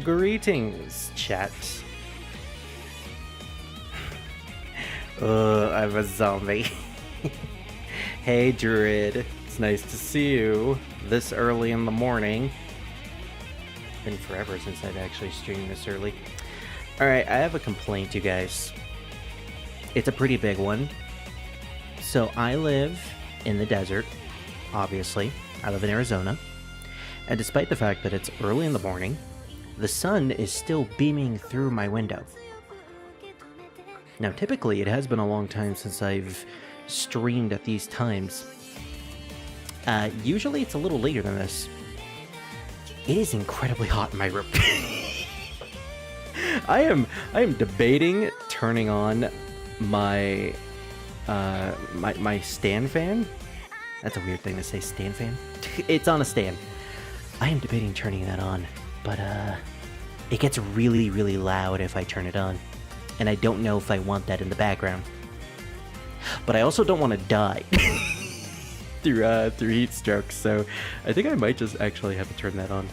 Greetings, chat. I'm a zombie. Hey, Druid. It's nice to see you this early in the morning. It's been forever since I've actually streamed this early. Alright, I have a complaint, you guys. It's a pretty big one. So, I live in the desert, obviously. I live in Arizona. And despite the fact that it's early in the morning, the sun is still beaming through my window. Now, typically, it has been a long time since I've streamed at these times. Usually, it's a little later than this. It is incredibly hot in my room. I am debating turning on my my stand fan. That's a weird thing to say, stand fan. It's on a stand. I am debating turning that on, but it gets really, really loud if I turn it on, and I don't know if I want that in the background. But I also don't want to die through heat stroke, so I think I might just actually have to turn that on.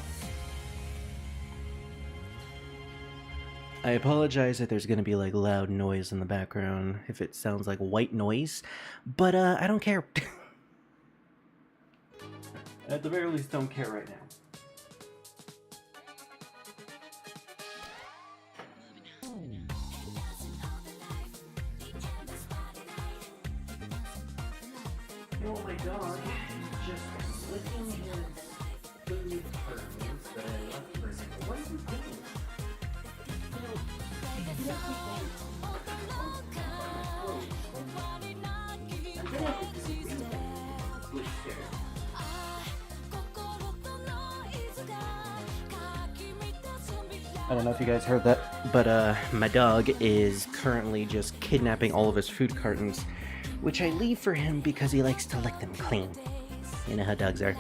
I apologize if there's gonna be like loud noise in the background, if it sounds like white noise, but I don't care. At the very least, don't care right now. Oh, my dog just licking his food curtains that I left for him. What is he doing? I don't know if you guys heard that, but my dog is currently just kidnapping all of his food cartons, which I leave for him because he likes to lick them clean. You know how dogs are.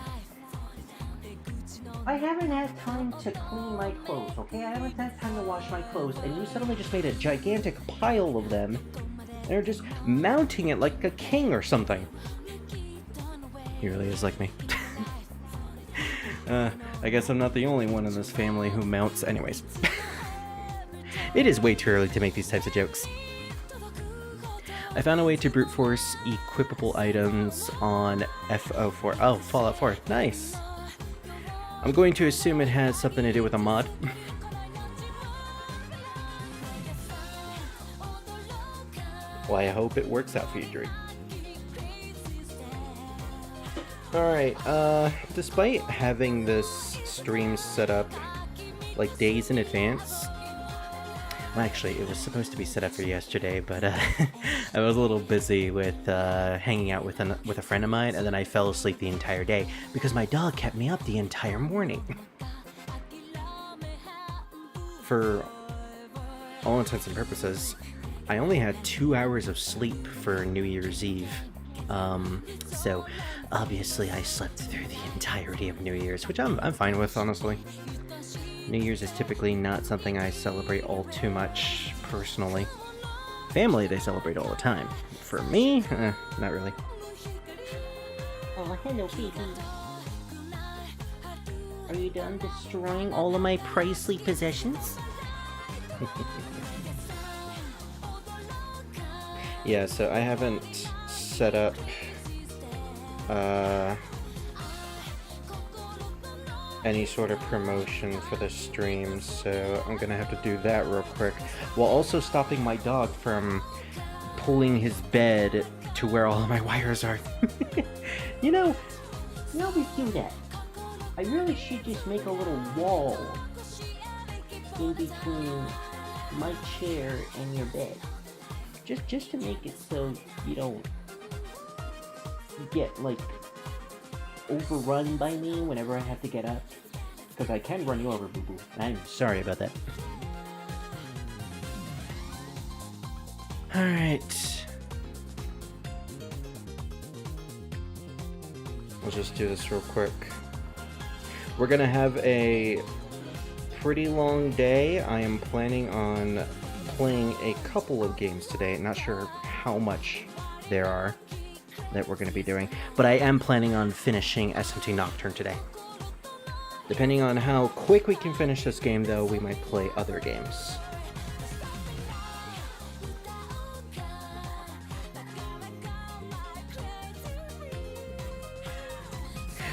I haven't had time to clean my clothes, okay? I haven't had time to wash my clothes, and you suddenly just made a gigantic pile of them, and are just mounting it like a king or something. He really is like me. I guess I'm not the only one in this family who mounts. Anyways. It is way too early to make these types of jokes. I found a way to brute force equipable items on FO4. Oh, Fallout 4. Nice. I'm going to assume it has something to do with a mod. Well, I hope it works out for you, Drake. Alright, despite having this stream set up like days in advance, well, actually, it was supposed to be set up for yesterday, but I was a little busy with hanging out with a friend of mine, and then I fell asleep the entire day because my dog kept me up the entire morning. For all intents and purposes, I only had 2 hours of sleep for New Year's Eve. So obviously I slept through the entirety of New Year's, which I'm fine with, honestly. New Year's is typically not something I celebrate all too much, personally. Family, they celebrate all the time. For me, not really. Oh, hello, baby. Are you done destroying all of my pricey possessions? Yeah, so I haven't set up any sort of promotion for the stream, so I'm gonna have to do that real quick, while also stopping my dog from pulling his bed to where all of my wires are. You know, we always do that. I really should just make a little wall in between my chair and your bed. Just to make it so you don't get, like, overrun by me whenever I have to get up. Because I can run you over, boo-boo. I'm sorry about that. Alright. We'll just do this real quick. We're gonna have a pretty long day. I am planning on playing a couple of games today. Not sure how much there are that we're going to be doing, but I am planning on finishing SMT Nocturne today. Depending on how quick we can finish this game, though, we might play other games.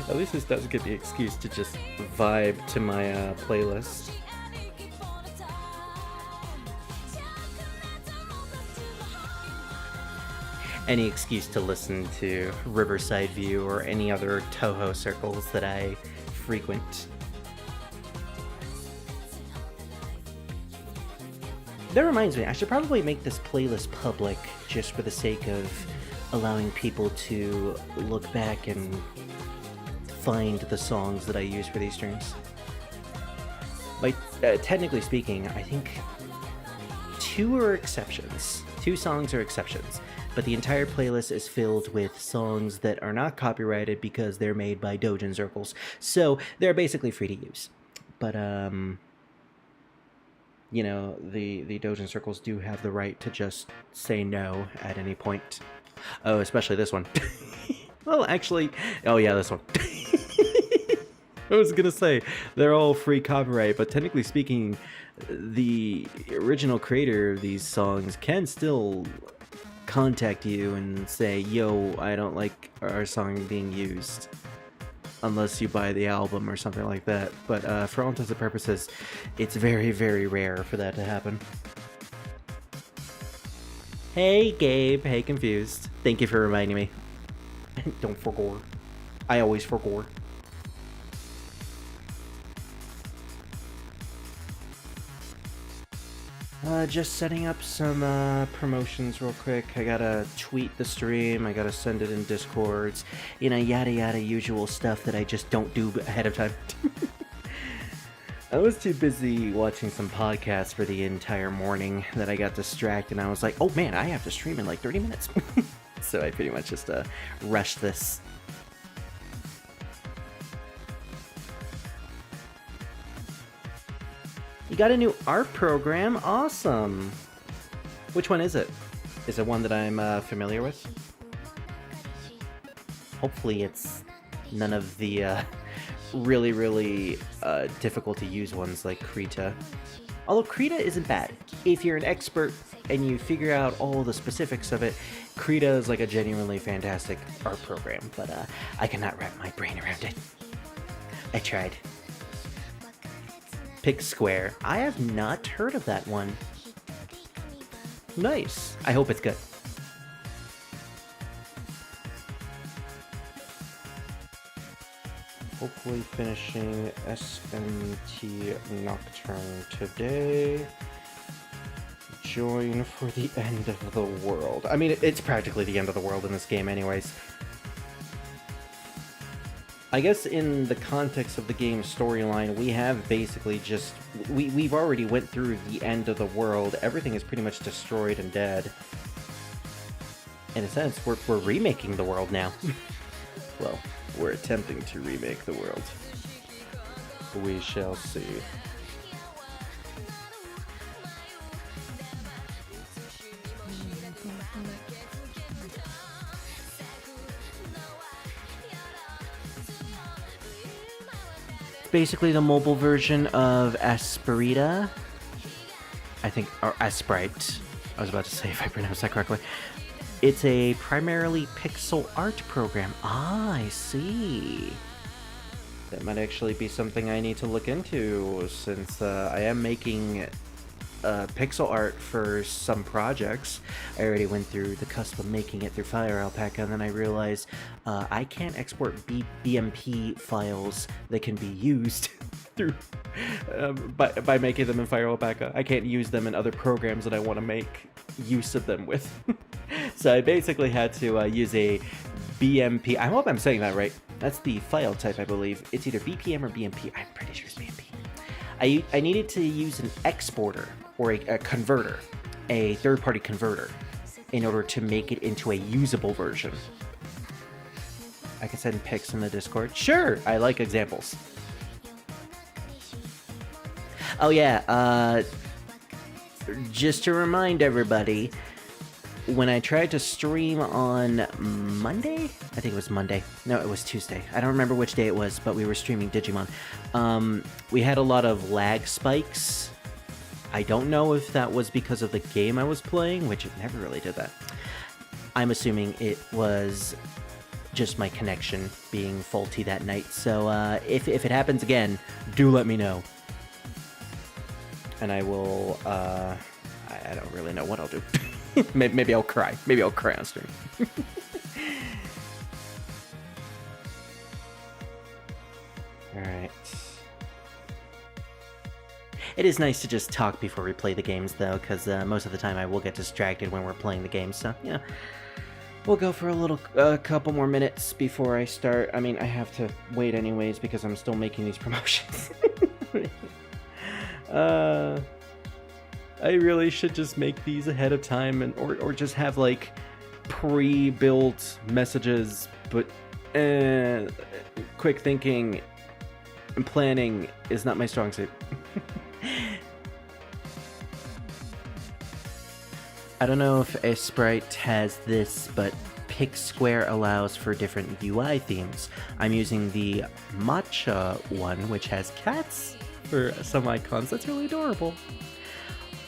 At least this does give me an excuse to just vibe to my playlist. Any excuse to listen to Riverside View or any other Toho circles that I frequent. That reminds me, I should probably make this playlist public just for the sake of allowing people to look back and find the songs that I use for these streams. Like, technically speaking, I think two songs are exceptions, but the entire playlist is filled with songs that are not copyrighted because they're made by Dojin circles, so they're basically free to use. But you know, the Dojin circles do have the right to just say no at any point. Oh, especially this one. Well, actually, oh yeah, this one. I was gonna say, they're all free copyright, but technically speaking, the original creator of these songs can still contact you and say, yo, I don't like our song being used, unless you buy the album or something like that. But for all intents and purposes, it's very, very rare for that to happen. Hey, Gabe. Hey, Confused. Thank you for reminding me. Don't forgore. I always forgore. Just setting up some promotions real quick. I gotta tweet the stream, I gotta send it in Discords, you know, yada yada usual stuff that I just don't do ahead of time. I was too busy watching some podcasts for the entire morning that I got distracted, and I was like, oh man, I have to stream in like 30 minutes. So I pretty much just rushed this. You got a new art program? Awesome! Which one is it? Is it one that I'm familiar with? Hopefully it's none of the really, really difficult to use ones like Krita. Although Krita isn't bad. If you're an expert and you figure out all the specifics of it, Krita is like a genuinely fantastic art program, but I cannot wrap my brain around it. I tried. Pick Square. I have not heard of that one. Nice. I hope it's good. Hopefully finishing SMT Nocturne today. Join for the end of the world. I mean, it's practically the end of the world in this game anyways. I guess in the context of the game's storyline, we have basically just... We've already went through the end of the world. Everything is pretty much destroyed and dead. In a sense, we're remaking the world now. Well, we're attempting to remake the world. We shall see. Basically the mobile version of Asperita, I think, or Asprite. I was about to say if I pronounced that correctly. It's a primarily pixel art program. Ah, I see. That might actually be something I need to look into, since I am making pixel art for some projects. I already went through the cusp of making it through Fire Alpaca, and then I realized I can't export BMP files that can be used through by making them in Fire Alpaca. I can't use them in other programs that I want to make use of them with. So I basically had to use a BMP. I hope I'm saying that right. That's the file type, I believe. It's either BPM or BMP. I'm pretty sure it's BMP. I needed to use an exporter or a converter, a third-party converter, in order to make it into a usable version. I can send pics in the Discord. Sure, I like examples. Oh yeah, just to remind everybody, when I tried to stream on Monday, I think it was Monday. No, it was Tuesday. I don't remember which day it was, but we were streaming Digimon. We had a lot of lag spikes. I don't know if that was because of the game I was playing, which it never really did that. I'm assuming it was just my connection being faulty that night. So if it happens again, do let me know. And I will, I don't really know what I'll do. Maybe I'll cry. Maybe I'll cry on stream. Alright. It is nice to just talk before we play the games, though, because most of the time I will get distracted when we're playing the games, so, yeah. We'll go for a couple more minutes before I start. I mean, I have to wait anyways, because I'm still making these promotions. I really should just make these ahead of time, and or just have, like, pre-built messages, but, quick thinking and planning is not my strong suit. I don't know if a Sprite has this, but Pick Square allows for different UI themes. I'm using the Matcha one, which has cats for some icons. That's really adorable.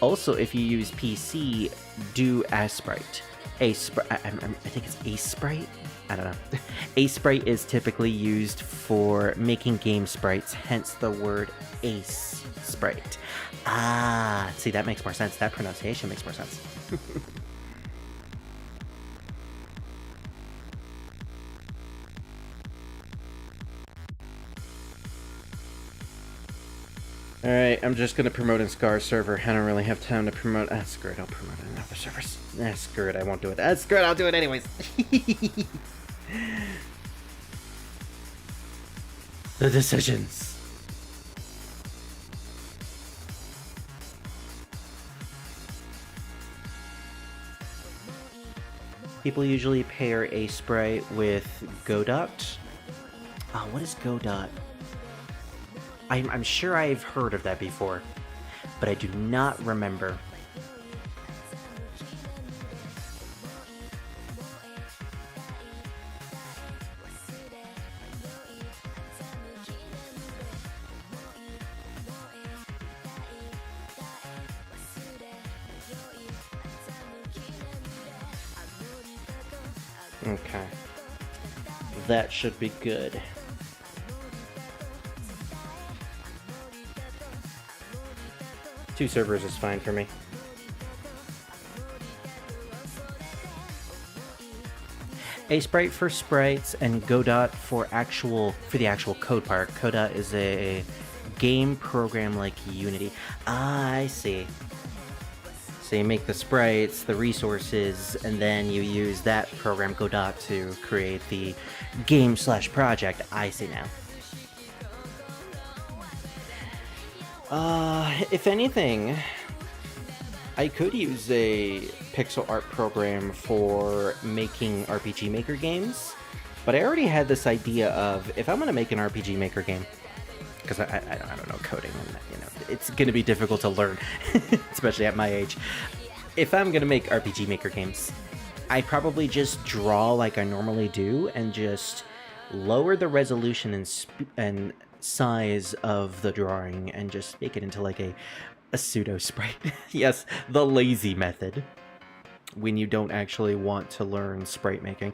Also, if you use PC, do Asprite. I think it's Asprite? I don't know. Asprite is typically used for making game sprites, hence the word Ace Sprite. Ah, see, that makes more sense. That pronunciation makes more sense. Alright, I'm just gonna promote in Scar server. I don't really have time to promote. Ah, screw it, I'll promote it in other servers. Ah, screw it, I won't do it. Ah, screw it, I'll do it anyways. The decisions. People usually pair a Sprite with Godot. Ah, what is Godot? I'm sure I've heard of that before, but I do not remember. Okay. That should be good. Two servers is fine for me. A Sprite for sprites and Godot for the actual code part. Godot is a game program like Unity. Ah, I see. So you make the sprites, the resources, and then you use that program Godot to create the game/project. I see now. If anything, I could use a pixel art program for making RPG Maker games, but I already had this idea of, if I'm going to make an RPG Maker game, because I don't know coding, and it's going to be difficult to learn, especially at my age. If I'm going to make RPG Maker games, I probably just draw like I normally do, and just lower the resolution and size of the drawing and just make it into like a pseudo sprite. Yes, the lazy method, when you don't actually want to learn sprite making.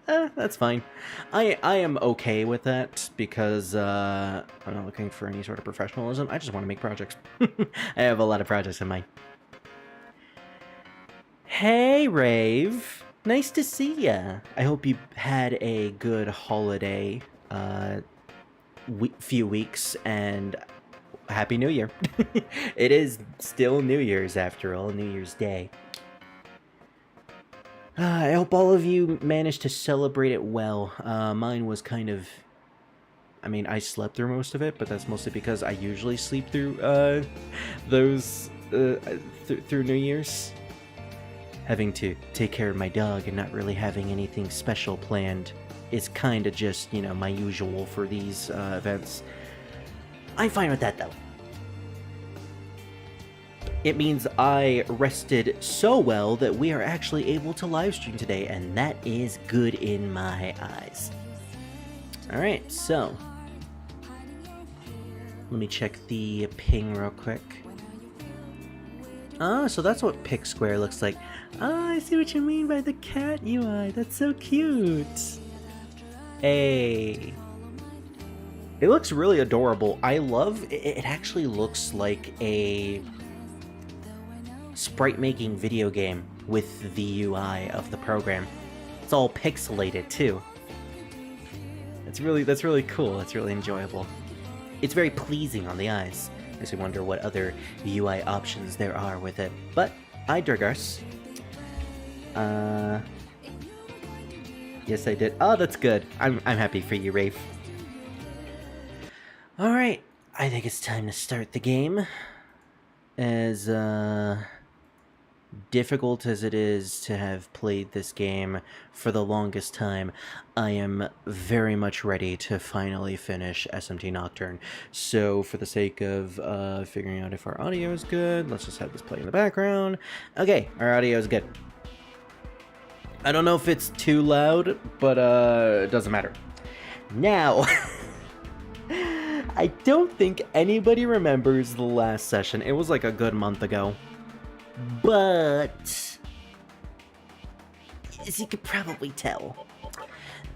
That's fine. I am okay with that, because I'm not looking for any sort of professionalism. I just want to make projects. I have a lot of projects in mind. Hey Rave, nice to see ya. I hope you had a good holiday few weeks, and Happy New Year. It is still New Year's after all, New Year's Day. I hope all of you managed to celebrate it well. Mine was kind of... I mean, I slept through most of it, but that's mostly because I usually sleep through through New Year's. Having to take care of my dog and not really having anything special planned is kind of just, my usual for these events. I'm fine with that, though. It means I rested so well that we are actually able to live stream today, and that is good in my eyes. Alright, so let me check the ping real quick. Ah, so that's what Pick Square looks like. Ah, I see what you mean by the cat UI. That's so cute. Hey. It looks really adorable. I love it. It actually looks like a sprite making video game with the UI of the program. It's all pixelated too. That's really cool. That's really enjoyable. It's very pleasing on the eyes. Makes me wonder what other UI options there are with it. But I digress. Yes, I did. Oh, that's good. I'm happy for you, Rafe. All right, I think it's time to start the game. As difficult as it is to have played this game for the longest time, I am very much ready to finally finish SMT Nocturne. So for the sake of figuring out if our audio is good, let's just have this play in the background. Okay, our audio is good. I don't know if it's too loud, but it doesn't matter. Now, I don't think anybody remembers the last session. It was like a good month ago. But as you could probably tell,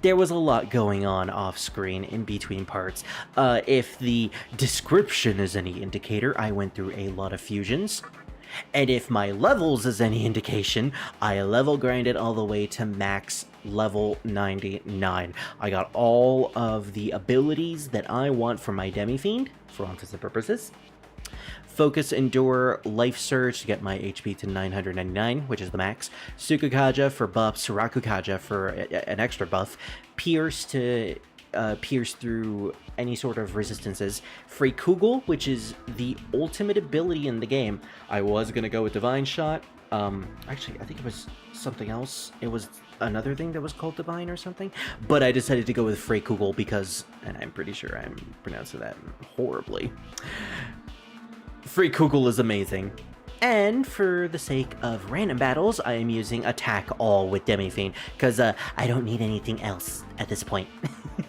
there was a lot going on off screen in between parts. If the description is any indicator, I went through a lot of fusions. And if my levels is any indication, I level grinded all the way to max level 99. I got all of the abilities that I want for my Demi-fiend, for all intents and purposes. Focus, Endure, Life Surge to get my HP to 999, which is the max. Succubus for buffs, Rakakaja for an extra buff. Pierce to pierce through any sort of resistances. Free Kugel, which is the ultimate ability in the game. I was going to go with Divine Shot. Actually, I think it was something else. It was another thing that was called Divine or something. But I decided to go with Free Kugel because, and I'm pretty sure I'm pronouncing that horribly. Free Kugel is amazing. And for the sake of random battles, I am using Attack All with Demi-fiend, because I don't need anything else at this point.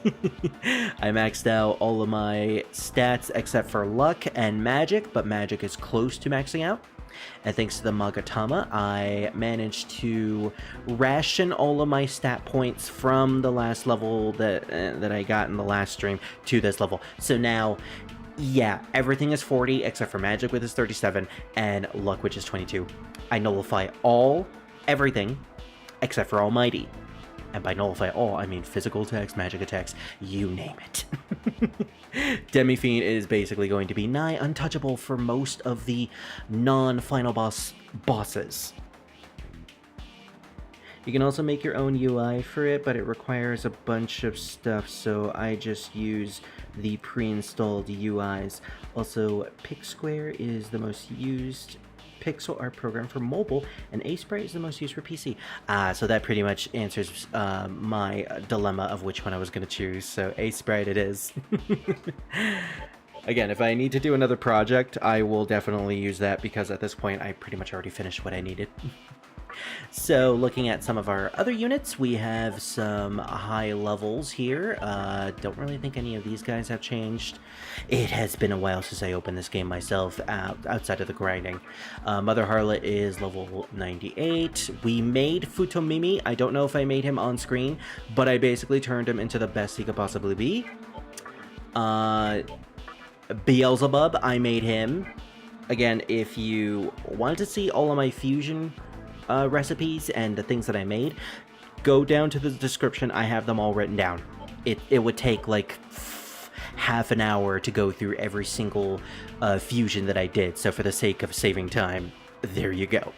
I maxed out all of my stats except for Luck and Magic, but Magic is close to maxing out. And thanks to the Mitama, I managed to ration all of my stat points from the last level that I got in the last stream to this level. So now, yeah, everything is 40 except for Magic, which is 37, and Luck, which is 22. I nullify everything except for Almighty. And by nullify all, I mean physical attacks, magic attacks, you name it. Demi-fiend is basically going to be nigh untouchable for most of the non-final bosses. You can also make your own UI for it, but it requires a bunch of stuff, so I just use the pre-installed UIs. Also, PixSquare is the most used pixel art program for mobile, and Sprite is the most used for PC. So that pretty much answers my dilemma of which one I was going to choose, so Sprite it is. Again, if I need to do another project, I will definitely use that, because at this point I pretty much already finished what I needed. So, looking at some of our other units, we have some high levels here. Don't really think any of these guys have changed. It has been a while since I opened this game myself, outside of the grinding. Mother Harlot is level 98. We made Futomimi. I don't know if I made him on screen, but I basically turned him into the best he could possibly be. Beelzebub, I made him. Again, if you wanted to see all of my fusion recipes and the things that I made, go down to the description. I have them all written down. It would take like half an hour to go through every single fusion that I did, so for the sake of saving time, there you go.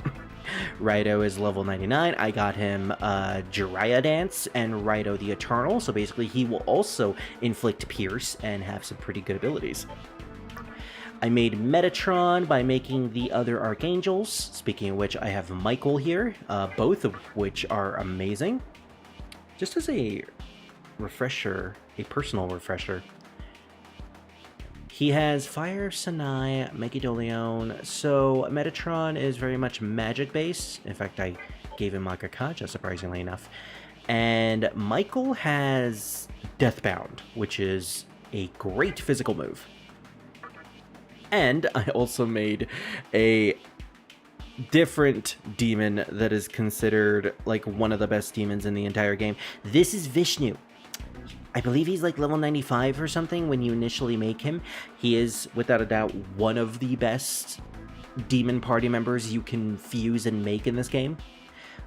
Raido is level 99. I got him Jiraiya Dance and Raido the Eternal, so basically he will also inflict Pierce and have some pretty good abilities. I made Metatron by making the other Archangels. Speaking of which, I have Michael here, both of which are amazing. Just as a refresher, a personal refresher, He has Fire, Sanai, Megidolion, so Metatron is very much magic-based. In fact, I gave him Makakaja, surprisingly enough. And Michael has Deathbound, which is a great physical move. And I also made a different demon that is considered like one of the best demons in the entire game. This is Vishnu. I believe he's like level 95 or something when you initially make him. He is, without a doubt, one of the best demon party members you can fuse and make in this game.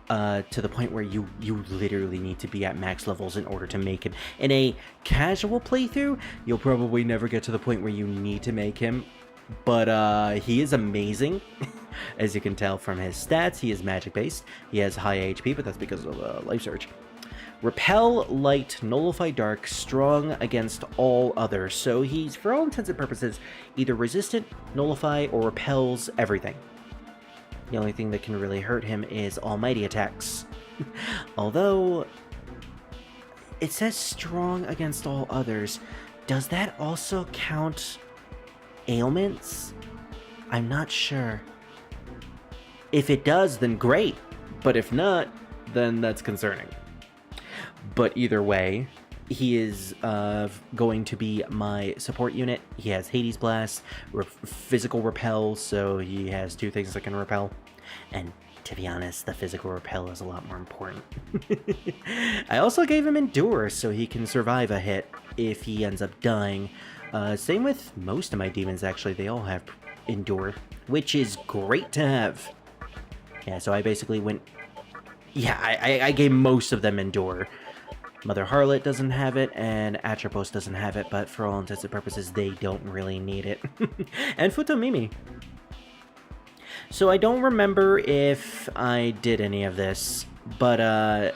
To the point where you literally need to be at max levels in order to make him. In a casual playthrough, you'll probably never get to the point where you need to make him. But he is amazing. As you can tell from his stats, he is magic-based. He has high HP, but that's because of Life Surge. Repel, Light, Nullify Dark, strong against all others. So he's, for all intents and purposes, either resistant, nullify, or repels everything. The only thing that can really hurt him is almighty attacks. Although, it says strong against all others. Does that also count ailments? I'm not sure. If it does, then great. But if not, then that's concerning. But either way, he is going to be my support unit. He has Hades Blast, physical repel, so he has two things that can repel. And to be honest, the physical repel is a lot more important. I also gave him Endure, so he can survive a hit if he ends up dying. Same with most of my demons, actually. They all have Endure, which is great to have. Yeah, so I basically went... Yeah, I gave most of them Endure. Mother Harlot doesn't have it, and Atropos doesn't have it, but for all intents and purposes, they don't really need it. And Futomimi. So I don't remember if I did any of this, but I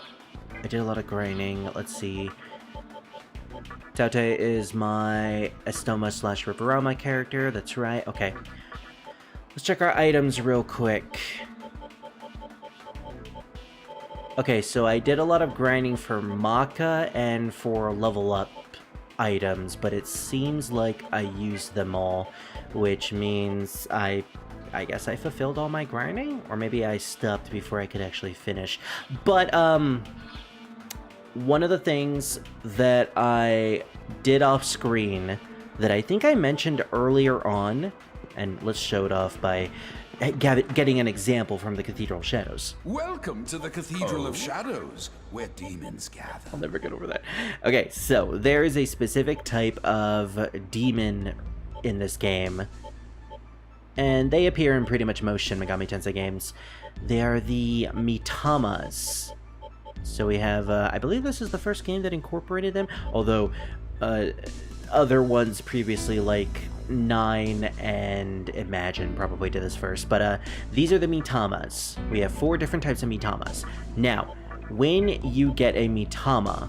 did a lot of grinding. Let's see. Taute is my Estoma / Riverama character, that's right. Okay. Let's check our items real quick. Okay, so I did a lot of grinding for Maka and for level up items, but it seems like I used them all, which means I guess I fulfilled all my grinding? Or maybe I stopped before I could actually finish. But, one of the things that I did off screen that I think I mentioned earlier on, and let's show it off by getting an example from the Cathedral of Shadows. Welcome to the Cathedral of Shadows, where demons gather. I'll never get over that. Okay, so there is a specific type of demon in this game, and they appear in pretty much most Shin Megami Tensei games. They are the Mitamas. So we have, I believe this is the first game that incorporated them, although other ones previously, like 9 and Imagine, probably did this first. But these are the Mitamas. We have 4 different types of Mitamas. Now, when you get a Mitama...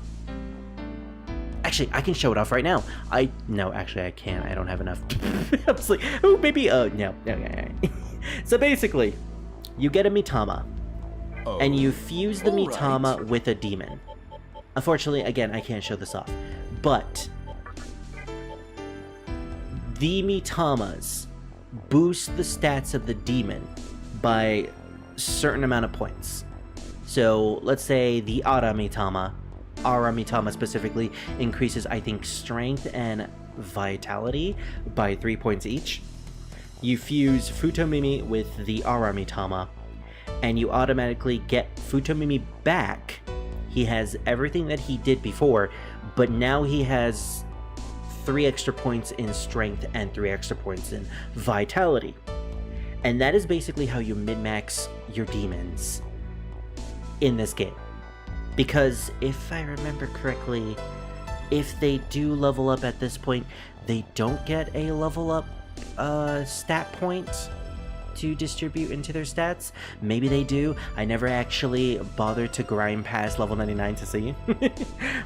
Actually, I can show it off right now. No, actually, I can't. I don't have enough. I was like, oh, maybe... no. So basically, you get a Mitama. And you fuse the Mitama with a demon. Unfortunately, again, I can't show this off. But the Mitamas boost the stats of the demon by a certain amount of points. So let's say the Ara Mitama specifically, increases, I think, strength and vitality by 3 points each. You fuse Futomimi with the Ara Mitama, and you automatically get Futomimi back. He has everything that he did before, but now he has 3 extra points in strength and 3 extra points in vitality. And that is basically how you min-max your demons in this game. Because if I remember correctly, if they do level up at this point, they don't get a level up stat point to distribute into their stats. Maybe they do. I never actually bothered to grind past level 99 to see.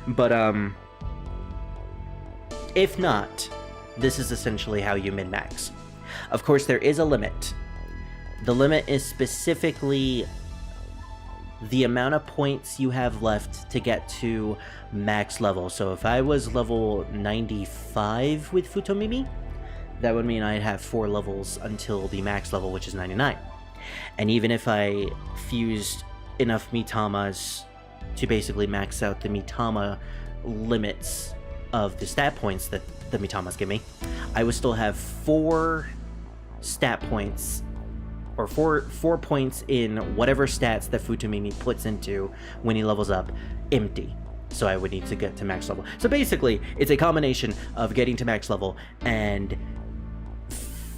But if not, this is essentially how you min-max. Of course, there is a limit. The limit is specifically the amount of points you have left to get to max level. So if I was level 95 with Futomimi, that would mean I'd have 4 levels until the max level, which is 99. And even if I fused enough Mitamas to basically max out the Mitama limits of the stat points that the Mitamas give me, I would still have 4 stat points, or 4 points in whatever stats that Futomimi puts into when he levels up empty. So I would need to get to max level. So basically, it's a combination of getting to max level and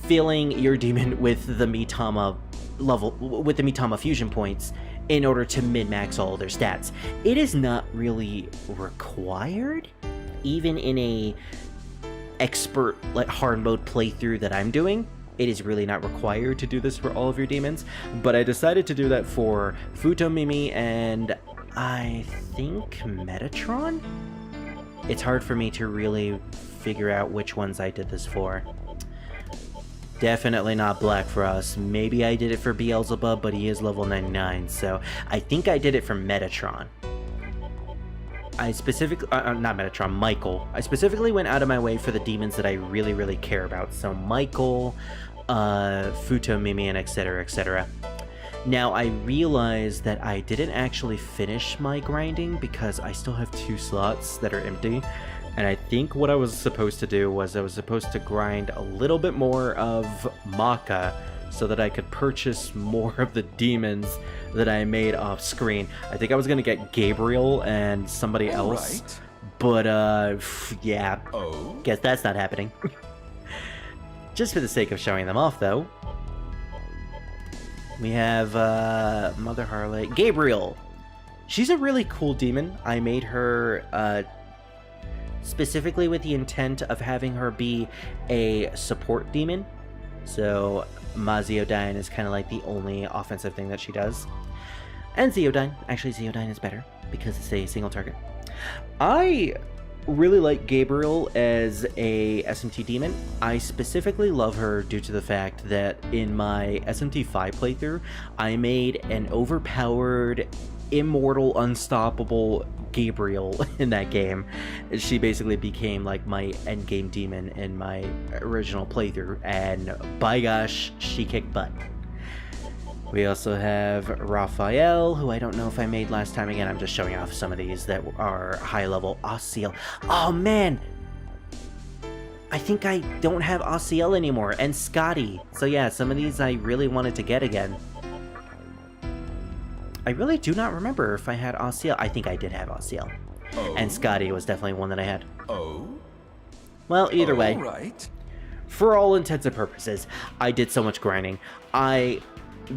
filling your demon with the Mitama level, with the Mitama fusion points, in order to min-max all their stats. It is not really required, even in a expert, like, hard mode playthrough that I'm doing. It is really not required to do this for all of your demons, but I decided to do that for Futomimi and I think Metatron? It's hard for me to really figure out which ones I did this for. Definitely not Black Frost. Maybe I did it for Beelzebub, but he is level 99, so I think I did it for Metatron. I specifically, not Metatron, Michael. I specifically went out of my way for the demons that I really, really care about. So Michael, Futomimi, and etc., etc. Now, I realized that I didn't actually finish my grinding because I still have 2 slots that are empty. And I think what I was supposed to do was I was supposed to grind a little bit more of Maka so that I could purchase more of the demons that I made off screen. I think I was going to get Gabriel and somebody else. Right. But, yeah. Oh. Guess that's not happening. Just for the sake of showing them off, though. We have, Mother Harlot. Gabriel! She's a really cool demon. I made her, specifically with the intent of having her be a support demon. So Maziodyne is kind of like the only offensive thing that she does. And Zeodyne. Actually, Zeodyne is better because it's a single target. I really like Gabriel as a SMT demon. I specifically love her due to the fact that in my SMT5 playthrough, I made an overpowered, immortal, unstoppable Gabriel in that game. She basically became like my endgame demon in my original playthrough, and by gosh, she kicked butt. We also have Raphael, who I don't know if I made last time. Again, I'm just showing off some of these that are high level. Aciel. Oh man! I think I don't have Aciel anymore, and Skadi. So yeah, some of these I really wanted to get again. I really do not remember if I had Aciel. I think I did have Aciel. Oh. And Skadi was definitely one that I had. Oh. Well, either way, Right. for all intents and purposes, I did so much grinding. I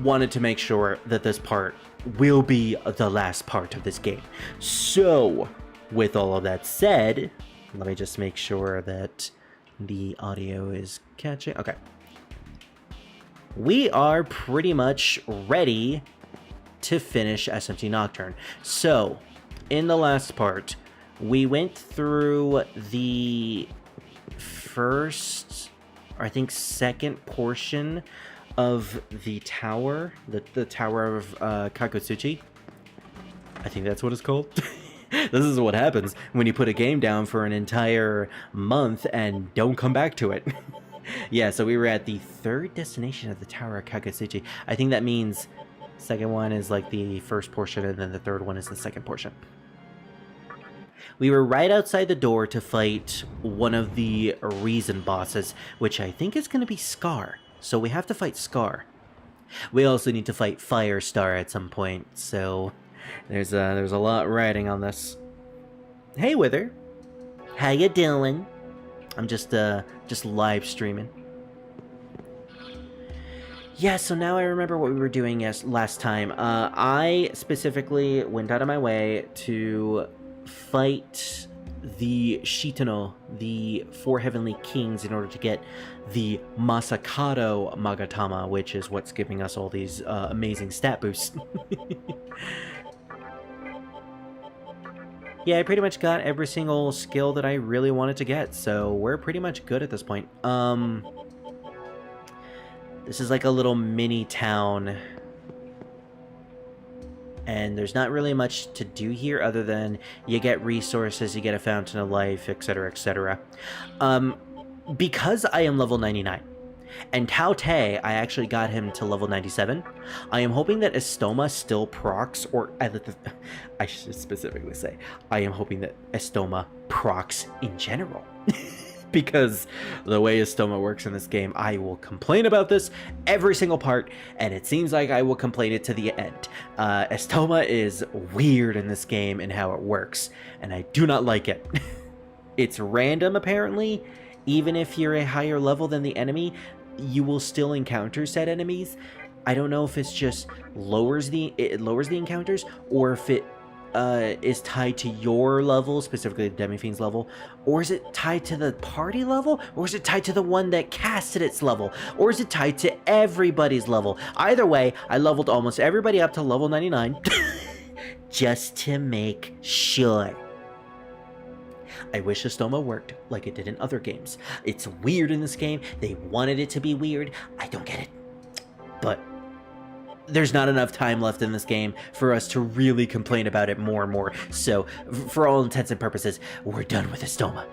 wanted to make sure that this part will be the last part of this game. So, with all of that said, let me just make sure that the audio is catching. Okay. We are pretty much ready to finish SMT Nocturne. So, in the last part, we went through the first, or I think second portion of the tower, the Tower of Kakotsuchi. I think that's what it's called. This is what happens when you put a game down for an entire month and don't come back to it. Yeah, so we were at the third destination of the Tower of Kakotsuchi. I think that means second one is like the first portion, and then the third one is the second portion. We were right outside the door to fight one of the Reason bosses, which I think is going to be Scar. So we have to fight Scar. We also need to fight Firestar at some point, so there's a lot riding on this. Hey Wither, how you doing? I'm just live streaming. Yeah, so now I remember what we were doing last time. I specifically went out of my way to fight the Shitano, the 4 Heavenly Kings, in order to get the Masakado Magatama, which is what's giving us all these amazing stat boosts. Yeah, I pretty much got every single skill that I really wanted to get, so we're pretty much good at this point. This is like a little mini town, and there's not really much to do here other than you get resources, you get a fountain of life, etc., etc. because I am level 99, and Tao Te, I actually got him to level 97, I am hoping that Estoma still procs, or I should specifically say, I am hoping that Estoma procs in general. Because the way Estoma works in this game, I will complain about this every single part, and it seems like I will complain it to the end. Estoma is weird in this game and how it works, and I do not like it. It's random, apparently. Even if you're a higher level than the enemy, you will still encounter said enemies. I don't know if it's just it lowers the encounters, or if it is tied to your level, specifically the Demi-fiend's level, or is it tied to the party level, or is it tied to the one that casted its level, or is it tied to everybody's level? Either way, I leveled almost everybody up to level 99 just to make sure. I wish Estoma worked like it did in other games. It's weird in this game. They wanted it to be weird. I don't get it. But there's not enough time left in this game for us to really complain about it more and more. So, for all intents and purposes, we're done with Estoma.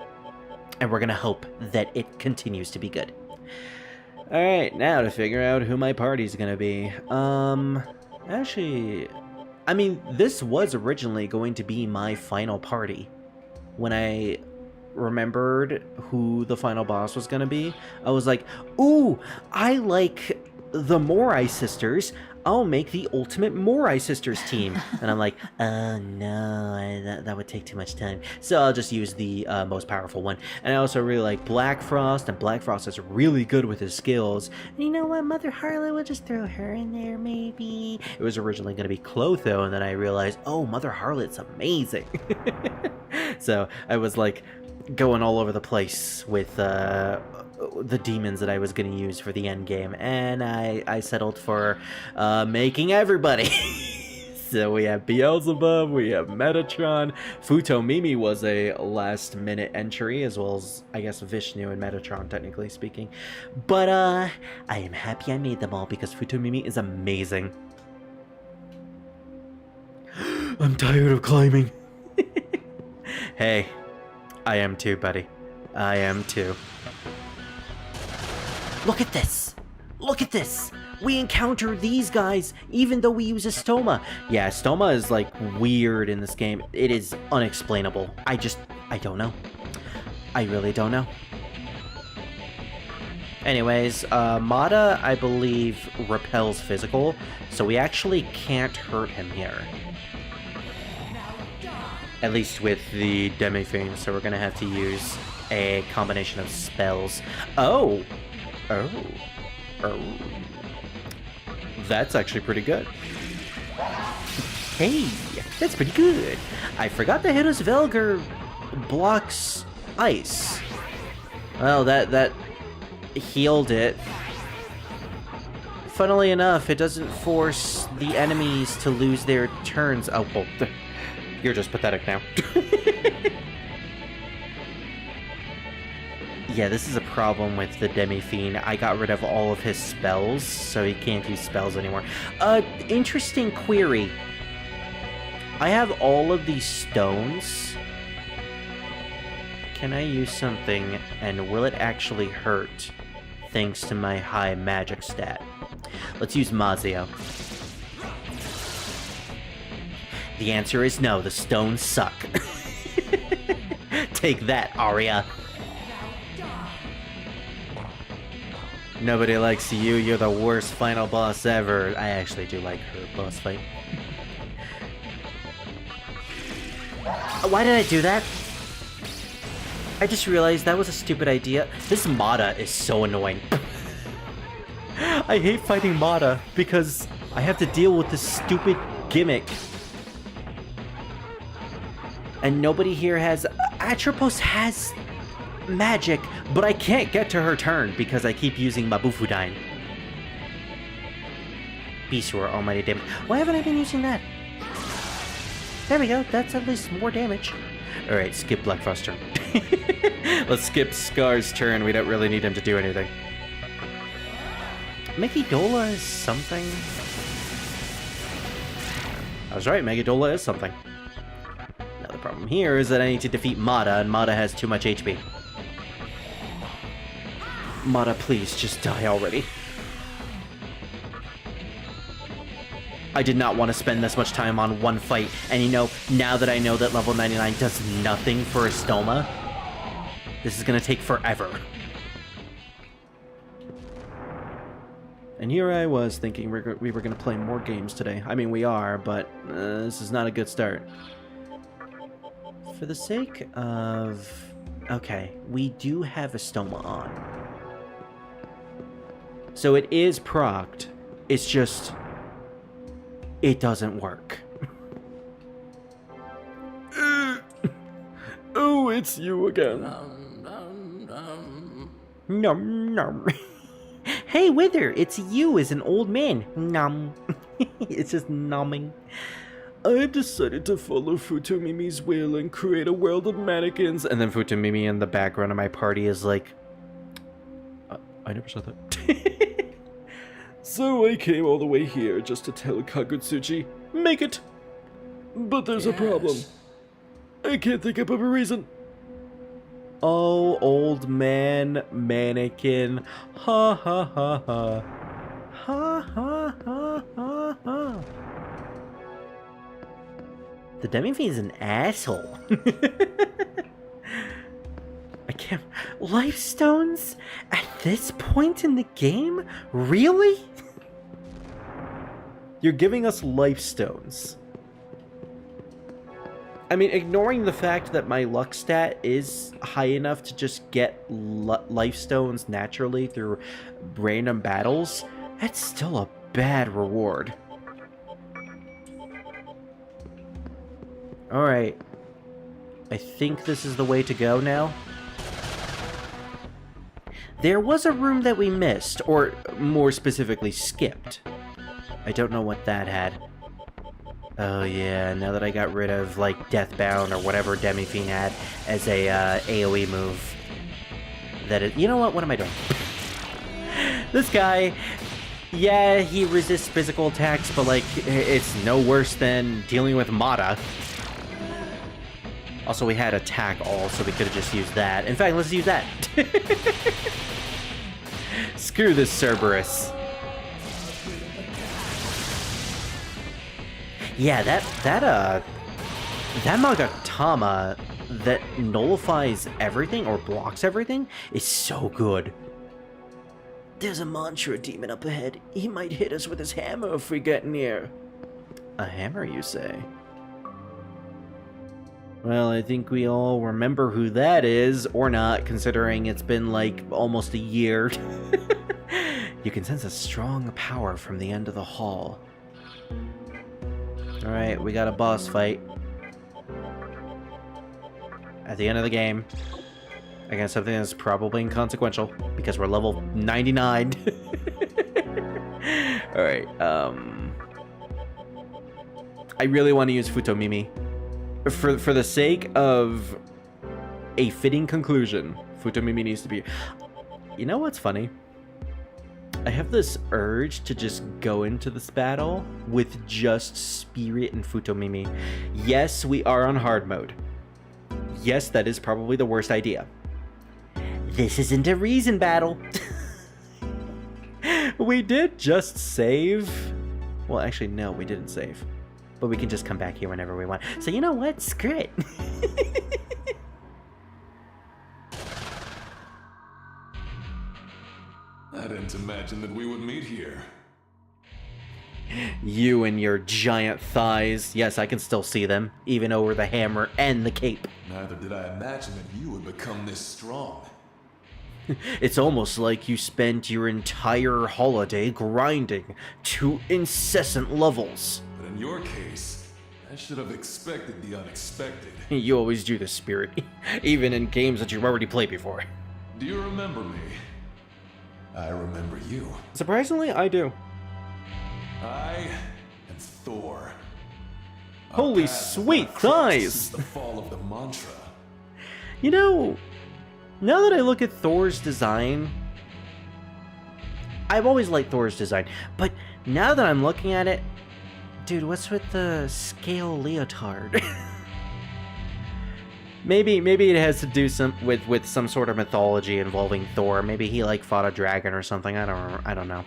And we're gonna hope that it continues to be good. Alright, now to figure out who my party's gonna be. Actually, I mean, this was originally going to be my final party. When I remembered who the final boss was gonna be, I was like, ooh, I like the Morai sisters. I'll make the ultimate Morai sisters team. And I'm like, oh no, that would take too much time. So I'll just use the most powerful one. And I also really like Black Frost, and Black Frost is really good with his skills. And you know what, Mother Harlot, we'll just throw her in there, maybe. It was originally going to be Clotho, and then I realized, oh, Mother Harlot's amazing. So I was like going all over the place with the demons that I was going to use for the end game, and I settled for making everybody. So we have Beelzebub, we have Metatron, Futomimi was a last minute entry, as well as, I guess, Vishnu and Metatron, technically speaking. But I am happy I made them all, because Futomimi is amazing. I'm tired of climbing. Hey, I am too, buddy. I am too. Look at this! Look at this! We encounter these guys even though we use Estoma. Yeah, Estoma is like weird in this game. It is unexplainable. I don't know. I really don't know. Anyways, Mata, I believe, repels physical, so we actually can't hurt him here. At least with the Demi-fiend, so we're gonna have to use a combination of spells. Oh! That's actually pretty good. Hey, that's pretty good. I forgot that Hidus Velgar blocks ice. Well, that healed it. Funnily enough, it doesn't force the enemies to lose their turns. Oh, well, you're just pathetic now. Yeah, this is a problem with the Demi-fiend. I got rid of all of his spells, so he can't use spells anymore. Interesting query. I have all of these stones. Can I use something, and will it actually hurt, thanks to my high magic stat? Let's use Mazio. The answer is no, the stones suck. Take that, Arya. Nobody likes you, you're the worst final boss ever. I actually do like her boss fight. Why did I do that? I just realized that was a stupid idea. This Mata is so annoying. I hate fighting Mata because I have to deal with this stupid gimmick. And nobody here has... Atropos has magic, but I can't get to her turn because I keep using Mabufudine. Beastwar, almighty damage. Why haven't I been using that? There we go, that's at least more damage. Alright, skip Black Frost turn. Let's skip Scar's turn, we don't really need him to do anything. Megidola is something? I was right, Megidola is something. Now the problem here is that I need to defeat Mata, and Mata has too much HP. Mata, please, just die already. I did not want to spend this much time on one fight, and you know, now that I know that level 99 does nothing for a stoma, this is gonna take forever. And here I was thinking we were gonna play more games today. I mean, we are, but this is not a good start. For the sake of... Okay, we do have a stoma on. So it is procced. It's just... It doesn't work. Oh, it's you again. Num num. Hey, Wither, it's you as an old man. Num. It's just numbing. I've decided to follow Futomimi's will and create a world of mannequins. And then Futomimi in the background of my party is like, I never said that. So I came all the way here just to tell Kagutsuchi, make it. But there's a problem. I can't think up of a reason. Oh, old man, mannequin. Ha ha ha ha. Ha ha ha ha ha. The Demi-fiend is an asshole. I can't... Life stones? At this point in the game? Really? You're giving us life stones. I mean, ignoring the fact that my luck stat is high enough to just get life stones naturally through random battles, that's still a bad reward. Alright. I think this is the way to go now. There was a room that we missed, or more specifically, skipped. I don't know what that had. Oh yeah, now that I got rid of, like, Deathbound or whatever Demi-fiend had as a AoE move. That is... You know what? What am I doing? This guy... Yeah, he resists physical attacks, but, like, it's no worse than dealing with Mata. Also, we had attack all, so we could have just used that. In fact, let's use that. Screw this Cerberus. Yeah, that Makakaja that nullifies everything or blocks everything is so good. There's a mantra demon up ahead. He might hit us with his hammer if we get near. A hammer, you say? Well, I think we all remember who that is, or not, considering it's been like almost a year. You can sense a strong power from the end of the hall. Alright, we got a boss fight. At the end of the game. Against something that's probably inconsequential, because we're level 99. Alright, I really want to use Futomimi. For the sake of a fitting conclusion, Futomimi needs to be... You know what's funny? I have this urge to just go into this battle with just Spirit and Futomimi. Yes, we are on hard mode. Yes, that is probably the worst idea. This isn't a reason battle. We did just save. Well, actually, no, we didn't save. But we can just come back here whenever we want. So you know what? Screw it. I didn't imagine that we would meet here. You and your giant thighs. Yes, I can still see them, even over the hammer and the cape. Neither did I imagine that you would become this strong. It's almost like you spent your entire holiday grinding to incessant levels. But in your case, I should have expected the unexpected. You always do this, Spirit, even in games that you've already played before. Do you remember me? I remember you. Surprisingly, I do. I am Thor. Holy sweet thighs! Since the fall of the mantra. You know, now that I look at Thor's design, I've always liked Thor's design, but now that I'm looking at it, dude, what's with the scale leotard? Maybe it has to do with some sort of mythology involving Thor. Maybe he like fought a dragon or something. I don't know.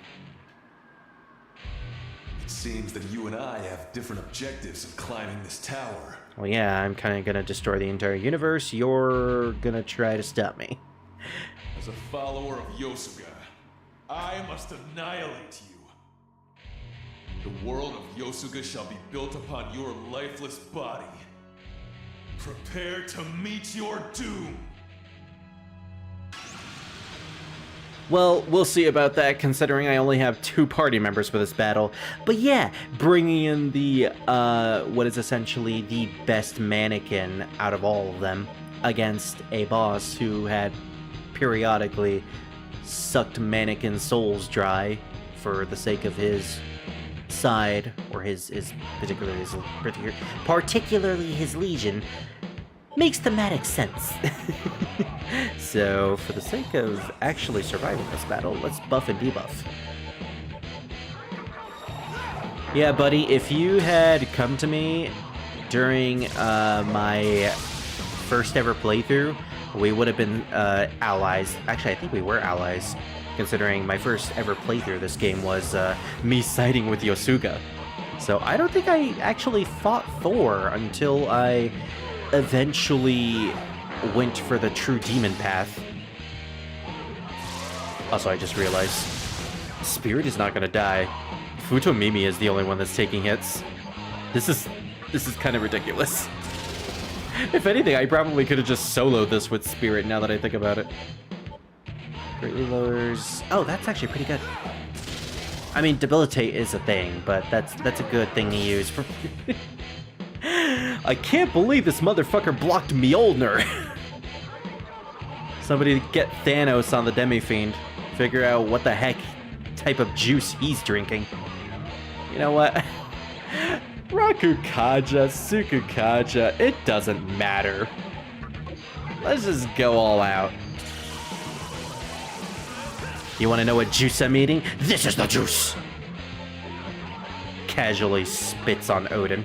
It seems that you and I have different objectives in climbing this tower. Well, yeah, I'm kind of gonna destroy the entire universe. You're gonna try to stop me. As a follower of Yosuga, I must annihilate you. The world of Yosuga shall be built upon your lifeless body. Prepare to meet your doom. Well, we'll see about that, considering I only have 2 party members for this battle. But yeah, bringing in the, what is essentially the best mannequin out of all of them against a boss who had periodically sucked mannequin souls dry for the sake of his side, or particularly his legion, makes thematic sense. So, for the sake of actually surviving this battle, let's buff and debuff. Yeah, buddy, if you had come to me during my first ever playthrough, we would have been allies. Actually, I think we were allies, considering my first ever playthrough of this game was me siding with Yosuga. So I don't think I actually fought Thor until I eventually went for the true demon path. Also, I just realized Spirit is not gonna die. Futomimi is the only one that's taking hits. This is kind of ridiculous. If anything, I probably could have just soloed this with Spirit now that I think about it. Greatly lowers... Oh, that's actually pretty good. I mean, debilitate is a thing, but that's a good thing to use for... I can't believe this motherfucker blocked Mjolnir. Somebody get Thanos on the Demi-fiend. Figure out what the heck type of juice he's drinking. You know what? Rakukaja, Succubus, it doesn't matter. Let's just go all out. You want to know what juice I'm eating? This is the juice! Casually spits on Odin.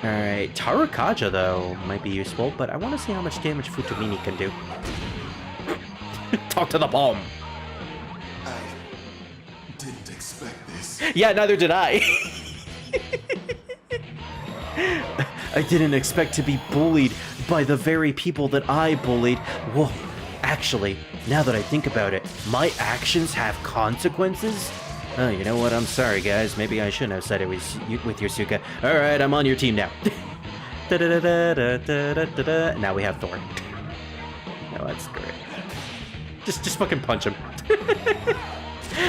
Alright, Tarakaja, though, might be useful, but I want to see how much damage Futomimi can do. Talk to the bomb! I didn't expect this. Yeah, neither did I! I didn't expect to be bullied by the very people that I bullied. Whoa, actually, now that I think about it, my actions have consequences? Oh, you know what? I'm sorry, guys. Maybe I shouldn't have said it with Yosuga. Alright, I'm on your team now. Now we have Thor. No, that's great. Just fucking punch him.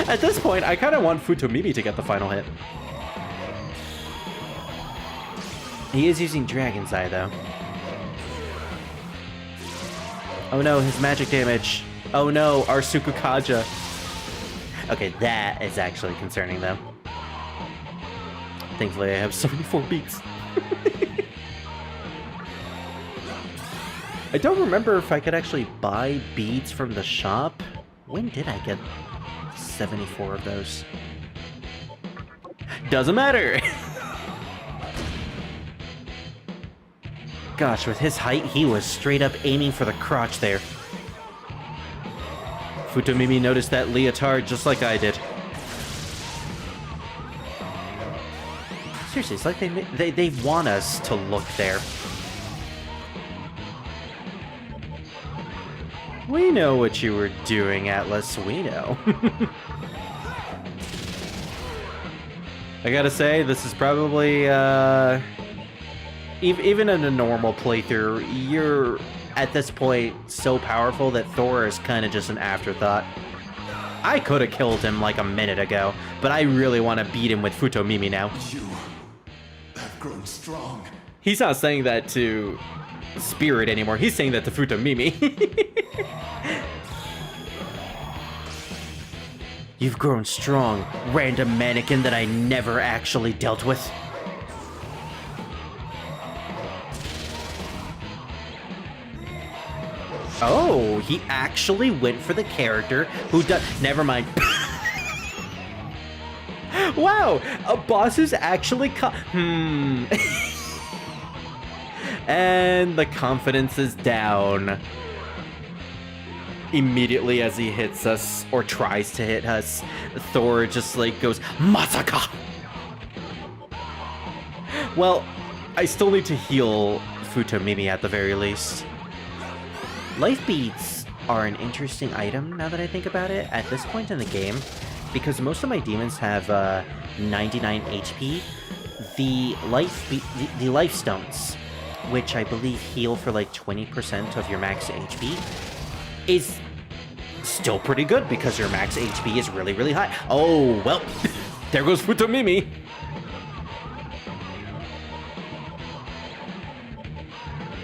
At this point, I kind of want Futomimi to get the final hit. He is using Dragon's Eye, though. Oh no, his magic damage. Oh no, our Succubus. Okay, that is actually concerning, though. Thankfully, I have 74 beats. I don't remember if I could actually buy beads from the shop. When did I get 74 of those? Doesn't matter! Gosh, with his height, he was straight up aiming for the crotch there. Futomimi noticed that leotard just like I did. Seriously, it's like they want us to look there. We know what you were doing, Atlas. We know. I gotta say, this is probably, even in a normal playthrough, you're, at this point, so powerful that Thor is kind of just an afterthought. I could have killed him like a minute ago, but I really want to beat him with Futomimi now. You have grown strong. He's not saying that to Spirit anymore. He's saying that to Futomimi. You've grown strong, random mannequin that I never actually dealt with. Oh, he actually went for the character who does... Never mind. Wow, a boss who's actually... And the confidence is down. Immediately as he hits us, or tries to hit us, Thor just like goes, Masaka! Well, I still need to heal Futomimi at the very least. Life beads are an interesting item now that I think about it at this point in the game, because most of my demons have 99 HP. The life stones, which I believe heal for like 20% of your max HP, is still pretty good because your max HP is really, really high. Oh, well, there goes Futomimi.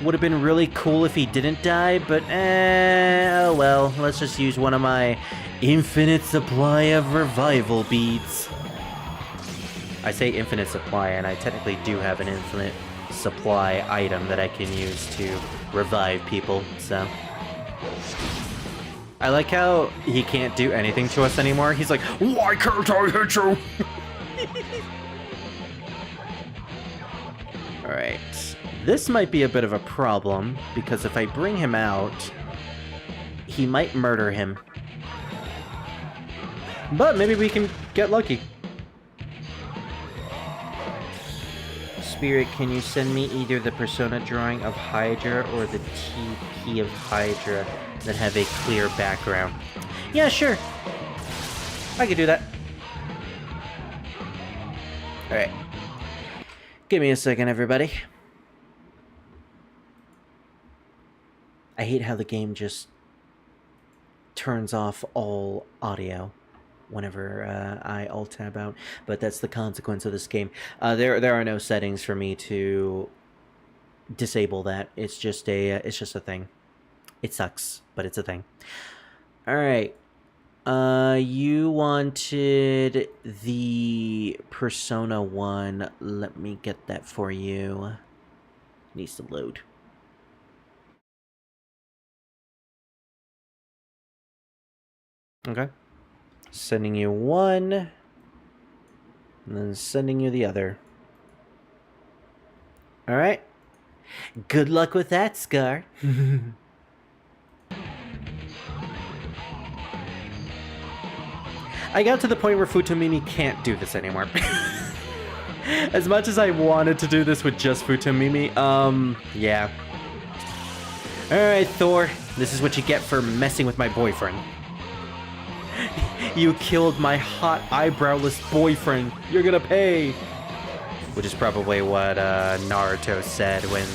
Would have been really cool if he didn't die, but oh well, let's just use one of my infinite supply of revival beads. I say infinite supply, and I technically do have an infinite supply item that I can use to revive people, so. I like how he can't do anything to us anymore. He's like, why can't I hit you? Alright. This might be a bit of a problem, because if I bring him out, he might murder him. But maybe we can get lucky. Spirit, can you send me either the persona drawing of Hydra or the TP of Hydra that have a clear background? Yeah, sure. I could do that. Alright. Give me a second, everybody. I hate how the game just turns off all audio whenever I alt-tab out, but that's the consequence of this game. There are no settings for me to disable that. It's just a thing. It sucks, but it's a thing. All right. You wanted the Persona 1. Let me get that for you. It needs to load. Okay. Sending you one, and then sending you the other. Alright. Good luck with that, Scar. I got to the point where Futomimi can't do this anymore. As much as I wanted to do this with just Futomimi, yeah. Alright, Thor. This is what you get for messing with my boyfriend. You killed my hot eyebrowless boyfriend. You're gonna pay. Which is probably what Naruto said when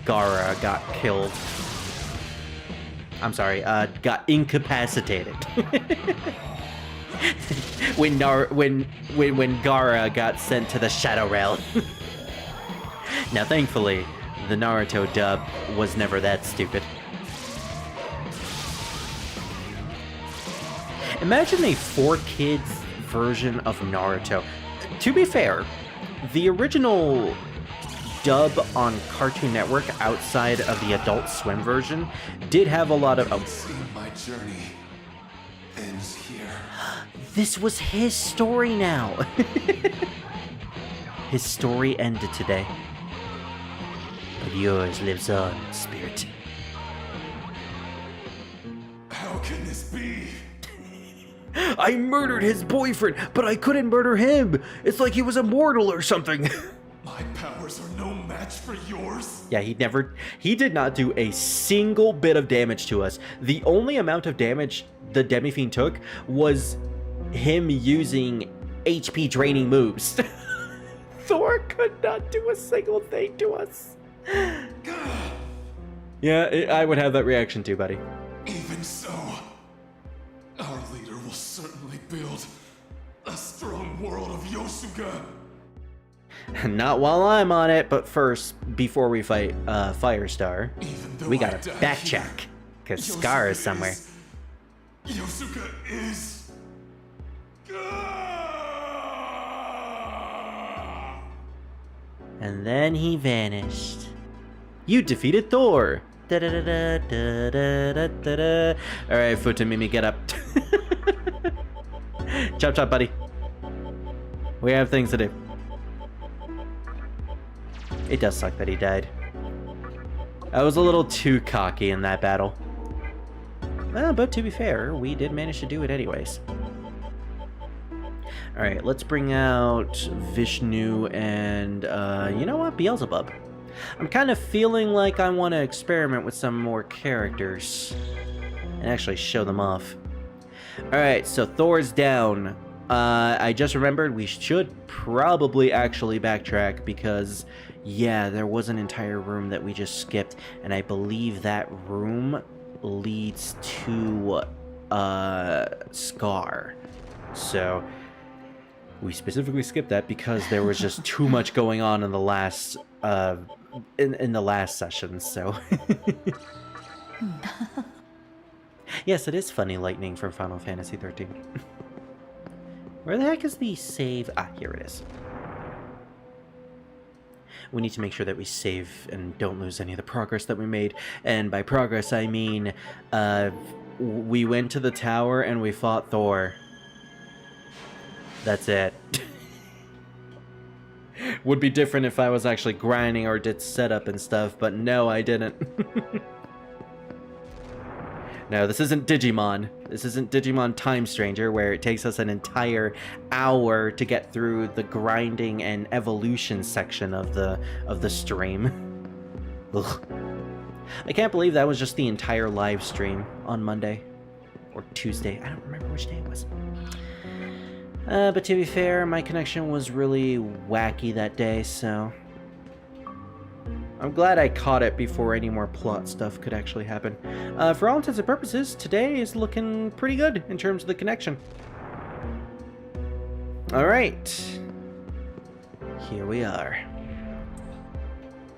Gaara got killed. I'm sorry, got incapacitated. when Gaara got sent to the Shadow Realm. Now, thankfully, the Naruto dub was never that stupid. Imagine a 4-kids version of Naruto. To be fair, the original dub on Cartoon Network outside of the Adult Swim version did have a lot of... Oh. My journey ends here. This was his story now. His story ended today. But yours lives on, Spirit. How can this be? I murdered his boyfriend, but I couldn't murder him. It's like he was immortal or something. My powers are no match for yours. Yeah, he did not do a single bit of damage to us. The only amount of damage the Demi-fiend took was him using HP draining moves. Thor could not do a single thing to us. Yeah, I would have that reaction too, buddy. Even so, our leader will certainly build a strong world of Yosuga. Not while I'm on it, but first, before we fight Firestar, we gotta backcheck, because Scar is somewhere. Yosuga is... And then he vanished. You defeated Thor. Da-da-da-da, da-da-da-da-da. Alright, Futomimi, get up. Chop chop, buddy. We have things to do. It does suck that he died. I was a little too cocky in that battle. Well, but to be fair, we did manage to do it anyways. Alright, let's bring out Vishnu and, you know what? Beelzebub. I'm kind of feeling like I want to experiment with some more characters and actually show them off. Alright, so Thor's down. I just remembered we should probably actually backtrack because, yeah, there was an entire room that we just skipped, and I believe that room leads to Scar. So we specifically skipped that because there was just too much going on in the last in the last session. So yes, it is Funny Lightning from Final Fantasy 13. Where the heck is the save? Ah, here it is. We need to make sure that we save and don't lose any of the progress that we made. And by progress, I mean, we went to the tower and we fought Thor. That's it. Would be different if I was actually grinding or did setup and stuff, but no, I didn't. No, this isn't Digimon. This isn't Digimon Time Stranger, where it takes us an entire hour to get through the grinding and evolution section of the stream. Ugh. I can't believe that was just the entire live stream on Monday. Or Tuesday. I don't remember which day it was. But to be fair, my connection was really wacky that day, so I'm glad I caught it before any more plot stuff could actually happen. For all intents and purposes, today is looking pretty good in terms of the connection. Alright. Here we are.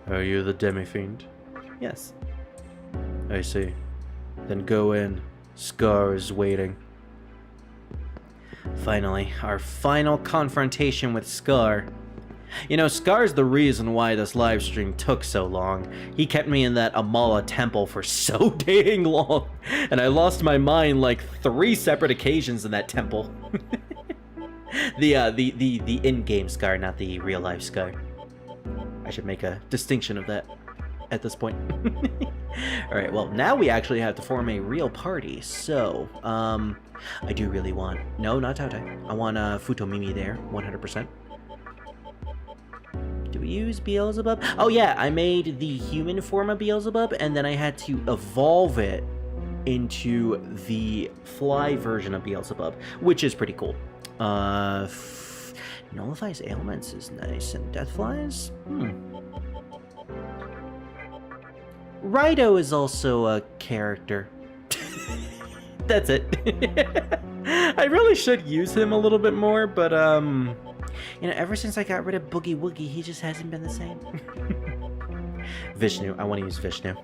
Are you the Demi-fiend? Yes. I see. Then go in. Scar is waiting. Finally, our final confrontation with Scar. You know, Scar's the reason why this live stream took so long. He kept me in that Amala temple for so dang long, and I lost my mind like 3 separate occasions in that temple. The in-game Scar, not the real-life Scar. I should make a distinction of that at this point. Alright, well, now we actually have to form a real party, so, I do really want... No, not Taotai. I want Futomimi there, 100%. Do we use Beelzebub? Oh yeah, I made the human form of Beelzebub, and then I had to evolve it into the fly version of Beelzebub, which is pretty cool. Nullifies ailments is nice, and death flies? Rido is also a character. That's it. I really should use him a little bit more, but you know, ever since I got rid of Boogie Woogie, he just hasn't been the same. Vishnu. I want to use Vishnu.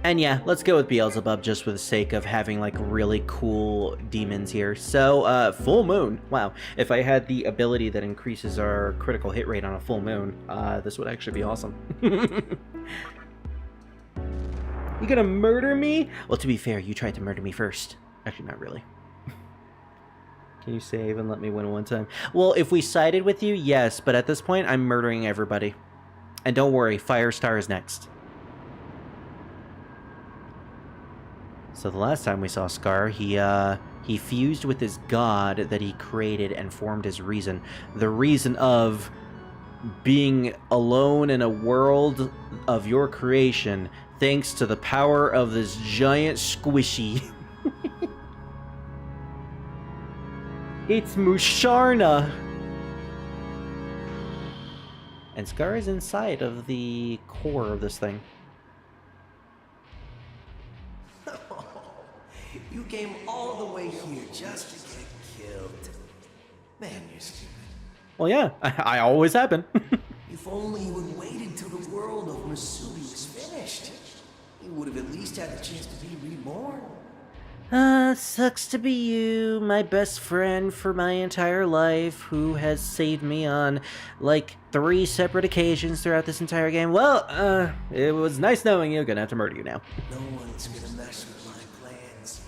And yeah, let's go with Beelzebub just for the sake of having like really cool demons here. So, full moon. Wow. If I had the ability that increases our critical hit rate on a full moon, this would actually be awesome. You gonna murder me? Well, to be fair, you tried to murder me first. Actually, not really. Can you save and let me win one time? Well, if we sided with you, yes, but at this point, I'm murdering everybody. And don't worry, Firestar is next. So the last time we saw Scar, he fused with his god that he created and formed his reason. The reason of being alone in a world of your creation, thanks to the power of this giant squishy. It's Musharna! And Scar is inside of the core of this thing. You came all the way here just to get killed. Man, you're stupid. Well, yeah, I always have been. If only you had waited till the world of Masubi was finished, you would have at least had the chance to be reborn. Sucks to be you, my best friend for my entire life, who has saved me on, like, 3 separate occasions throughout this entire game. Well, it was nice knowing you. Gonna have to murder you now. No one's gonna mess with my plans.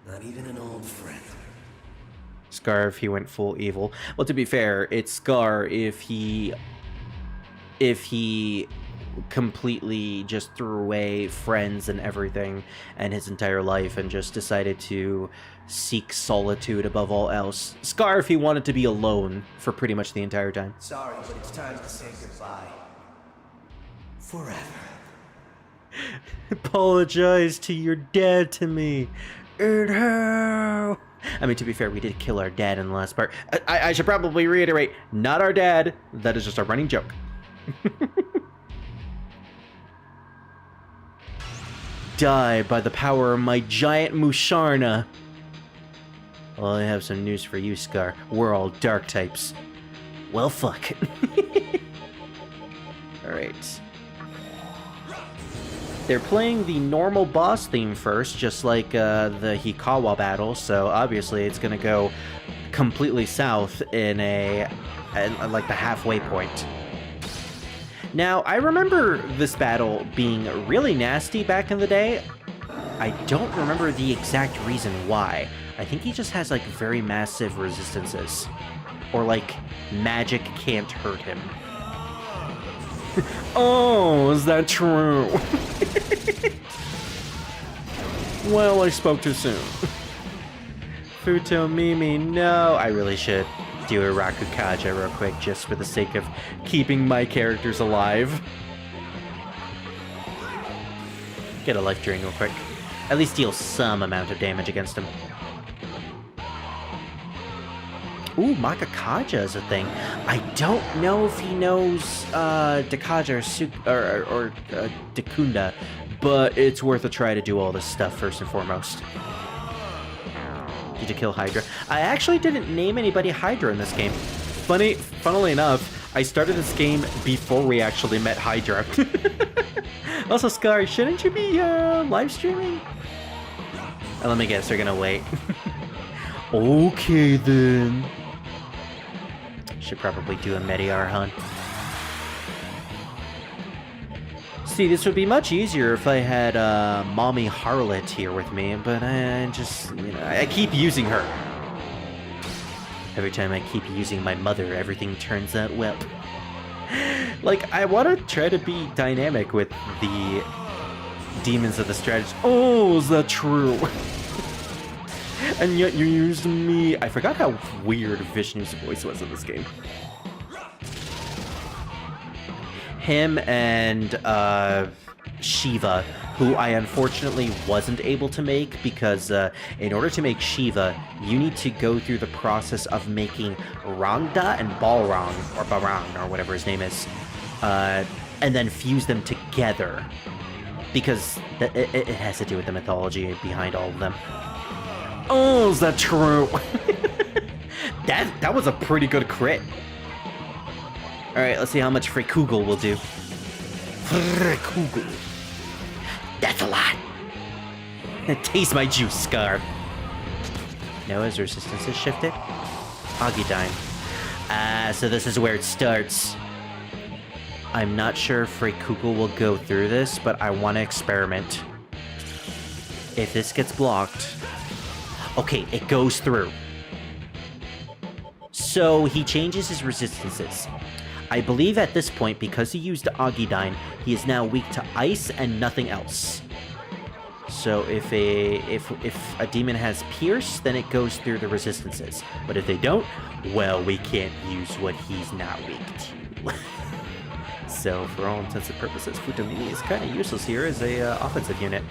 Not even an old friend. Scar if he went full evil. Well, to be fair, it's Scar if he if he completely just threw away friends and everything and his entire life and just decided to seek solitude above all else. Scar, if he wanted to be alone for pretty much the entire time. Sorry, but it's time to say goodbye. Forever. Apologize to your dad to me. In hell. I mean, to be fair, we did kill our dad in the last part. I should probably reiterate, not our dad. That is just a running joke. Die by the power of my giant Musharna. Well, I have some news for you, Scar. We're all dark types. Well, fuck. Alright. They're playing the normal boss theme first, just like the Hikawa battle, so obviously it's gonna go completely south in like the halfway point. Now, I remember this battle being really nasty back in the day. I don't remember the exact reason why. I think he just has like very massive resistances. Or like, magic can't hurt him. Oh, is that true? Well, I spoke too soon. Futo Mimi, no. I really should do a Makakaja real quick just for the sake of keeping my characters alive. Get a life drain real quick. At least deal some amount of damage against him. Ooh, Makakaja is a thing. I don't know if he knows Dakaja or Dakunda, but it's worth a try to do all this stuff first and foremost. Did you kill Hydra? I actually didn't name anybody Hydra in this game. Funnily enough, I started this game before we actually met Hydra. Also, Scar, shouldn't you be live streaming? Let me guess, they're gonna wait. Okay then. Should probably do a Mediar hunt. See, this would be much easier if I had Mommy Harlot here with me, but I just, you know, I keep using her. Every time I keep using my mother, everything turns out well. Like, I want to try to be dynamic with the demons of the strategy. Oh, is that true? And yet you used me. I forgot how weird Vishnu's voice was in this game. Him and Shiva, who I unfortunately wasn't able to make because in order to make Shiva, you need to go through the process of making Rangda and Balrang, or Barang, or whatever his name is, and then fuse them together. Because it has to do with the mythology behind all of them. Oh, is that true? That was a pretty good crit. Alright, let's see how much Freykugel will do. Freykugel. That's a lot. Taste my juice, Scar. No, his resistance is shifted. Agidyne. So this is where it starts. I'm not sure if Freykugel will go through this, but I want to experiment. If this gets blocked... Okay, it goes through. So he changes his resistances. I believe at this point, because he used Agidyne, he is now weak to ice and nothing else. So if a demon has Pierce, then it goes through the resistances. But if they don't, well, we can't use what he's not weak to. So for all intents and purposes, Futomimi is kind of useless here as a offensive unit.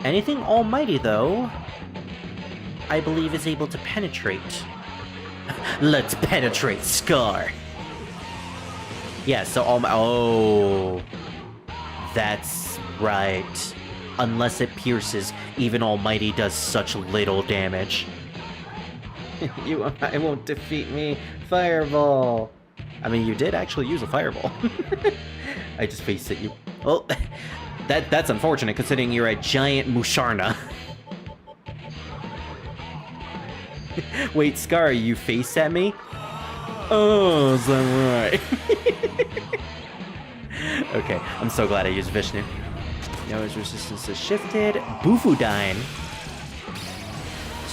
Anything almighty, though, I believe is able to penetrate. Let's penetrate Scar. Yeah, so oh, that's right. Unless it pierces, even Almighty does such little damage. I won't defeat me. Fireball. I mean, you did actually use a fireball. I just faced at you. Well, that's unfortunate considering you're a giant Musharna. Wait, Scar, you face at me? Oh, is that right? Okay, I'm so glad I used Vishnu. Now his resistance is shifted. Bufudyne.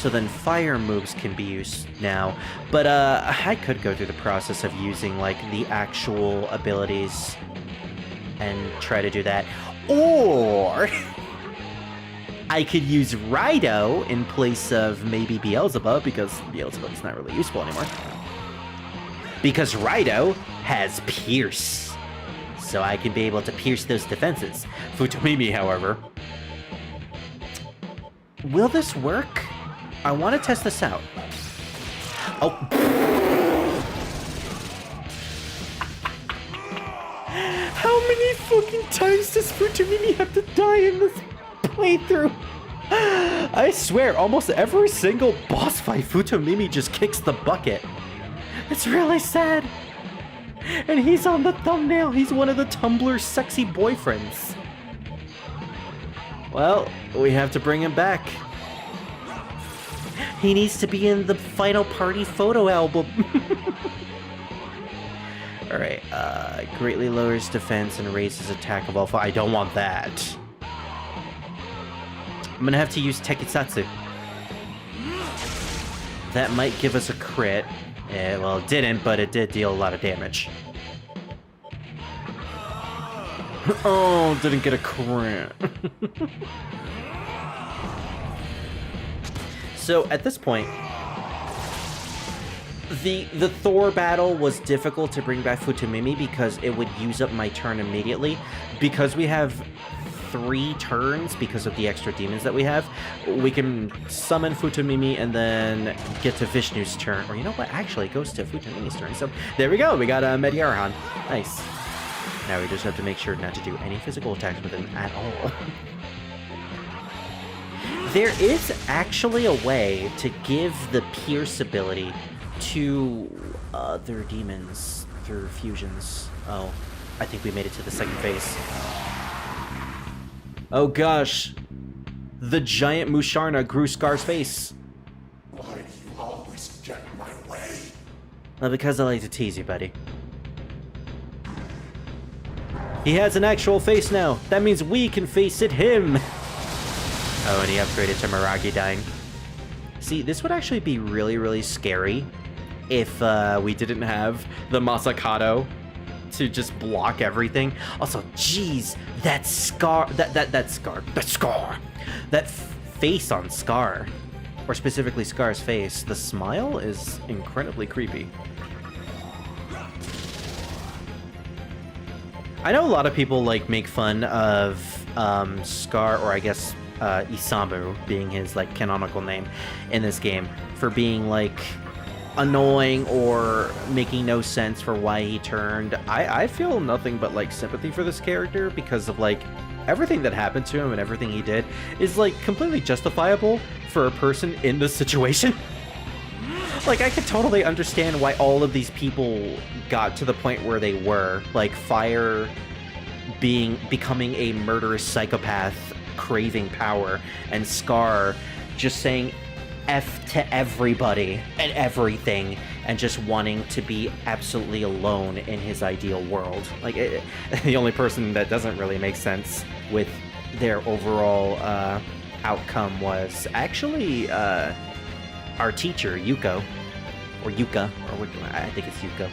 So then fire moves can be used now. But I could go through the process of using like the actual abilities and try to do that. Or I could use Rido in place of maybe Beelzebub, because Beelzebub's not really useful anymore. Because Rido has Pierce. So I can be able to pierce those defenses. Futomimi, however. Will this work? I want to test this out. Oh. How many fucking times does Futomimi have to die in this playthrough? I swear, almost every single boss fight, Futomimi just kicks the bucket. It's really sad. And he's on the thumbnail. He's one of the Tumblr sexy boyfriends. Well, we have to bring him back. He needs to be in the final party photo album. Alright, greatly lowers defense and raises attack of all fire. I don't want that. I'm gonna have to use Tekisatsu. That might give us a crit. Well, it didn't, but it did deal a lot of damage. Oh, didn't get a crit. So, at this point, the Thor battle was difficult to bring back Futomimi because it would use up my turn immediately. Because we have 3 turns because of the extra demons that we have, we can summon Futomimi and then get to Vishnu's turn. Or you know what? Actually, it goes to Futomimi's turn. So there we go. We got a Mediarahan. Nice. Now we just have to make sure not to do any physical attacks with him at all. There is actually a way to give the Pierce ability to other demons through fusions. Oh, I think we made it to the second phase. Oh gosh, the giant Musharna grew Scar's face. Why do you always get in my way? Well, because I like to tease you, buddy. He has an actual face now. That means we can face it him. Oh, and he upgraded to Miragi dying. See, this would actually be really, really scary if we didn't have the Masakado to just block everything. Also, geez, that scar, that face on Scar, or specifically Scar's face, the smile is incredibly creepy. I know a lot of people like make fun of Scar, or I guess Isamu being his like canonical name in this game, for being like annoying or making no sense for why he turned. I feel nothing but like sympathy for this character because of like everything that happened to him and everything he did is like completely justifiable for a person in this situation. Like, I could totally understand why all of these people got to the point where they were. Like, Fire becoming a murderous psychopath, craving power, and Scar just saying F to everybody and everything, and just wanting to be absolutely alone in his ideal world. Like, the only person that doesn't really make sense with their overall outcome was actually our teacher, Yuko. Or Yuka, or I think it's Yuko.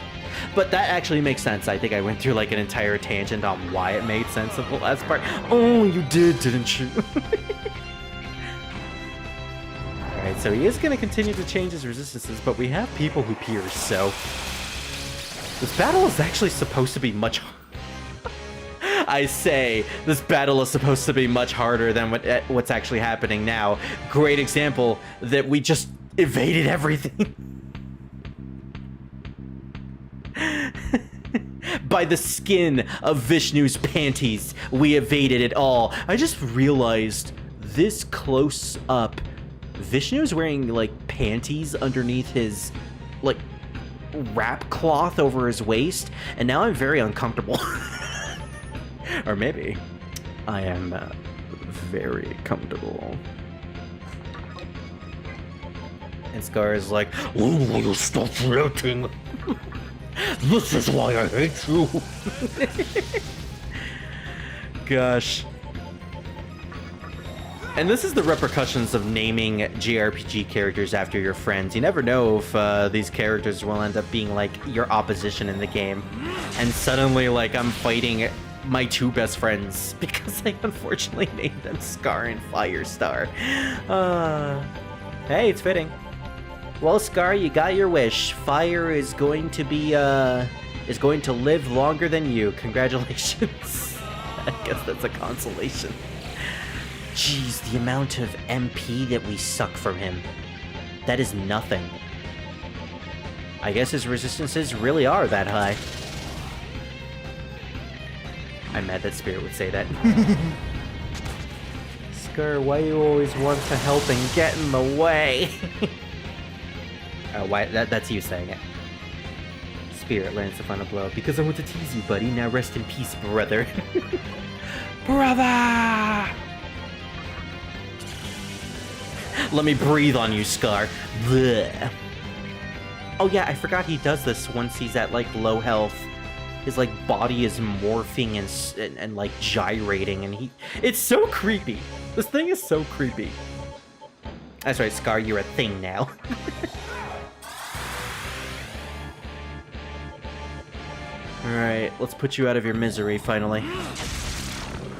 But that actually makes sense. I think I went through like an entire tangent on why it made sense of the last part. Oh, you did, didn't you? Alright, so he is going to continue to change his resistances, but we have people who pierce, so this battle is actually supposed to be much I say, this battle is supposed to be much harder than what's actually happening now. Great example that we just evaded everything. By the skin of Vishnu's panties, we evaded it all. I just realized this close up, Vishnu's wearing like panties underneath his like wrap cloth over his waist, and now I'm very uncomfortable. Or maybe I am very comfortable. And Scar is like, "When will you stop floating? This is why I hate you." Gosh. And this is the repercussions of naming JRPG characters after your friends. You never know if these characters will end up being like your opposition in the game. And suddenly, like, I'm fighting my two best friends because I unfortunately named them Scar and Firestar. Hey, it's fitting. Well, Scar, you got your wish. Fire is going to be, is going to live longer than you. Congratulations. I guess that's a consolation. Jeez, the amount of MP that we suck from him. That is nothing. I guess his resistances really are that high. I'm mad that Spirit would say that. Scar, why you always want to help and get in the way? Oh, why? That's you saying it. Spirit lands the final blow. Because I want to tease you, buddy. Now rest in peace, brother. Brother! Let me breathe on you, Scar. Blech. Oh yeah, I forgot he does this once he's at, like, low health. His, like, body is morphing and like, gyrating, and it's so creepy. This thing is so creepy. That's right, Scar, you're a thing now. Alright, let's put you out of your misery, finally.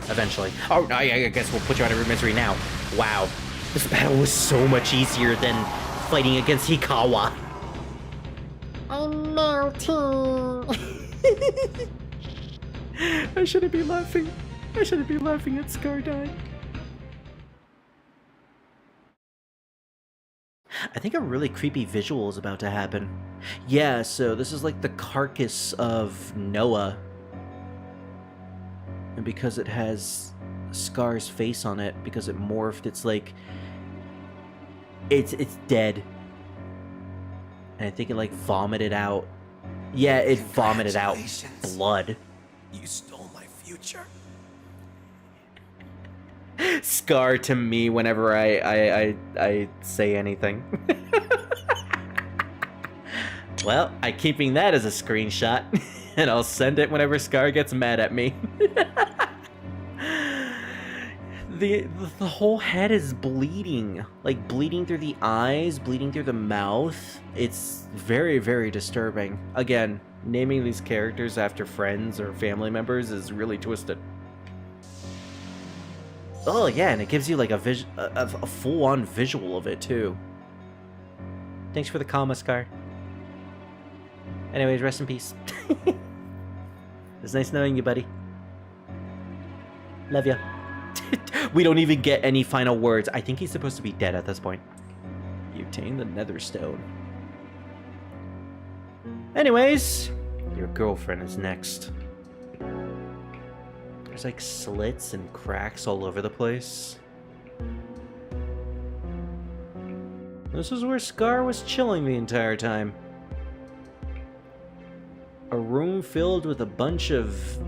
Eventually. Oh, I guess we'll put you out of your misery now. Wow. This battle was so much easier than fighting against Hikawa. I'm melting. I shouldn't be laughing. I shouldn't be laughing at Scar dying. I think a really creepy visual is about to happen. Yeah, so this is like the carcass of Noah. And because it has Scar's face on it, because it morphed, it's like... It's dead. And I think it, like, vomited out. Yeah, it vomited out blood. You stole my future. Scar to me whenever I say anything. Well, I'm keeping that as a screenshot, and I'll send it whenever Scar gets mad at me. The whole head is bleeding, like bleeding through the eyes, bleeding through the mouth. It's very, very disturbing. Again, naming these characters after friends or family members is really twisted. Oh yeah, and it gives you like a full-on visual of it too. Thanks for the comma, Scar. Anyways, rest in peace. It's nice knowing you, buddy. Love ya. We don't even get any final words. I think he's supposed to be dead at this point. You obtain the nether stone. Anyways, your girlfriend is next. There's like slits and cracks all over the place. This is where Scar was chilling the entire time. A room filled with a bunch of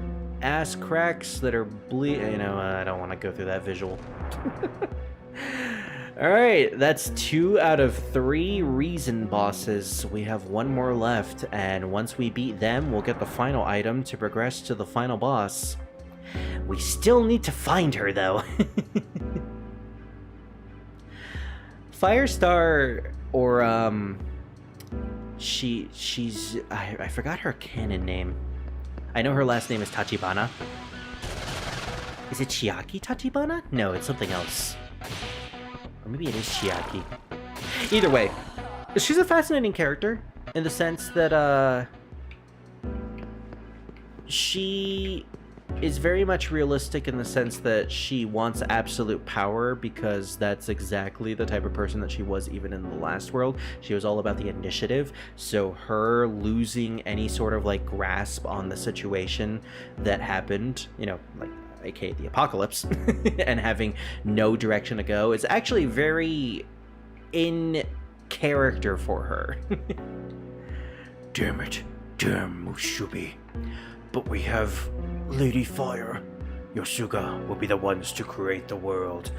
ass cracks that are you know, I don't want to go through that visual. Alright, that's 2 out of 3 reason bosses. We have 1 more left, and once we beat them, we'll get the final item to progress to the final boss. We still need to find her, though. Firestar, or, she's... I forgot her canon name. I know her last name is Tachibana. Is it Chiaki Tachibana? No, it's something else. Or maybe it is Chiaki. Either way, she's a fascinating character in the sense that, she is very much realistic in the sense that she wants absolute power because that's exactly the type of person that she was even in the last world. She was all about the initiative, so her losing any sort of like grasp on the situation that happened, you know, like aka the apocalypse, and having no direction to go is actually very in character for her. Damn it. Damn, Mushubi. But we have Lady Fire. Yosuga will be the ones to create the world.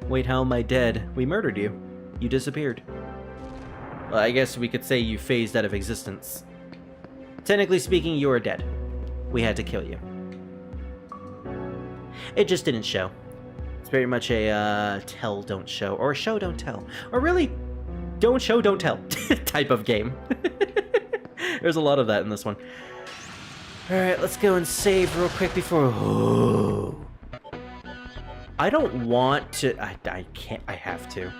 Wait, how am I dead? We murdered you. You disappeared. Well, I guess we could say you phased out of existence. Technically speaking, you are dead. We had to kill you. It just didn't show. It's very much a tell, don't show, or show, don't tell, or really don't show, don't tell type of game. There's a lot of that in this one. Alright, let's go and save real quick before... Oh. I don't want to... I can't... I have to.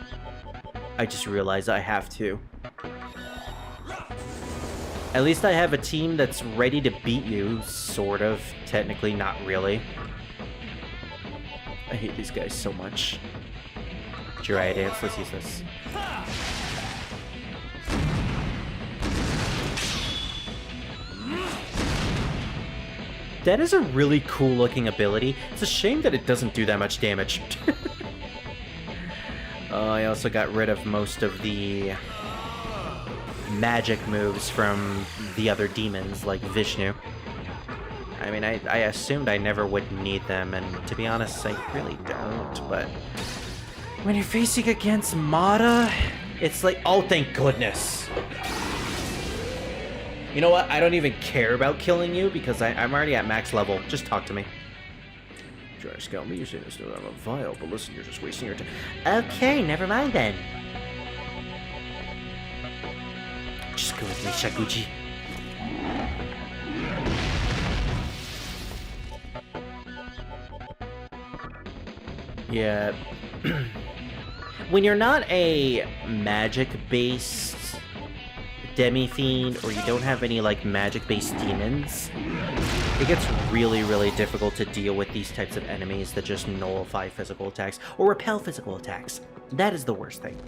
I just realized I have to. At least I have a team that's ready to beat you, sort of. Technically, not really. I hate these guys so much. Jiraiya dance, let's use this. That is a really cool looking ability. It's a shame that it doesn't do that much damage. I also got rid of most of the magic moves from the other demons, like Vishnu. I mean, I assumed I never would need them, and to be honest, I really don't, but... When you're facing against Mata, it's like, oh, thank goodness! You know what? I don't even care about killing you because I'm already at max level. Just talk to me. Try to scout me, you say this, no, I'm a vial, but listen, you're just wasting your time. Okay, never mind then. Just go with me, Shakuchi. Yeah. When you're not a magic-based Demi-fiend, or you don't have any, like, magic-based demons, it gets really, really difficult to deal with these types of enemies that just nullify physical attacks, or repel physical attacks. That is the worst thing.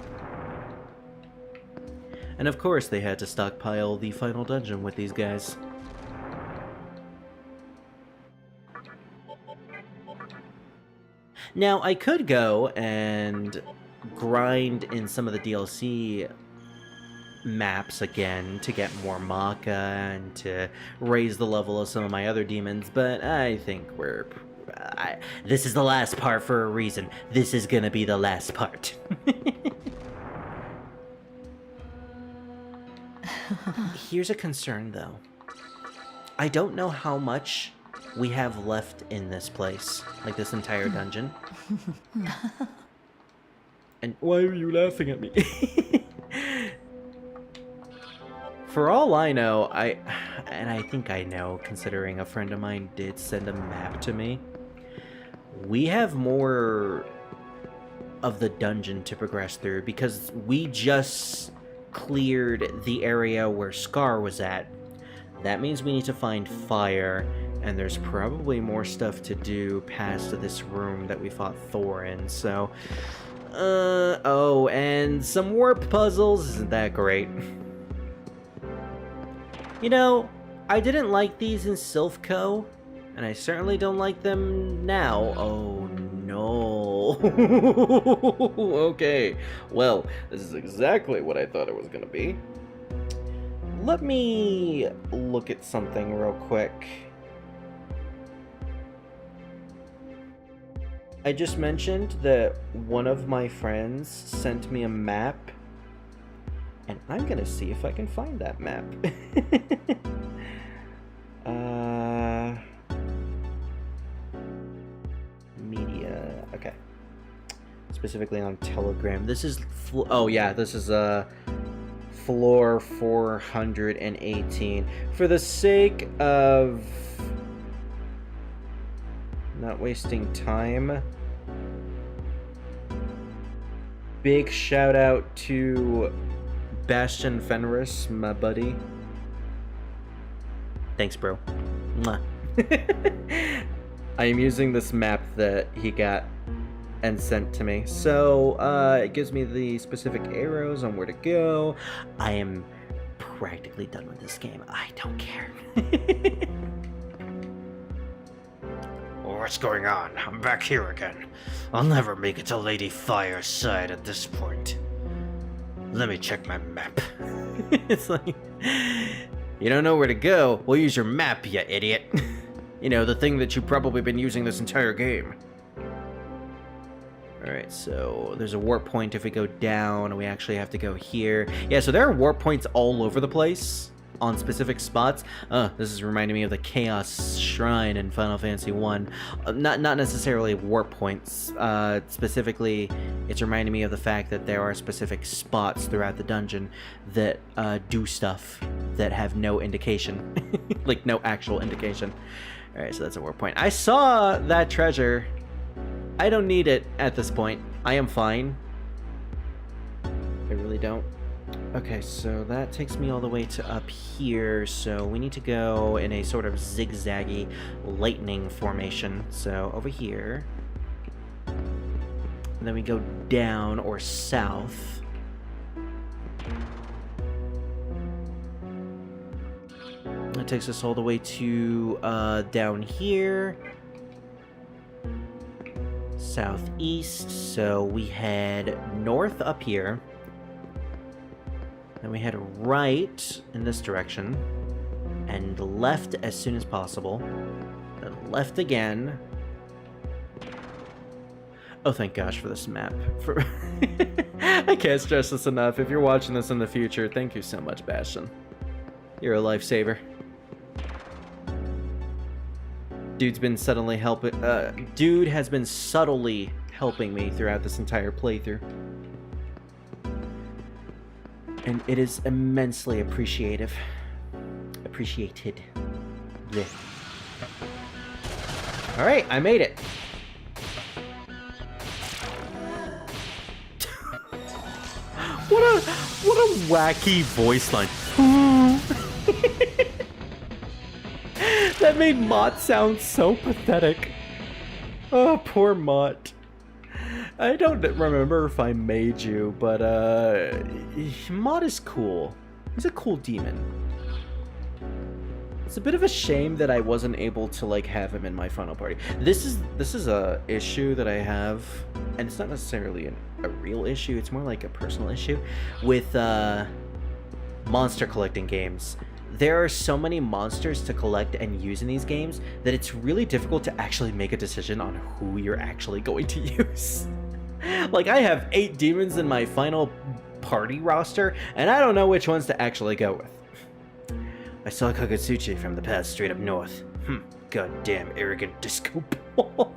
And of course, they had to stockpile the final dungeon with these guys. Now, I could go and grind in some of the DLC maps again to get more Maka and to raise the level of some of my other demons, but I think this is the last part for a reason. This is gonna be the last part. Here's a concern, though. I don't know how much we have left in this place, like this entire dungeon. And why are you laughing at me? For all I know, and I think I know, considering a friend of mine did send a map to me, we have more of the dungeon to progress through, because we just cleared the area where Scar was at. That means we need to find fire, and there's probably more stuff to do past this room that we fought Thor in, so... oh, and some warp puzzles, isn't that great? You know, I didn't like these in Silphco, and I certainly don't like them now. Oh no. Okay, well, this is exactly what I thought it was gonna be. Let me look at something real quick. I just mentioned that one of my friends sent me a map, and I'm gonna see if I can find that map. Media, okay. Specifically on Telegram. This is, oh yeah, this is floor 418. For the sake of not wasting time, big shout out to Bastion Fenris, my buddy. Thanks, bro. Mwah. I am using this map that he got and sent to me. So, it gives me the specific arrows on where to go. I am practically done with this game. I don't care. What's going on? I'm back here again. I'll never make it to Lady Fire's side at this point. Let me check my map. It's like, you don't know where to go? We'll use your map, you idiot. You know, the thing that you've probably been using this entire game. Alright, so there's a warp point if we go down, and we actually have to go here. Yeah, so there are warp points all over the place. on specific spots. This is reminding me of the Chaos Shrine in Final Fantasy 1. Not necessarily warp points. Specifically, it's reminding me of the fact that there are specific spots throughout the dungeon that do stuff that have no indication. Like, no actual indication. Alright, so that's a warp point. I saw that treasure. I don't need it at this point. I am fine. I really don't. Okay, so that takes me all the way to up here, so we need to go in a sort of zigzaggy lightning formation. So over here. And then we go down or south. That takes us all the way to down here. Southeast, so we head north up here. Then we head right in this direction, and left as soon as possible. Then left again. Oh, thank gosh for this map. I can't stress this enough. If you're watching this in the future, thank you so much, Bastion. You're a lifesaver. Dude has been subtly helping me throughout this entire playthrough. And it is immensely appreciated. Yeah. Alright, I made it. What a wacky voice line. That made Mott sound so pathetic. Oh, poor Mott. I don't remember if I made you, but Mott is cool. He's a cool demon. It's a bit of a shame that I wasn't able to like have him in my final party. This is a issue that I have, and it's not necessarily a real issue. It's more like a personal issue with monster collecting games. There are so many monsters to collect and use in these games that it's really difficult to actually make a decision on who you're actually going to use. Like, I have 8 demons in my final party roster, and I don't know which ones to actually go with. I saw Kagutsuchi from the past straight up north. Goddamn arrogant disco ball.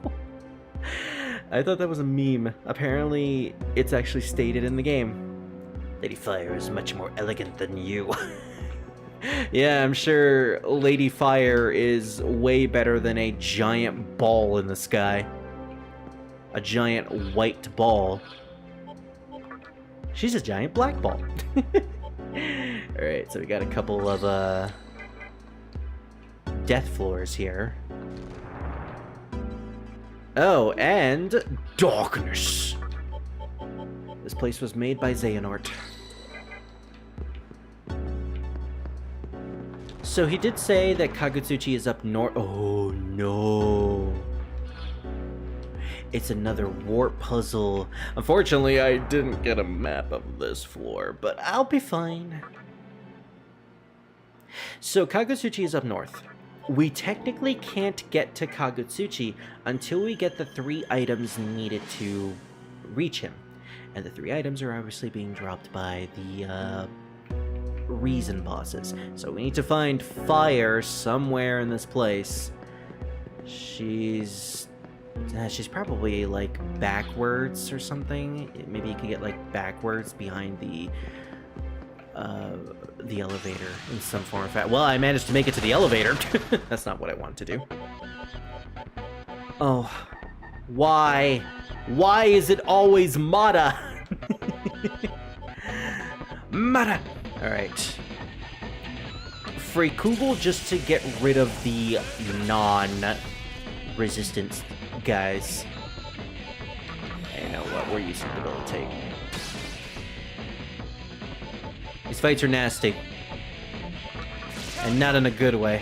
I thought that was a meme. Apparently, it's actually stated in the game. Lady Fire is much more elegant than you. Yeah, I'm sure Lady Fire is way better than a giant ball in the sky. A giant white ball. She's a giant black ball. Alright, so we got a couple of death floors here. Oh, and darkness. This place was made by Xehanort. So he did say that Kagutsuchi is up north. Oh no. It's another warp puzzle. Unfortunately, I didn't get a map of this floor, but I'll be fine. So Kagutsuchi is up north. We technically can't get to Kagutsuchi until we get the 3 items needed to reach him. And the 3 items are obviously being dropped by the reason bosses. So we need to find Fire somewhere in this place. She's probably like backwards or something. Maybe you can get like backwards behind the elevator in some form or fashion. Well, I managed to make it to the elevator. That's not what I wanted to do. Oh, why? Why is it always Mata? Mata! Alright. Freykugel just to get rid of the non-resistance guys. You know what? We're using debilitate. These fights are nasty. And not in a good way.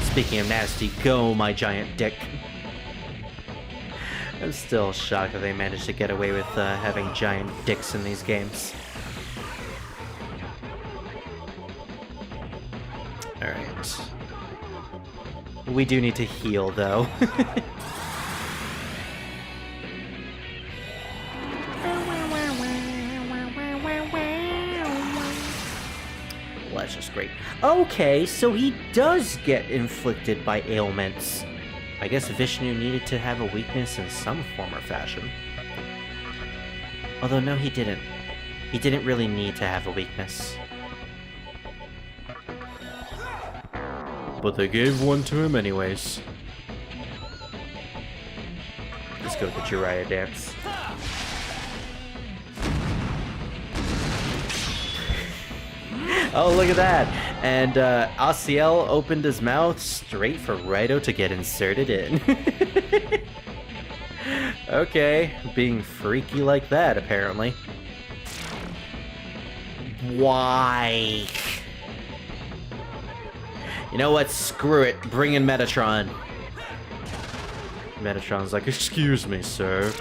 Speaking of nasty, go my giant dick. I'm still shocked that they managed to get away with having giant dicks in these games. Alright. We do need to heal, though. great. Okay, so he does get inflicted by ailments. I guess Vishnu needed to have a weakness in some form or fashion. Although, no, he didn't. He didn't really need to have a weakness. But they gave one to him anyways. Let's go with the Uriel dance. Oh, look at that! And Aciel opened his mouth straight for Rido to get inserted in. Okay, being freaky like that, apparently. Why? You know what? Screw it. Bring in Metatron. Metatron's like, excuse me, sir.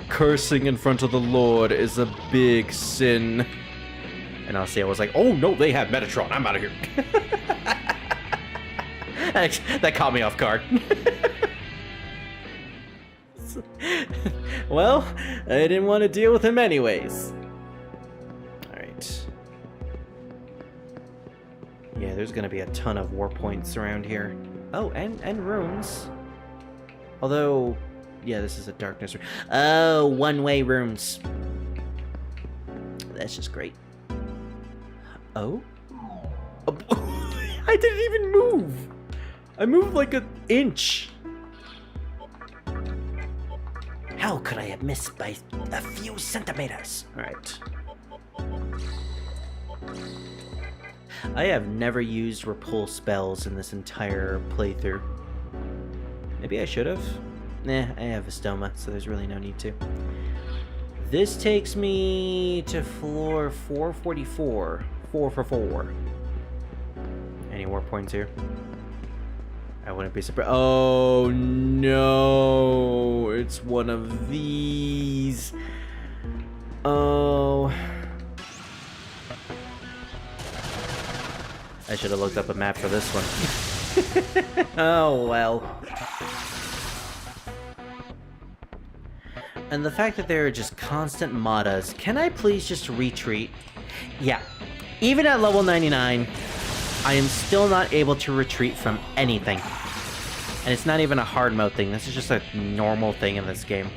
Cursing in front of the Lord is a big sin. And Aciel was like, oh no, they have Metatron. I'm out of here. That caught me off guard. Well, I didn't want to deal with him anyways. Alright. Yeah, there's gonna be a ton of war points around here. Oh, and rooms. Although, yeah, this is a darkness room. Oh, one-way rooms. That's just great. Oh? I didn't even move! I moved like an inch. How could I have missed by a few centimeters? Alright. I have never used repulse spells in this entire playthrough. Maybe I should have. Nah, I have a stoma, so there's really no need to. This takes me to floor 444. 4 for 4. Any war points here? I wouldn't be surprised. Oh no! It's one of these. Oh. I should have looked up a map for this one. Oh well. And the fact that there are just constant matas. Can I please just retreat? Yeah. Even at level 99, I am still not able to retreat from anything. And it's not even a hard mode thing. This is just a normal thing in this game.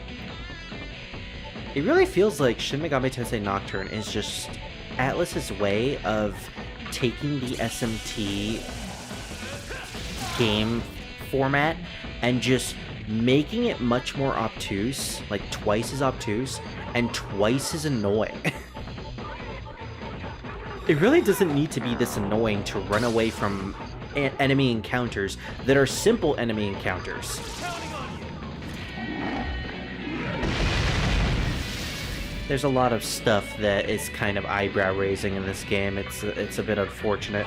It really feels like Shin Megami Tensei Nocturne is just Atlus's way of taking the SMT game format and just making it much more obtuse, like twice as obtuse, and twice as annoying. It really doesn't need to be this annoying to run away from enemy encounters that are simple enemy encounters. There's a lot of stuff that is kind of eyebrow-raising in this game. It's a bit unfortunate.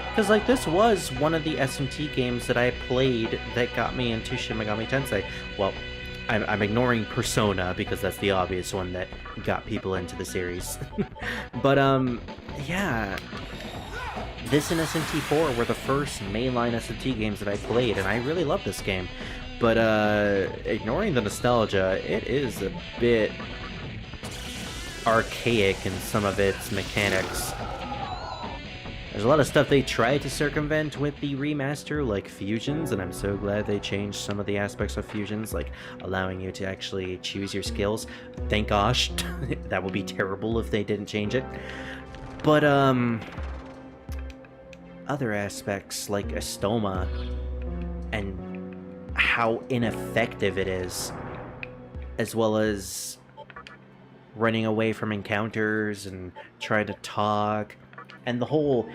Because, like, this was one of the SMT games that I played that got me into Shin Megami Tensei. Well, I'm ignoring Persona because that's the obvious one that got people into the series. But, yeah. This and SMT4 were the first mainline SMT games that I played, and I really love this game. But, ignoring the nostalgia, it is a bit archaic in some of its mechanics. There's a lot of stuff they tried to circumvent with the remaster, like fusions, and I'm so glad they changed some of the aspects of fusions, like allowing you to actually choose your skills. Thank gosh. That would be terrible if they didn't change it. But, other aspects, like Estoma, and how ineffective it is, as well as running away from encounters and trying to talk, and the whole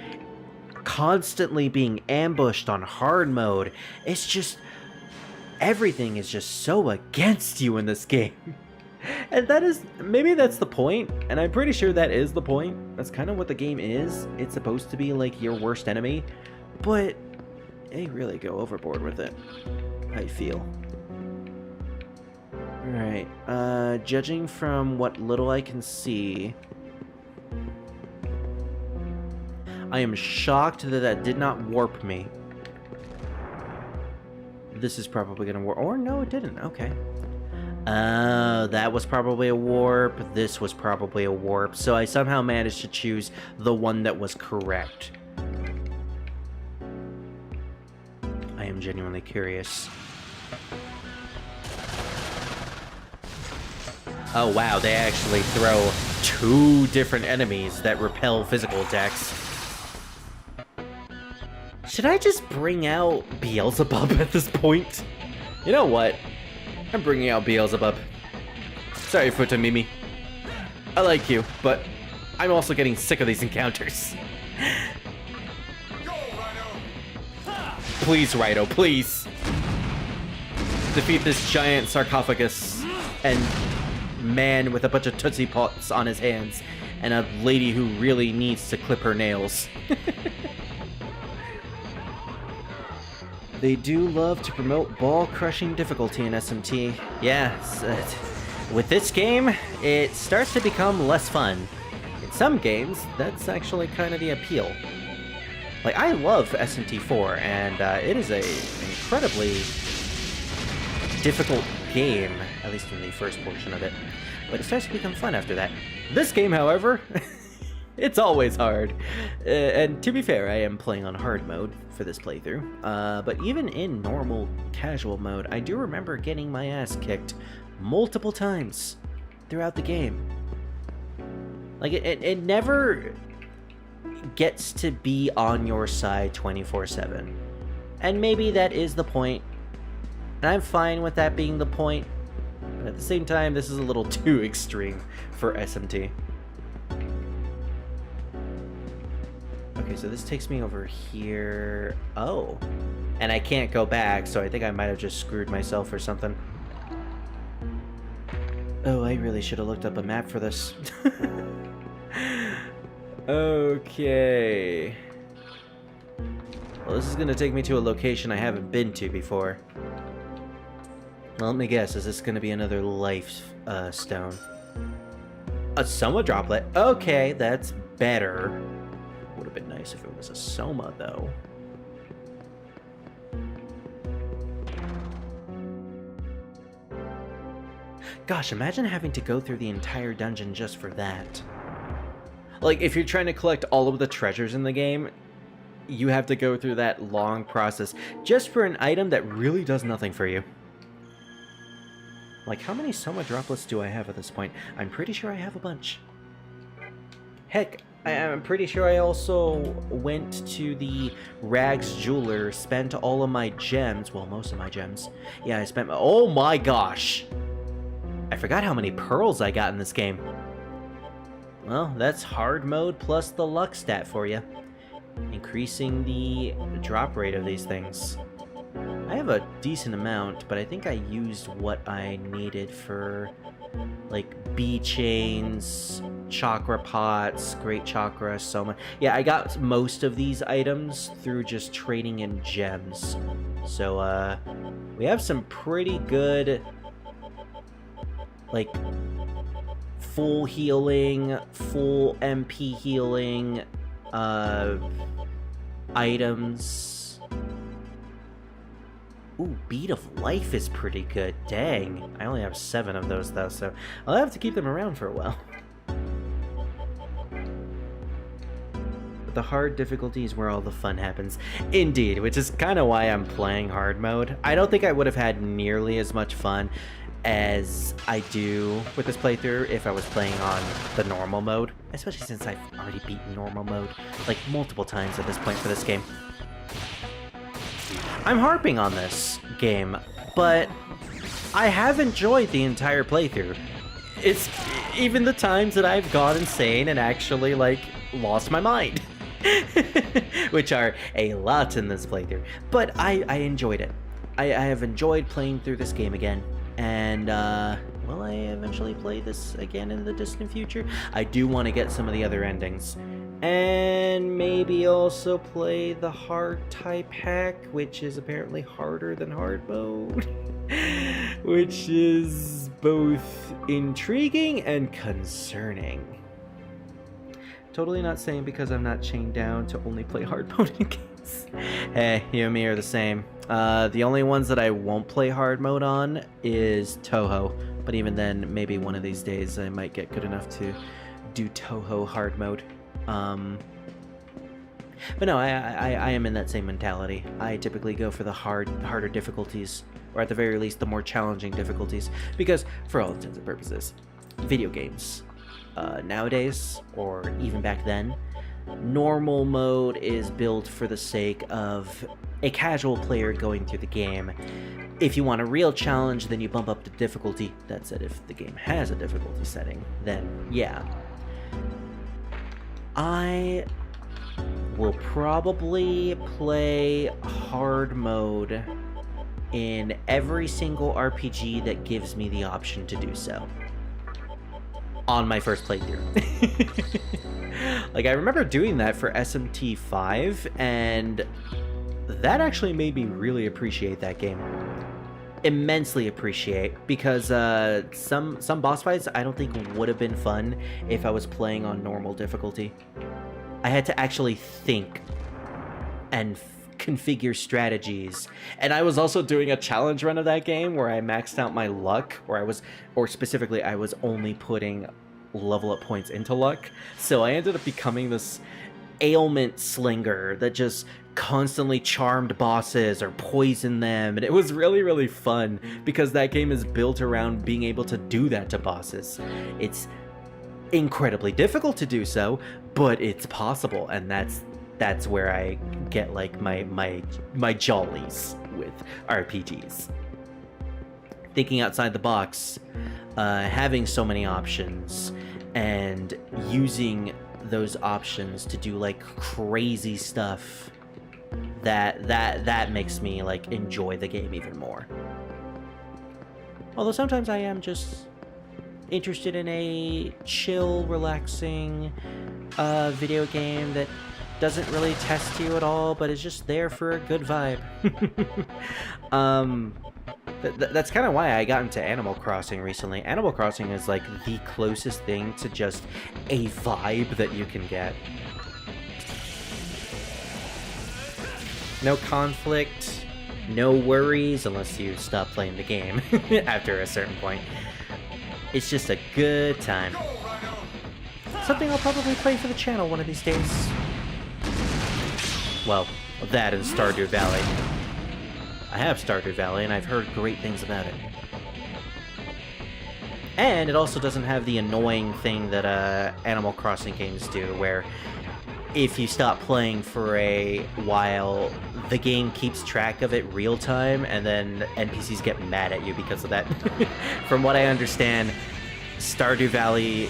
constantly being ambushed on hard mode. It's just, everything is just so against you in this game. And that is, maybe that's the point, and I'm pretty sure that is the point. That's kind of what the game is. It's supposed to be like your worst enemy, but they really go overboard with it, I feel. Alright, judging from what little I can see, I am shocked that that did not warp me. This is probably gonna warp, or no, it didn't, okay. Oh, that was probably a warp. This was probably a warp. So I somehow managed to choose the one that was correct. I am genuinely curious. Oh wow, they actually throw 2 different enemies that repel physical attacks. Should I just bring out Beelzebub at this point? You know what? I'm bringing out Beelzebub. Sorry, Futamimi. I like you, but I'm also getting sick of these encounters. Please, Rhino, please. Defeat this giant sarcophagus and man with a bunch of Tootsie Pops on his hands and a lady who really needs to clip her nails. They do love to promote ball-crushing difficulty in SMT. Yes, with this game, it starts to become less fun. In some games, that's actually kind of the appeal. Like, I love SMT4, and it is a incredibly difficult game, at least in the first portion of it. But it starts to become fun after that. This game, however, it's always hard. And to be fair, I am playing on hard mode for this playthrough. But even in normal casual mode, I do remember getting my ass kicked multiple times throughout the game. Like, it never gets to be on your side 24/7. And maybe that is the point. And I'm fine with that being the point. But at the same time, this is a little too extreme for SMT. Okay, so this takes me over here. Oh. And I can't go back, so I think I might have just screwed myself or something. Oh, I really should have looked up a map for this. Okay. Well, this is gonna take me to a location I haven't been to before. Well, let me guess, is this gonna be another life stone? A Soma droplet? Okay, that's better. Would have been nice if it was a Soma, though. Gosh, imagine having to go through the entire dungeon just for that. Like, if you're trying to collect all of the treasures in the game, you have to go through that long process just for an item that really does nothing for you. Like, how many Soma droplets do I have at this point? I'm pretty sure I have a bunch. Heck, I'm pretty sure I also went to the Rags Jeweler, spent all of my gems, well, most of my gems. Yeah, I spent oh my gosh! I forgot how many pearls I got in this game. Well, that's hard mode plus the luck stat for you. Increasing the drop rate of these things. I have a decent amount, but I think I used what I needed for, like, bee chains, chakra pots, great chakra, soma. Yeah, I got most of these items through just trading in gems. So, we have some pretty good, like, full healing, full MP healing, items. Ooh, Bead of Life is pretty good. Dang. I only have 7 of those, though, so I'll have to keep them around for a while. But the hard difficulty is where all the fun happens. Indeed, which is kind of why I'm playing hard mode. I don't think I would have had nearly as much fun as I do with this playthrough if I was playing on the normal mode. Especially since I've already beaten normal mode, like, multiple times at this point for this game. I'm harping on this game, but I have enjoyed the entire playthrough. It's even the times that I've gone insane and actually, like, lost my mind. Which are a lot in this playthrough. But I enjoyed it. I have enjoyed playing through this game again. And, will I eventually play this again in the distant future? I do want to get some of the other endings. And maybe also play the hard type hack, which is apparently harder than hard mode. Which is both intriguing and concerning. Totally not saying because I'm not chained down to only play hard mode in games. Hey, you and me are the same. The only ones that I won't play hard mode on is Touhou. But even then, maybe one of these days I might get good enough to do Touhou hard mode. But no, I am in that same mentality. I typically go for the harder difficulties, or at the very least, the more challenging difficulties, because for all intents and purposes, video games nowadays, or even back then, normal mode is built for the sake of a casual player going through the game. If you want a real challenge, then you bump up the difficulty. That said, if the game has a difficulty setting, then yeah. I will probably play hard mode in every single RPG that gives me the option to do so on my first playthrough. Like, I remember doing that for SMT5, and that actually made me really appreciate that game. Immensely appreciate, because some boss fights I don't think would have been fun if I was playing on normal difficulty. I had to actually think and configure strategies, and I was also doing a challenge run of that game where I maxed out my luck, or specifically I was only putting level up points into luck, so I ended up becoming this ailment slinger that just constantly charmed bosses or poisoned them, and it was really fun because that game is built around being able to do that to bosses. It's incredibly difficult to do so, but it's possible, and that's where I get like my jollies with RPGs. Thinking outside the box, having so many options, and using those options to do like crazy stuff, that makes me like enjoy the game even more. Although sometimes I am just interested in a chill, relaxing video game that doesn't really test you at all, but is just there for a good vibe. That's kind of why I got into Animal Crossing recently. Animal Crossing is like the closest thing to just a vibe that you can get. No conflict, no worries, unless you stop playing the game after a certain point. It's just a good time. Something I'll probably play for the channel one of these days. Well, that and Stardew Valley. I have Stardew Valley, and I've heard great things about it. And it also doesn't have the annoying thing that Animal Crossing games do, where if you stop playing for a while, the game keeps track of it real time, and then NPCs get mad at you because of that. From what I understand, Stardew Valley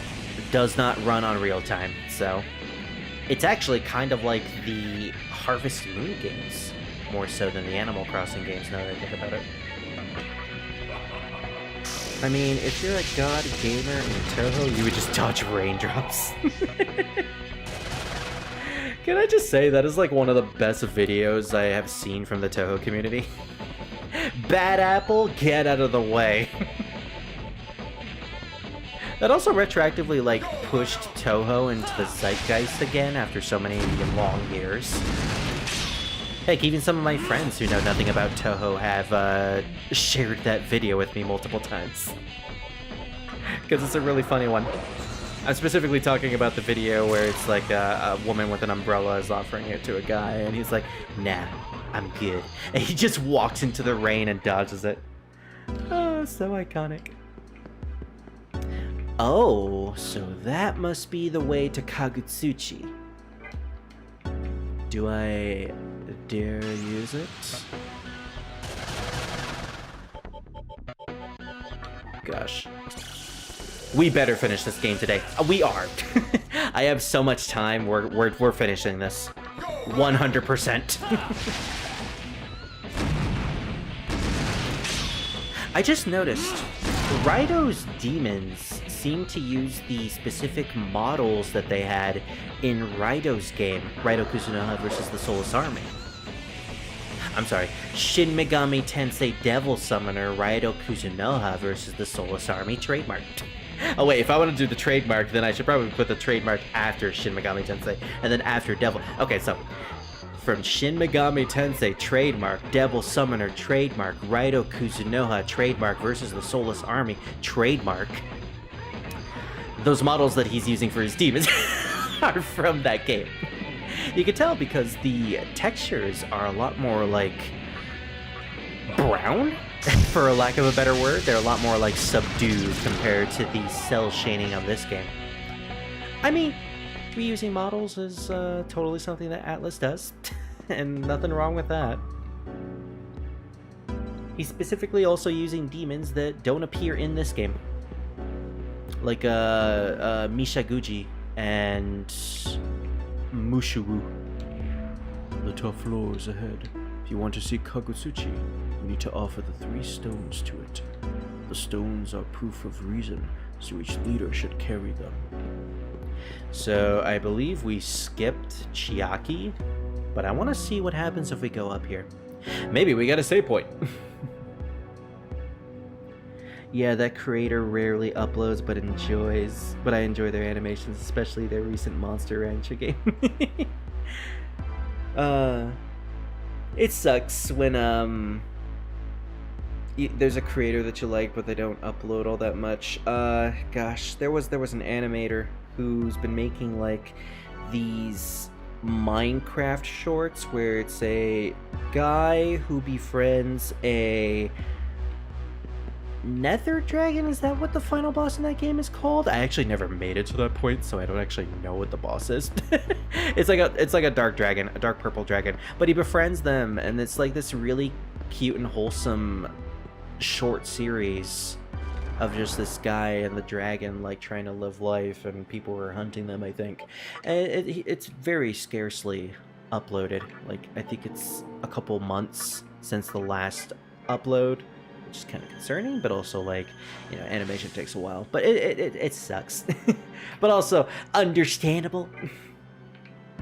does not run on real time, so it's actually kind of like the Harvest Moon games, more so than the Animal Crossing games, now that I think about it. I mean, if you're a god gamer in Touhou, you would just dodge raindrops. Can I just say, that is like one of the best videos I have seen from the Touhou community. Bad apple, get out of the way. That also retroactively like pushed Touhou into the zeitgeist again after so many long years. Heck, even some of my friends who know nothing about Touhou have shared that video with me multiple times. Because it's a really funny one. I'm specifically talking about the video where it's like a woman with an umbrella is offering it to a guy, and he's like, nah, I'm good. And he just walks into the rain and dodges it. Oh, so iconic. Oh, so that must be the way to Kagutsuchi. Do I dare use it? Gosh. We better finish this game today. We are. I have so much time. We're finishing this. 100%. I just noticed Raido's demons seem to use the specific models that they had in Raido's game, Raido Kusunoha versus the Soulless Army. I'm sorry, Shin Megami Tensei Devil Summoner Raido Kusunoha versus the Soulless Army trademarked. Oh wait, if I want to do the trademark, then I should probably put the trademark after Shin Megami Tensei, and then after Devil. Okay, so from Shin Megami Tensei, trademark, Devil Summoner, trademark, Raido Kuzunoha, trademark, versus the Soulless Army, trademark. Those models that he's using for his demons are from that game. You can tell because the textures are a lot more like brown, for a lack of a better word. They're a lot more like subdued compared to the cell shading of this game. I mean, reusing models is totally something that Atlas does, and nothing wrong with that. He's specifically also using demons that don't appear in this game, like Mishaguji and Mushuwu. The tough floor is ahead. If you want to see Kagutsuchi, you need to offer the 3 stones to it. The stones are proof of reason, so each leader should carry them. So I believe we skipped Chiaki, but I want to see what happens if we go up here. Maybe we got a save point. Yeah, that creator rarely uploads, but I enjoy their animations, especially their recent Monster Rancher game. It sucks when there's a creator that you like, but they don't upload all that much. Gosh, there was an animator who's been making like these Minecraft shorts where it's a guy who befriends a Nether Dragon. Is that what the final boss in that game is called? I actually never made it to that point, so I don't actually know what the boss is. It's like a dark dragon, a dark purple dragon, but he befriends them, and it's like this really cute and wholesome short series of just this guy and the dragon like trying to live life, and people are hunting them, I think. And it's very scarcely uploaded. Like, I think it's a couple months since the last upload, which is kind of concerning, but also, like, you know, animation takes a while, but it sucks. But also understandable,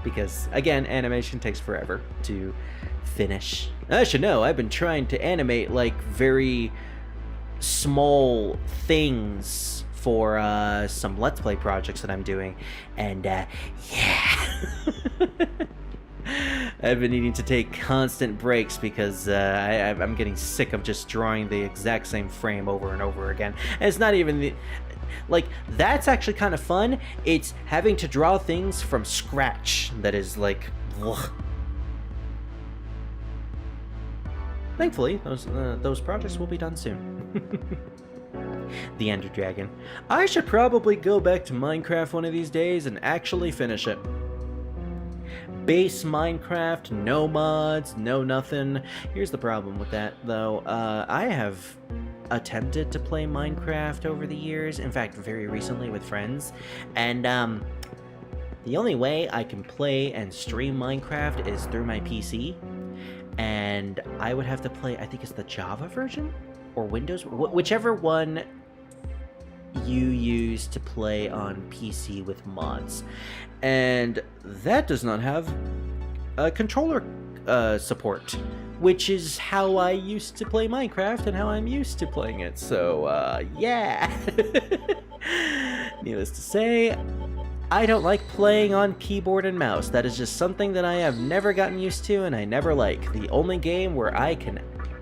because again, animation takes forever to finish. I should know, I've been trying to animate like very small things for some Let's Play projects that I'm doing, and yeah. I've been needing to take constant breaks because I'm getting sick of just drawing the exact same frame over and over again. And it's not even like, that's actually kind of fun. It's having to draw things from scratch that is like, ugh. Thankfully, those projects will be done soon. The Ender Dragon. I should probably go back to Minecraft one of these days and actually finish it. Base Minecraft, no mods, no nothing. Here's the problem with that, though. I have attempted to play Minecraft over the years, in fact, very recently with friends, and the only way I can play and stream Minecraft is through my PC, and I would have to play, I think it's the Java version, or Windows, whichever one you use to play on PC with mods, and that does not have controller support, which is how I used to play Minecraft and how I'm used to playing it. So yeah. Needless to say, I don't like playing on keyboard and mouse. That is just something that I have never gotten used to, and I never like. The only game where I can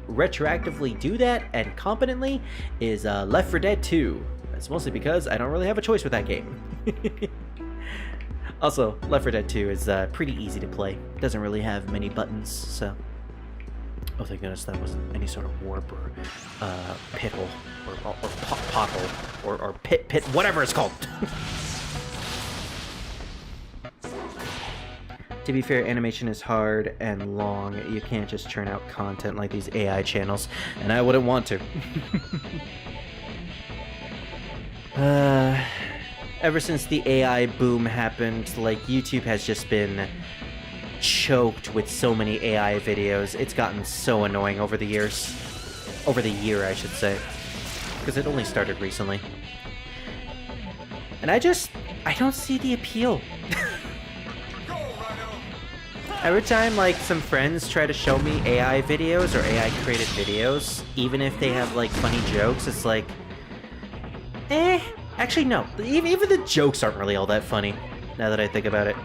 retroactively do that and competently is Left 4 Dead 2. That's mostly because I don't really have a choice with that game. Also, Left 4 Dead 2 is pretty easy to play. It doesn't really have many buttons, so... Oh, thank goodness that wasn't any sort of warp or pit hole, or pothole, or pit, whatever it's called. To be fair, animation is hard and long. You can't just churn out content like these AI channels, and I wouldn't want to. Ever since the AI boom happened, like, YouTube has just been choked with so many AI videos. It's gotten so annoying over the years. Over the year, I should say. Because it only started recently. And I don't see the appeal. Every time, like, some friends try to show me AI videos or AI-created videos, even if they have, like, funny jokes, it's like... Actually, no. Even the jokes aren't really all that funny, now that I think about it.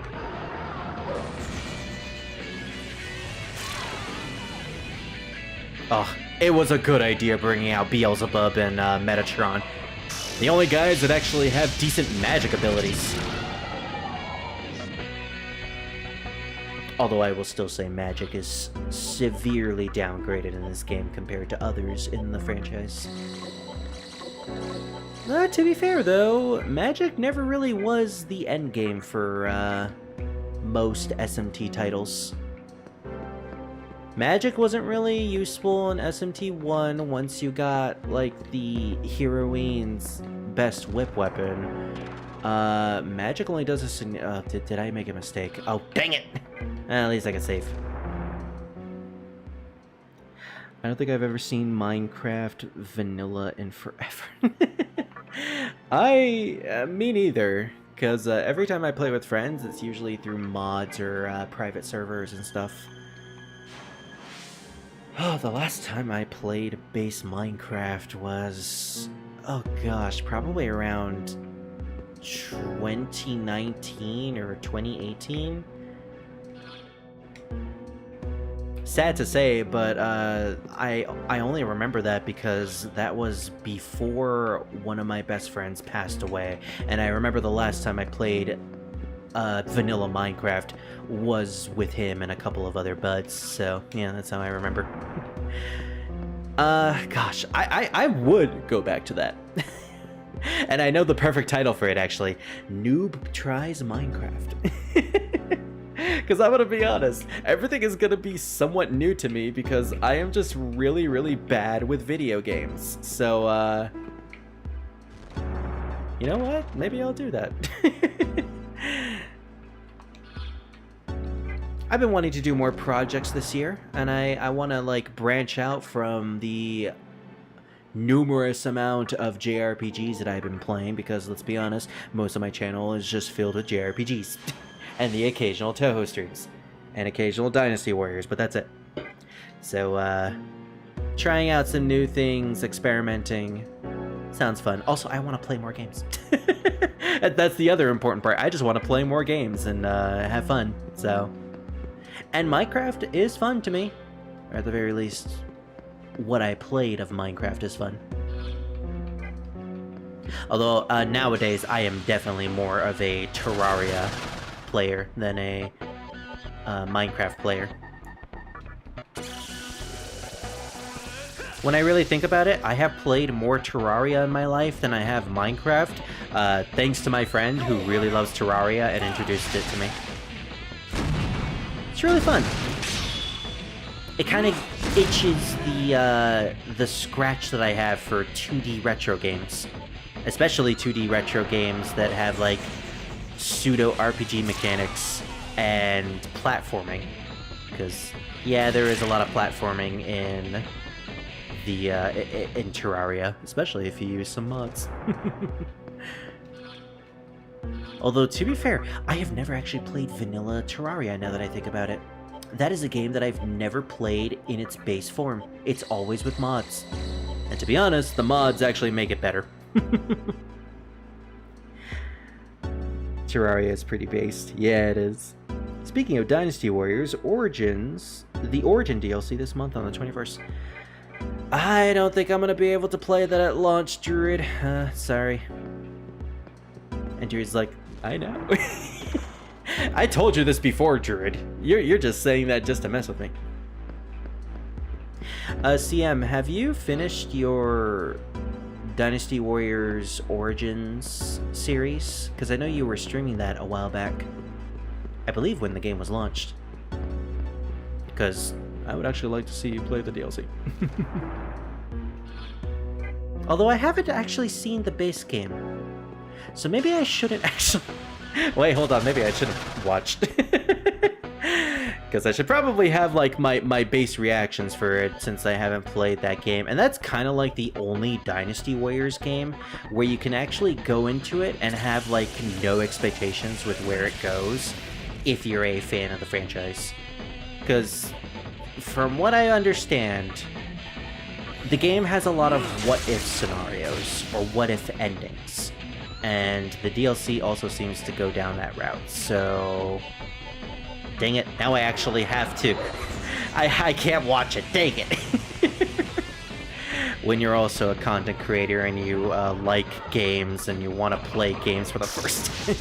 Oh, it was a good idea bringing out Beelzebub and Metatron. The only guys that actually have decent magic abilities. Although I will still say magic is severely downgraded in this game compared to others in the franchise. To be fair though, magic never really was the endgame for most SMT titles. Magic wasn't really useful in SMT1 once you got, like, the heroine's best whip weapon. Magic only does this in... did I make a mistake? Oh, dang it! At least I can save. I don't think I've ever seen Minecraft vanilla in forever. Me neither. Because every time I play with friends, it's usually through mods or private servers and stuff. Oh, the last time I played base Minecraft was... oh gosh, probably around 2019 or 2018. Sad to say, but I only remember that because that was before one of my best friends passed away, and I remember the last time I played vanilla Minecraft was with him and a couple of other buds, so yeah, that's how I remember. Gosh, I would go back to that. And I know the perfect title for it, actually. Noob Tries Minecraft. Because I'm gonna be honest, everything is gonna be somewhat new to me because I am just really, really bad with video games. So, you know what? Maybe I'll do that. I've been wanting to do more projects this year, and I want to, like, branch out from the numerous amount of JRPGs that I've been playing, because let's be honest, most of my channel is just filled with JRPGs. And the occasional Toho streams. And occasional Dynasty Warriors, but that's it. So, trying out some new things, experimenting. Sounds fun. Also, I want to play more games. That's the other important part. I just want to play more games and have fun, so... And Minecraft is fun to me. Or at the very least, what I played of Minecraft is fun. Although, nowadays, I am definitely more of a Terraria player than a Minecraft player. When I really think about it, I have played more Terraria in my life than I have Minecraft, thanks to my friend who really loves Terraria and introduced it to me. It's really fun. It kind of itches the scratch that I have for 2D retro games. Especially 2D retro games that have, like, pseudo-RPG mechanics and platforming. Because, yeah, there is a lot of platforming in the in Terraria, especially if you use some mods. Although, to be fair, I have never actually played vanilla Terraria now that I think about it. That is a game that I've never played in its base form. It's always with mods. And to be honest, the mods actually make it better. Terraria is pretty based. Yeah, it is. Speaking of Dynasty Warriors, Origins, the Origin DLC this month on the 21st. I don't think I'm going to be able to play that at launch, Druid. Sorry. And Druid's like, I know. I told you this before, Druid. You're just saying that just to mess with me. CM, have you finished your Dynasty Warriors Origins series? Because I know you were streaming that a while back. I believe when the game was launched. Because I would actually like to see you play the DLC. Although I haven't actually seen the base game. So maybe I shouldn't actually... Wait, hold on. Maybe I should have watched. Because I should probably have, like, my base reactions for it since I haven't played that game. And that's kind of like the only Dynasty Warriors game where you can actually go into it and have, like, no expectations with where it goes if you're a fan of the franchise. Because from what I understand, the game has a lot of what-if scenarios or what-if endings. And the DLC also seems to go down that route, so... Dang it, now I actually have to. I can't watch it, dang it. when you're also a content creator and you like games and you want to play games for the first time.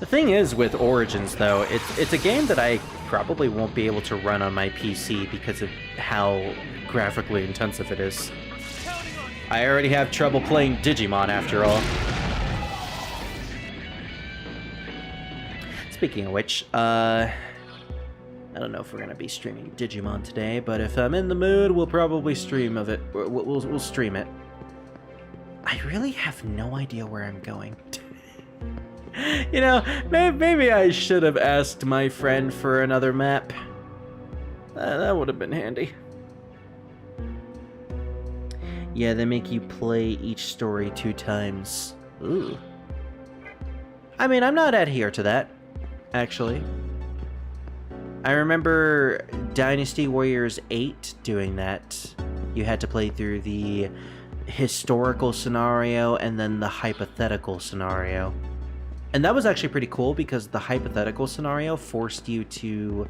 The thing is with Origins, though, it's a game that I probably won't be able to run on my PC because of how graphically intensive it is. I already have trouble playing Digimon, after all. Speaking of which, I don't know if we're gonna be streaming Digimon today, but if I'm in the mood, we'll probably stream of it. We'll stream it. I really have no idea where I'm going. You know, maybe I should have asked my friend for another map. That would have been handy. Yeah, they make you play each story 2 times. Ooh. I mean, I'm not adhere to that, actually. I remember Dynasty Warriors 8 doing that. You had to play through the historical scenario and then the hypothetical scenario. And that was actually pretty cool because the hypothetical scenario forced you to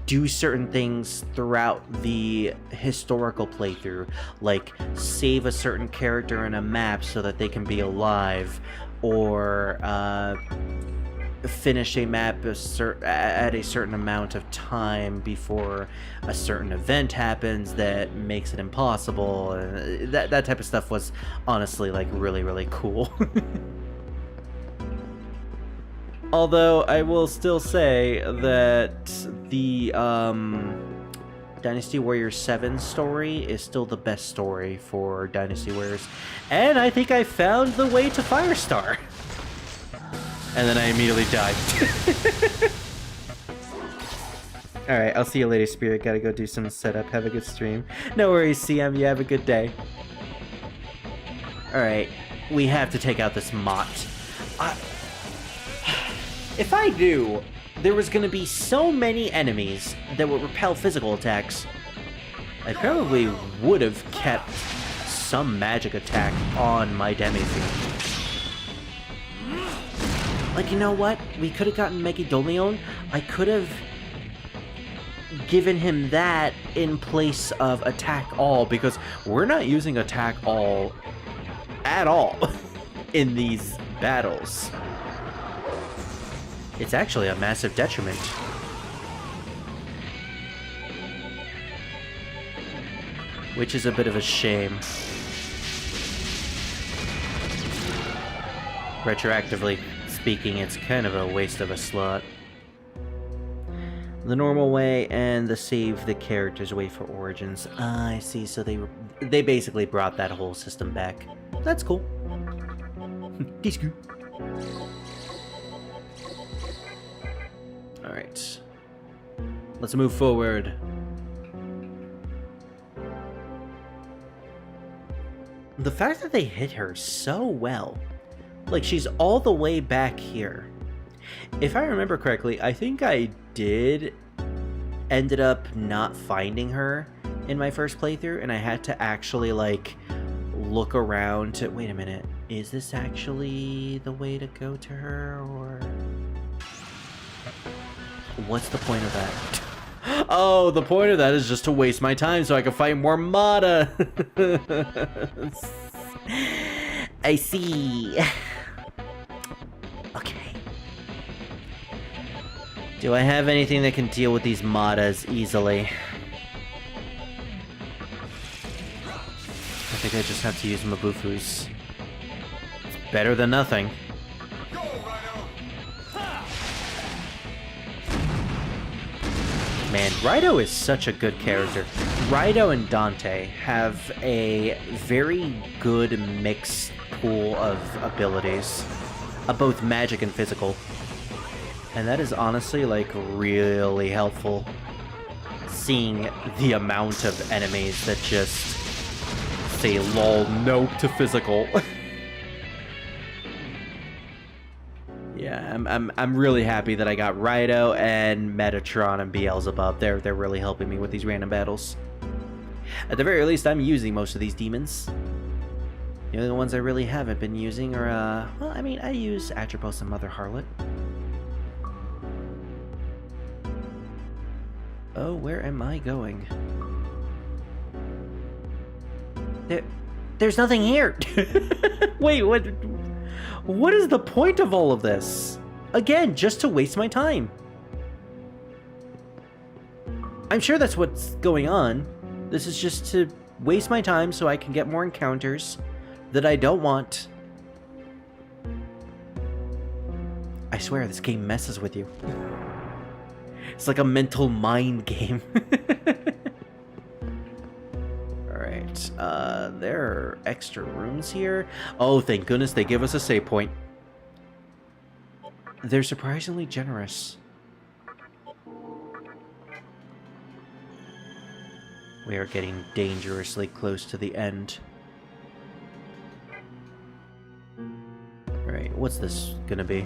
do certain things throughout the historical playthrough, like save a certain character in a map so that they can be alive, or finish a map at a certain amount of time before a certain event happens that makes it impossible. That type of stuff was honestly like really, really cool. Although I will still say that the Dynasty Warriors 7 story is still the best story for Dynasty Warriors. And I think I found the way to Firestar. And then I immediately died. Alright, I'll see you later, Spirit. Gotta go do some setup. Have a good stream. No worries, CM. You have a good day. Alright, we have to take out this Mott. If I knew there was going to be so many enemies that would repel physical attacks, I probably would have kept some magic attack on my Demi-fiend. Like, you know what? We could have gotten Megidoleon. I could have given him that in place of Attack All, because we're not using Attack All at all in these battles. It's actually a massive detriment. Which is a bit of a shame. Retroactively speaking, it's kind of a waste of a slot. The normal way and the save the characters way for Origins. I see, so they basically brought that whole system back. That's cool. That's good. Alright. Let's move forward. The fact that they hit her so well. Like, she's all the way back here. If I remember correctly, I think I ended up not finding her in my first playthrough, and I had to actually, like, look around to... Wait a minute. Is this actually the way to go to her, or... What's the point of that? Oh, the point of that is just to waste my time so I can fight more Mata. I see. Okay. Do I have anything that can deal with these Matas easily? I think I just have to use Mabufus. It's better than nothing. Man, Raido is such a good character. Raido and Dante have a very good mixed pool of abilities, both magic and physical. And that is honestly, like, really helpful. Seeing the amount of enemies that just say lol nope to physical. Yeah, I'm really happy that I got Raido and Metatron and Beelzebub. They're really helping me with these random battles. At the very least, I'm using most of these demons. The only ones I really haven't been using are, well, I mean, I use Atropos and Mother Harlot. Hello, where am I going? There's nothing here. Wait, what is the point of all of this? Again, just to waste my time. I'm sure that's what's going on. This is just to waste my time so I can get more encounters that I don't want. I swear, this game messes with you. It's like a mental mind game. Alright, there are extra rooms here. Oh, thank goodness they give us a save point. They're surprisingly generous. We are getting dangerously close to the end. Alright, what's this gonna be?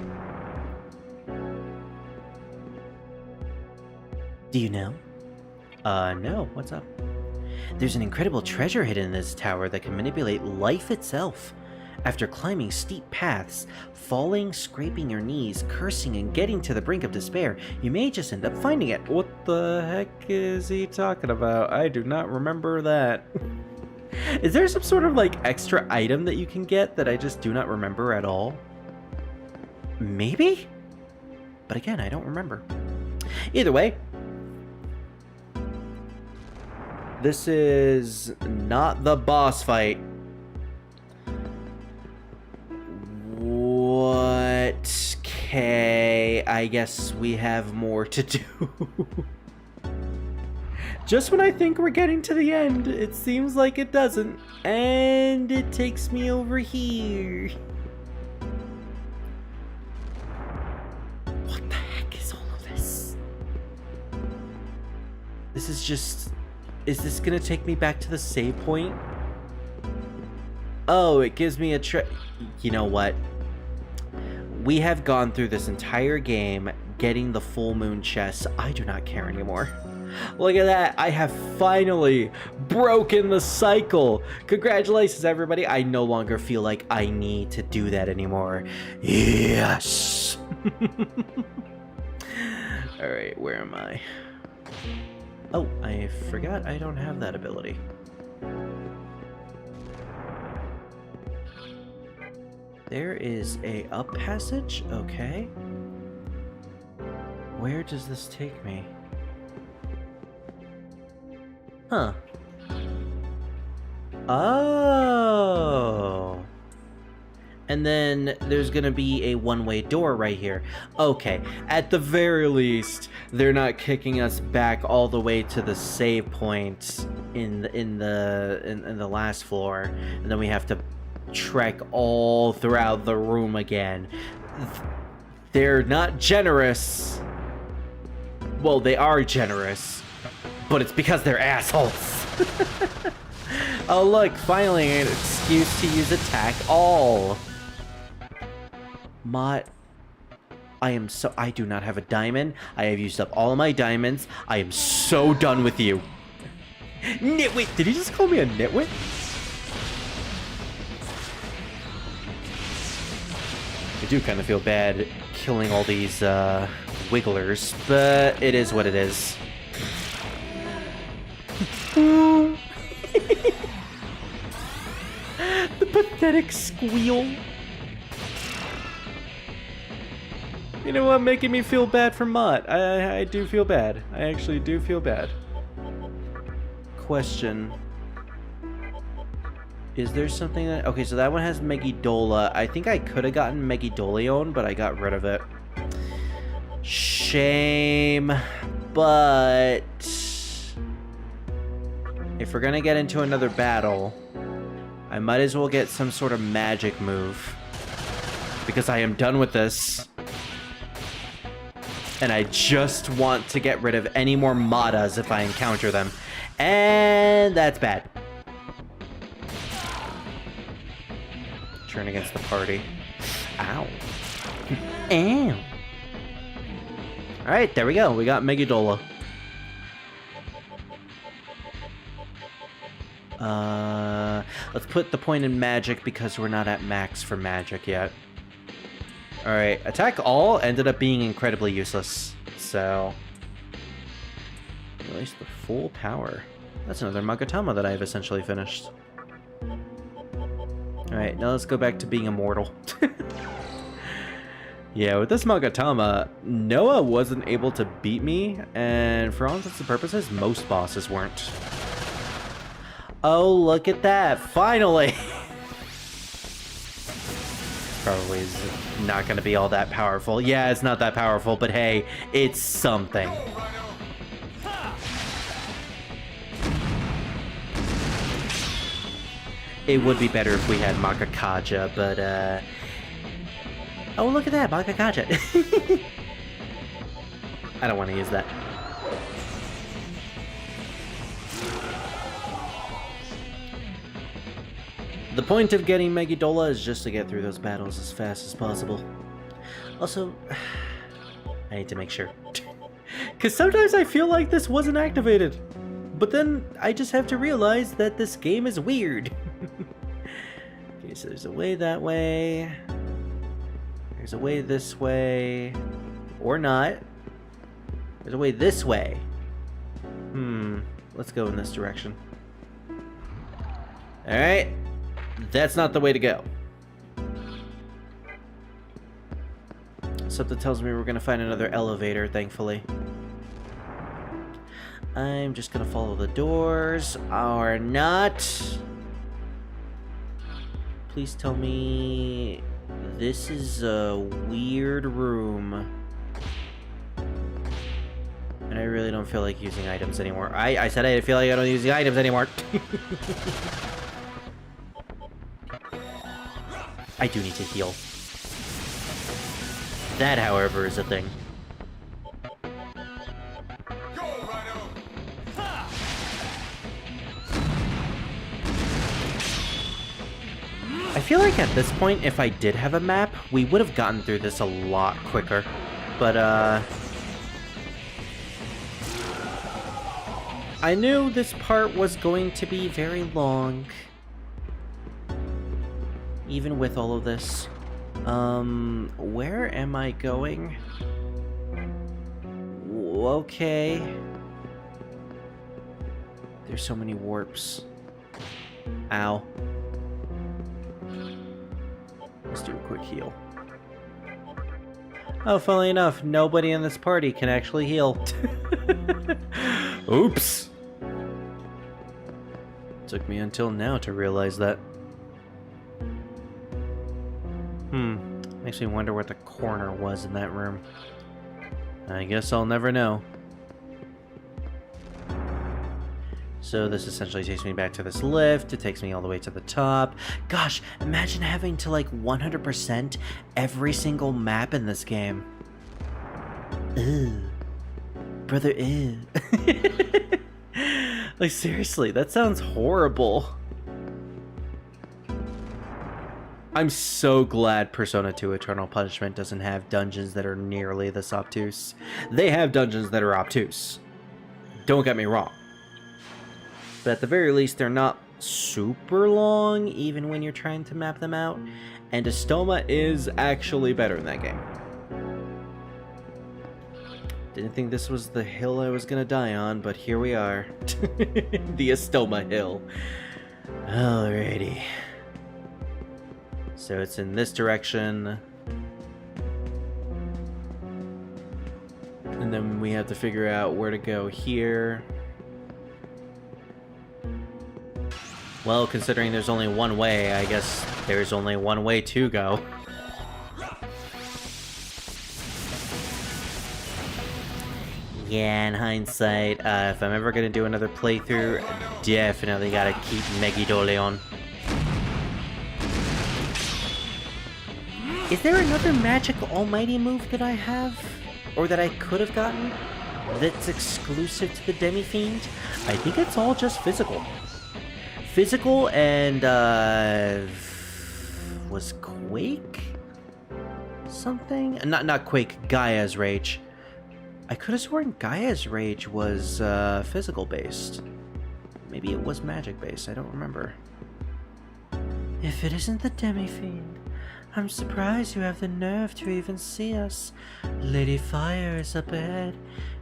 Do you know? No. What's up? There's an incredible treasure hidden in this tower that can manipulate life itself. After climbing steep paths, falling, scraping your knees, cursing, and getting to the brink of despair, you may just end up finding it. What the heck is he talking about? I do not remember that. Is there some sort of, like, extra item that you can get that I just do not remember at all? Maybe? But again, I don't remember. Either way, this is not the boss fight. What? Okay, I guess we have more to do. Just when I think we're getting to the end, it seems like it doesn't. And it takes me over here. What the heck is all of this? This is just... Is this gonna take me back to the save point? Oh, it gives me a You know what? We have gone through this entire game getting the full moon chest. I do not care anymore. Look at that. I have finally broken the cycle. Congratulations, everybody. I no longer feel like I need to do that anymore. Yes. All right, where am I? Oh, I forgot I don't have that ability. There is a up passage? Okay. Where does this take me? Huh. Oh. And then there's gonna be a one-way door right here. Okay, at the very least, they're not kicking us back all the way to the save point in the last floor, and then we have to trek all throughout the room again. They're not generous. Well, they are generous, but it's because they're assholes. Oh look, finally an excuse to use attack all. I do not have a diamond. I have used up all of my diamonds. I am so done with you. Nitwit! Did he just call me a nitwit? I do kind of feel bad killing all these wigglers, but it is what it is. The pathetic squeal. You know what? Making me feel bad for Mott. I do feel bad. I actually do feel bad. Question. Is there something that... Okay, so that one has Megidola. I think I could have gotten Megidoleon, but I got rid of it. Shame. But... if we're gonna get into another battle, I might as well get some sort of magic move. Because I am done with this. And I just want to get rid of any more Madas if I encounter them. And that's bad. Turn against the party. Ow. Ow. Alright, there we go. We got Megidola. Let's put the point in magic because we're not at max for magic yet. Alright, attack all ended up being incredibly useless. So... Release the full power. That's another Makatama that I've essentially finished. Alright, now let's go back to being immortal. Yeah, with this Makatama, Noah wasn't able to beat me, and for all intents and purposes, most bosses weren't. Oh, look at that! Finally! Probably is not going to be all that powerful. Yeah, it's not that powerful, but hey, it's something. It would be better if we had Makakaja, but oh, look at that, Makakaja. I don't want to use that. The point of getting Megidola is just to get through those battles as fast as possible. Also, I need to make sure. Because sometimes I feel like this wasn't activated. But then I just have to realize that this game is weird. Okay, so there's a way that way. There's a way this way. Or not. There's a way this way. Let's go in this direction. Alright. That's not the way to go. Something tells me we're gonna find another elevator, thankfully. I'm just gonna follow the doors, or not. Please tell me this is a weird room. And I really don't feel like using items anymore. I said I feel like I don't use the items anymore. I do need to heal. That, however, is a thing. I feel like at this point, if I did have a map, we would have gotten through this a lot quicker. But, I knew this part was going to be very long. Even with all of this. Where am I going? Okay. There's so many warps. Ow. Let's do a quick heal. Oh, funnily enough, nobody in this party can actually heal. Oops. Took me until now to realize that. Makes me wonder what the corner was in that room. I guess I'll never know. So this essentially takes me back to this lift. It takes me all the way to the top. Gosh, imagine having to like 100% every single map in this game. Ew. Brother, ew. Like seriously, that sounds horrible. I'm so glad Persona 2 Eternal Punishment doesn't have dungeons that are nearly this obtuse. They have dungeons that are obtuse. Don't get me wrong. But at the very least, they're not super long, even when you're trying to map them out. And Estoma is actually better in that game. Didn't think this was the hill I was gonna die on, but here we are. The Estoma Hill. Alrighty. So it's in this direction. And then we have to figure out where to go here. Well, considering there's only one way, I guess there's only one way to go. Yeah, in hindsight, if I'm ever gonna do another playthrough, definitely gotta keep Megidoleon. Is there another magic almighty move that I have? Or that I could have gotten? That's exclusive to the Demi-fiend? I think it's all just physical. Physical and, was Quake? Something? Not Quake, Gaia's Rage. I could have sworn Gaia's Rage was, physical based. Maybe it was magic based, I don't remember. If it isn't the Demi-fiend, I'm surprised you have the nerve to even see us. Lady Fire is up ahead.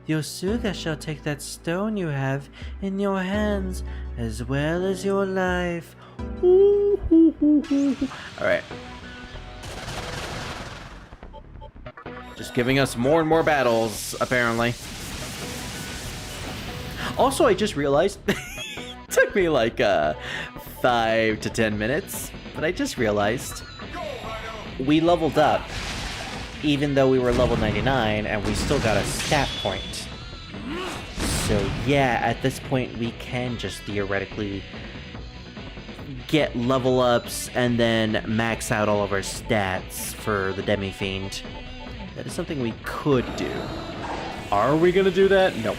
Yosuga shall take that stone you have in your hands, as well as your life. Alright. Just giving us more and more battles, apparently. Also, I just realized, it took me like 5 to 10 minutes, but I just realized we leveled up, even though we were level 99, and we still got a stat point. So yeah, at this point we can just theoretically get level ups and then max out all of our stats for the Demi-fiend. That is something we could do. Are we gonna do that? No.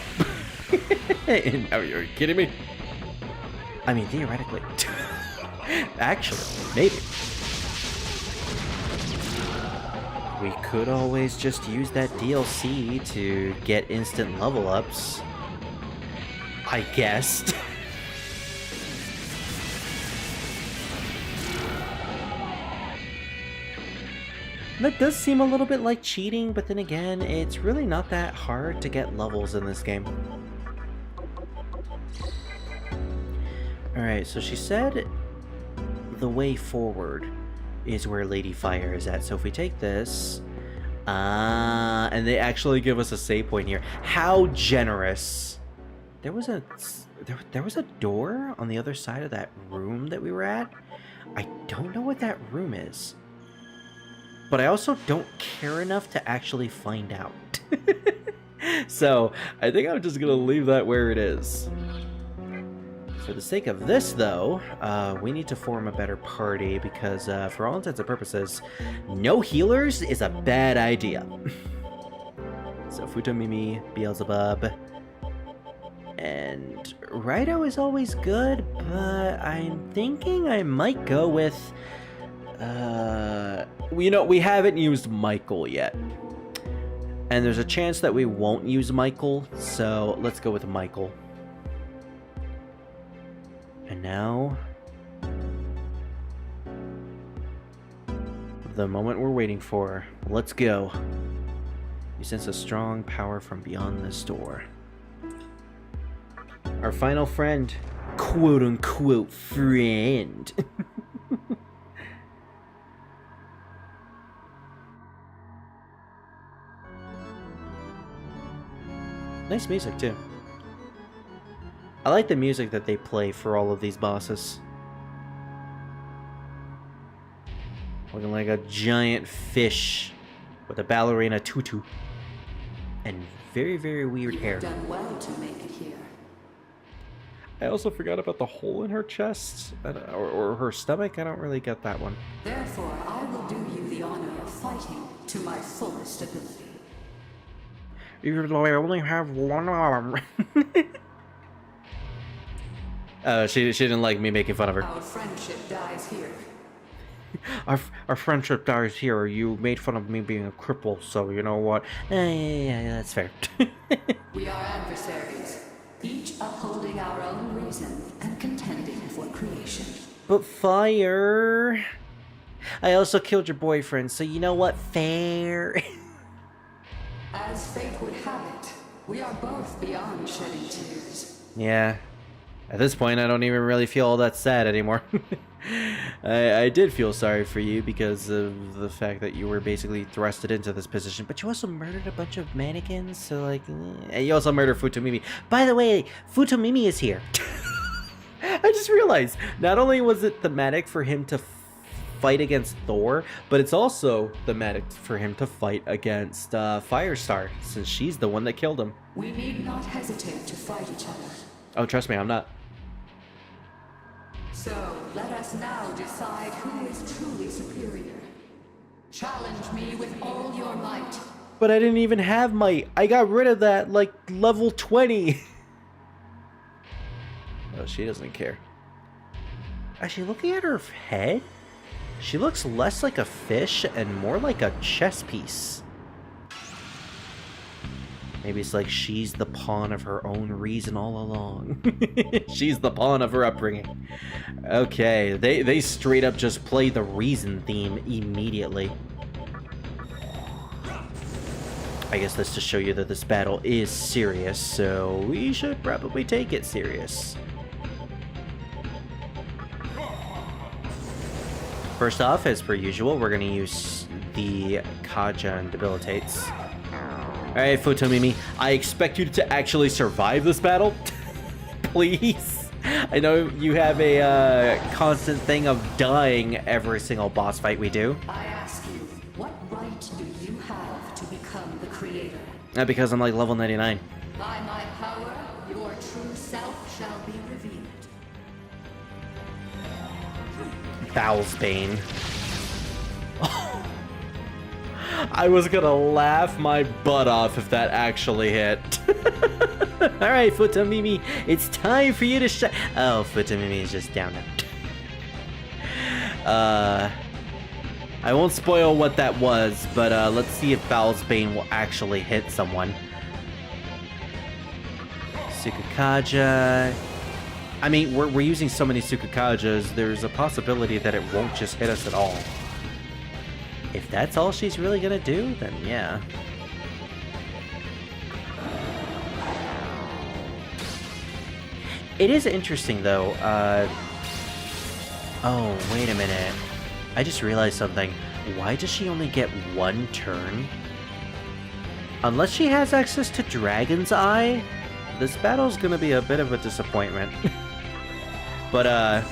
Are you kidding me? I mean, theoretically. Actually, maybe. We could always just use that DLC to get instant level ups. I guess. That does seem a little bit like cheating, but then again, it's really not that hard to get levels in this game. Alright, so she said the way forward is where Lady Fire is at. So if we take this, and they actually give us a save point here. How generous. There was a door on the other side of that room that we were at. I don't know what that room is. But I also don't care enough to actually find out. So I think I'm just gonna leave that where it is. For the sake of this, though, we need to form a better party because, for all intents and purposes, no healers is a bad idea. So Futomimi, Beelzebub, and Raito is always good, but I'm thinking I might go with, you know, we haven't used Michael yet. And there's a chance that we won't use Michael, so let's go with Michael. And now, the moment we're waiting for. Let's go. You sense a strong power from beyond this door. Our final friend. Quote-unquote friend. Nice music, too. I like the music that they play for all of these bosses. Looking like a giant fish with a ballerina tutu. And very, very weird hair. You've done well to make it here. I also forgot about the hole in her chest, or her stomach. I don't really get that one. Therefore, I will do you the honor of fighting to my fullest ability. Even though I only have one arm. She didn't like me making fun of her. Our friendship dies here. Our friendship dies here. You made fun of me being a cripple, so you know what? Yeah, that's fair. We are adversaries, each upholding our own reason and contending for creation. But Fire... I also killed your boyfriend, so you know what? Fair. As fate would have it, we are both beyond shedding tears. Yeah. At this point, I don't even really feel all that sad anymore. I did feel sorry for you because of the fact that you were basically thrusted into this position, but you also murdered a bunch of mannequins, so like... And you also murdered Futomimi. By the way, Futomimi is here. I just realized, not only was it thematic for him to fight against Thor, but it's also thematic for him to fight against Firestar, since she's the one that killed him. We need not hesitate to fight each other. Oh, trust me, I'm not. So, let us now decide who is truly superior. Challenge me with all your might. But I didn't even have might. I got rid of that, like, level 20. Oh, she doesn't care. Actually, looking at her head, she looks less like a fish and more like a chess piece. Maybe it's like she's the pawn of her own reason all along. She's the pawn of her upbringing. Okay, they straight up just play the reason theme immediately. I guess that's to show you that this battle is serious, so we should probably take it serious. First off, as per usual, we're going to use the Kaja and Debilitates. Alright, Futomimi, I expect you to actually survive this battle. Please. I know you have a constant thing of dying every single boss fight we do. I ask you, what right do you have to become the creator? Because I'm like level 99. By my power, your true self shall be revealed. Bowl's Bane. I was gonna laugh my butt off if that actually hit. Alright, Futomimi, it's time for you to shine. Oh, Futomimi is just down now. I won't spoil what that was, but let's see if Bowl's Bane will actually hit someone. Sukakaja. I mean, we're using so many Sukukajas, there's a possibility that it won't just hit us at all. If that's all she's really gonna do, then yeah. It is interesting, though. Oh, wait a minute. I just realized something. Why does she only get one turn? Unless she has access to Dragon's Eye, this battle's gonna be a bit of a disappointment. But, oh,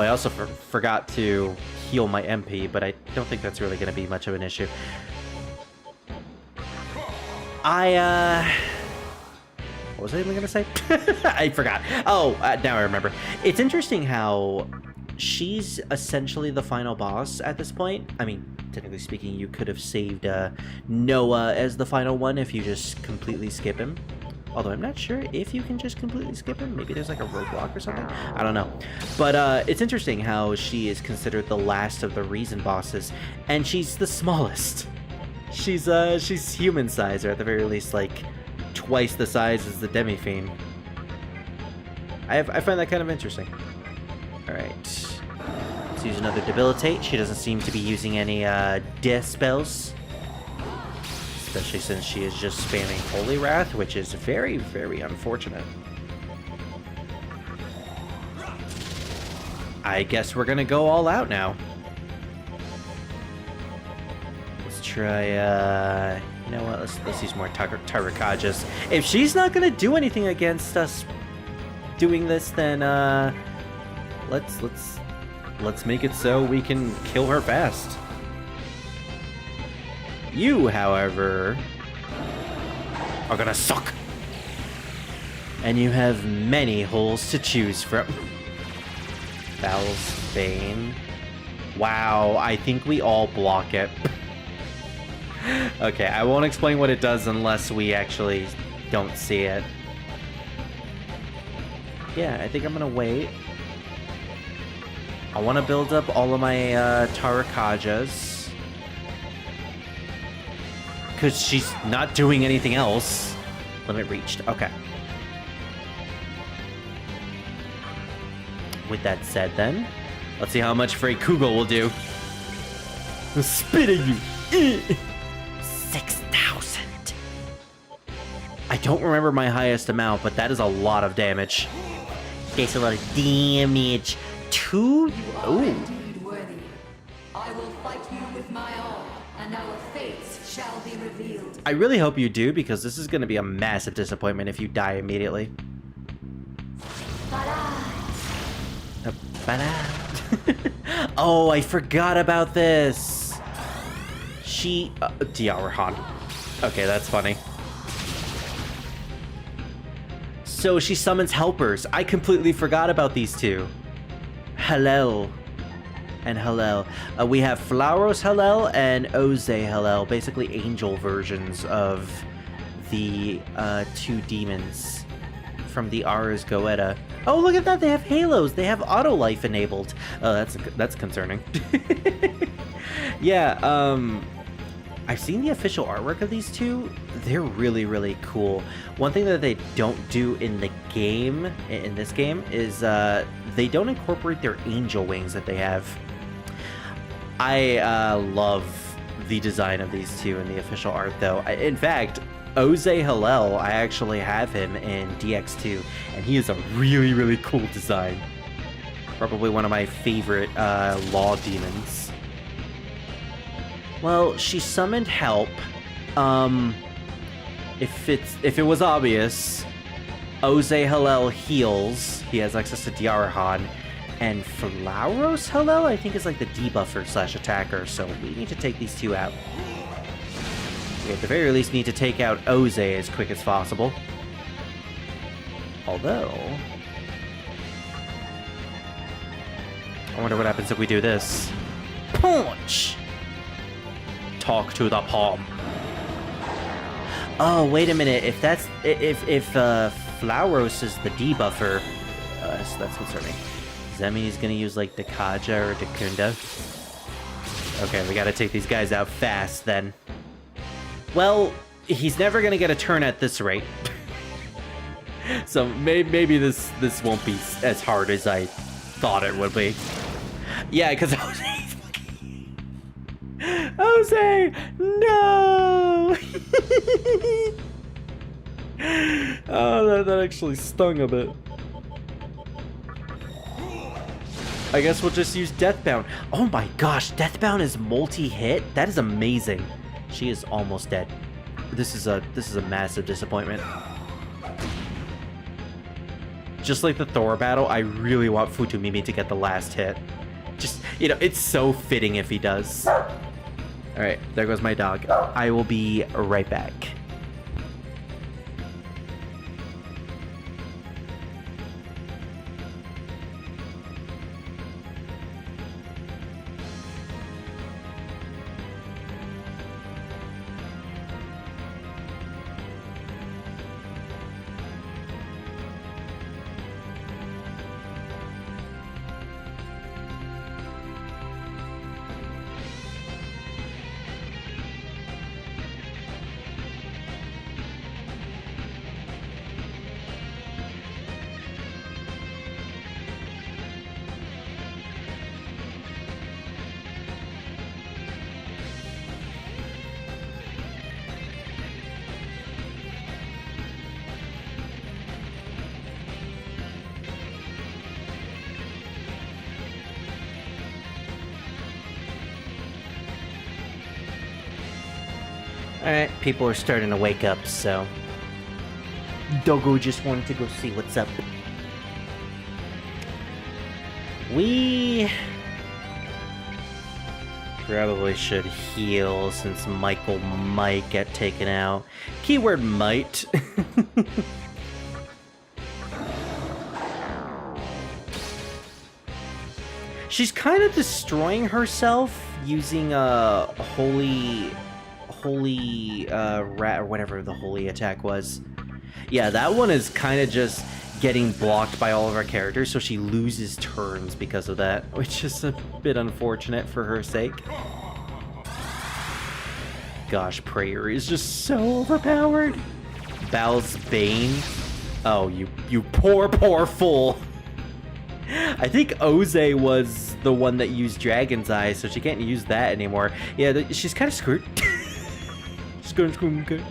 I also forgot to heal my MP, but I don't think that's really gonna be much of an issue. What was I even gonna say? I forgot. Oh, now I remember. It's interesting how she's essentially the final boss at this point. I mean, technically speaking, you could have saved Noah as the final one if you just completely skip him. Although I'm not sure if you can just completely skip him. Maybe there's like a roadblock or something. I don't know. But it's interesting how she is considered the last of the Reason bosses, and she's the smallest. She's human size, or at the very least, like, twice the size as the Demi-fiend. I find that kind of interesting. Alright. Let's use another Debilitate. She doesn't seem to be using any death spells. Especially since she is just spamming Holy Wrath, which is very, very unfortunate. I guess we're gonna go all out now. Let's try, you know what, let's use more Tarakajas. If she's not gonna do anything against us doing this, then, let's make it so we can kill her fast. You, however, are gonna suck. And you have many holes to choose from. Bowl's Bane. Wow, I think we all block it. Okay, I won't explain what it does unless we actually don't see it. Yeah, I think I'm gonna wait. I want to build up all of my Tarakajas. Because she's not doing anything else. Limit reached. Okay. With that said, then, let's see how much Frey Kugel will do. Spit at you. 6,000. I don't remember my highest amount, but that is a lot of damage. That's a lot of damage. Two? Ooh. Indeed worthy. I will fight you with my all, and our fates shall be revealed. I really hope you do, because this is going to be a massive disappointment if you die immediately. Oh, I forgot about this. She... Diarahan. Okay, that's funny. So she summons helpers. I completely forgot about these two. Hallel. And Hallel. We have Flauros Hallel and Oze Hallel. Basically angel versions of the two demons from the Ars Goetia. Oh, look at that! They have halos. They have auto life enabled. Oh, that's concerning. Yeah. I've seen the official artwork of these two. They're really, really cool. One thing that they don't do in the game, in this game, is they don't incorporate their angel wings that they have. I love the design of these two in the official art, though. In fact, Oze Hillel, I actually have him in DX2, and he is a really, really cool design. Probably one of my favorite law demons. Well, she summoned help. If it was obvious, Oze Hillel heals. He has access to Diarahan. And Flauros Hillel, I think, is like the debuffer / attacker, so we need to take these two out. We at the very least need to take out Oze as quick as possible. Although... I wonder what happens if we do this. Punch! Talk to the palm. Oh, wait a minute. If that's... If Flauros is the debuffer... so that's concerning. Does that mean he's gonna use, like, Makakaja or Dakunda? Okay, we gotta take these guys out fast, then. Well, he's never gonna get a turn at this rate. So maybe this won't be as hard as I thought it would be. Yeah, because Jose, no! Oh, that actually stung a bit. I guess we'll just use Deathbound. Oh my gosh, Deathbound is multi-hit? That is amazing. She is almost dead. This is a massive disappointment. Just like the Thor battle, I really want Futomimi to get the last hit. Just, you know, it's so fitting if he does. Alright, there goes my dog. I will be right back. Alright, people are starting to wake up, so... Doggo just wanted to go see what's up. We... probably should heal since Michael might get taken out. Keyword might. She's kind of destroying herself using a holy rat, or whatever the holy attack was. Yeah, that one is kind of just getting blocked by all of our characters, so she loses turns because of that, which is a bit unfortunate for her sake. Gosh, Prayer is just so overpowered. Bal's Bane. Oh, you poor fool. I think Oze was the one that used Dragon's Eye, so she can't use that anymore. Yeah, she's kind of screwed. She's going good.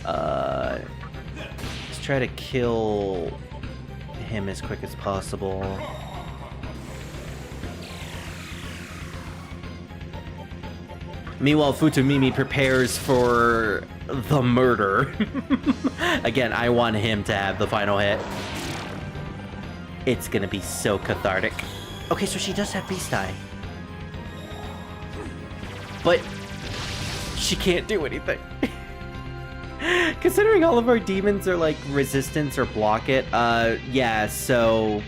Let's try to kill him as quick as possible. Meanwhile, Futomimi prepares for the murder. Again, I want him to have the final hit. It's gonna be so cathartic. Okay, so she does have Beast Eye. But she can't do anything. Considering all of our demons are like resistance or block it, yeah, so...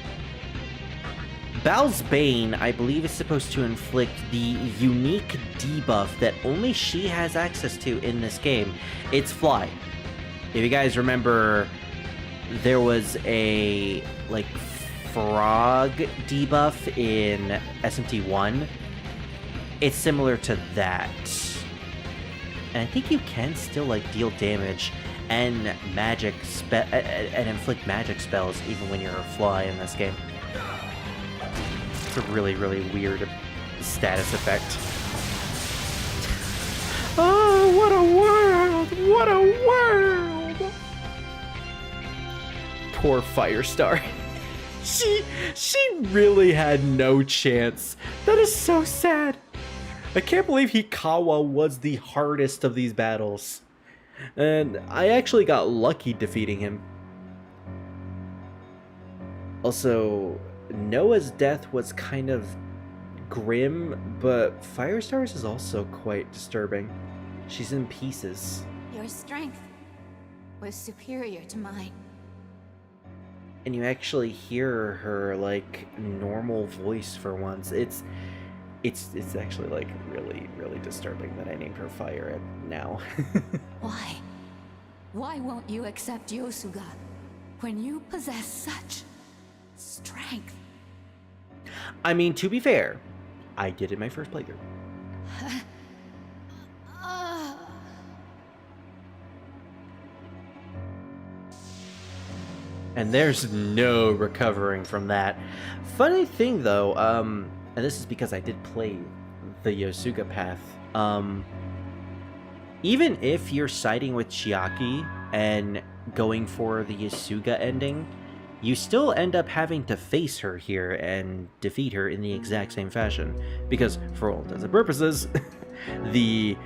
Bal's Bane, I believe, is supposed to inflict the unique debuff that only she has access to in this game. It's Fly. If you guys remember, there was a, like, frog debuff in SMT1. It's similar to that. And I think you can still, like, deal damage and and inflict magic spells even when you're a fly in this game. It's a really, really weird status effect. What a world! Poor Firestar. She really had no chance. That is so sad. I can't believe Hikawa was the hardest of these battles. And I actually got lucky defeating him. Also, Noah's death was kind of grim, but Firestar's is also quite disturbing. She's in pieces. Your strength was superior to mine. And you actually hear her, like, normal voice for once. It's actually, like, really, really disturbing that I named her Fire now. Why? Why won't you accept Yosuga when you possess such strength? I mean, to be fair, I did it my first playthrough. And there's no recovering from that. Funny thing though, and this is because I did play the Yosuga path, even if you're siding with Chiaki and going for the Yosuga ending, you still end up having to face her here and defeat her in the exact same fashion. Because for all intents and purposes, the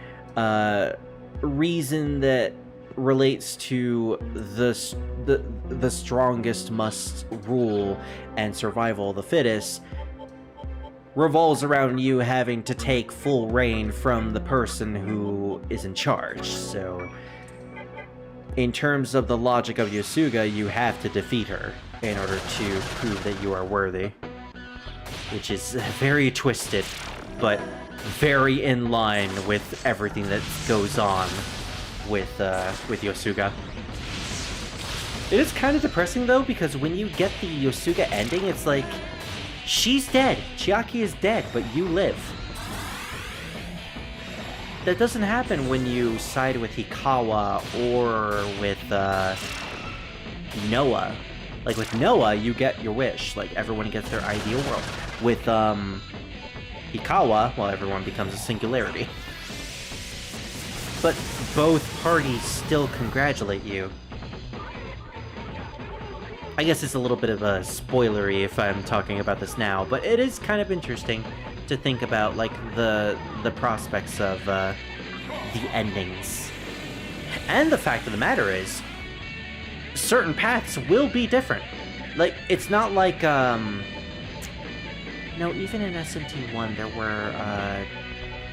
reason that relates to the strongest must rule and survival of the fittest revolves around you having to take full reign from the person who is in charge. So in terms of the logic of Yosuga, you have to defeat her in order to prove that you are worthy, which is very twisted but very in line with everything that goes on with Yosuga. It is kind of depressing though, because when you get the Yosuga ending, it's like, she's dead, Chiaki is dead, but you live. That doesn't happen when you side with Hikawa or with Noah. Like with Noah, you get your wish, like everyone gets their ideal world. With Hikawa, well, everyone becomes a singularity. But both parties still congratulate you. I guess it's a little bit of a spoilery if I'm talking about this now, but it is kind of interesting to think about, like, the prospects of the endings. And the fact of the matter is, certain paths will be different. Like, it's not like, no, even in SMT1 there were,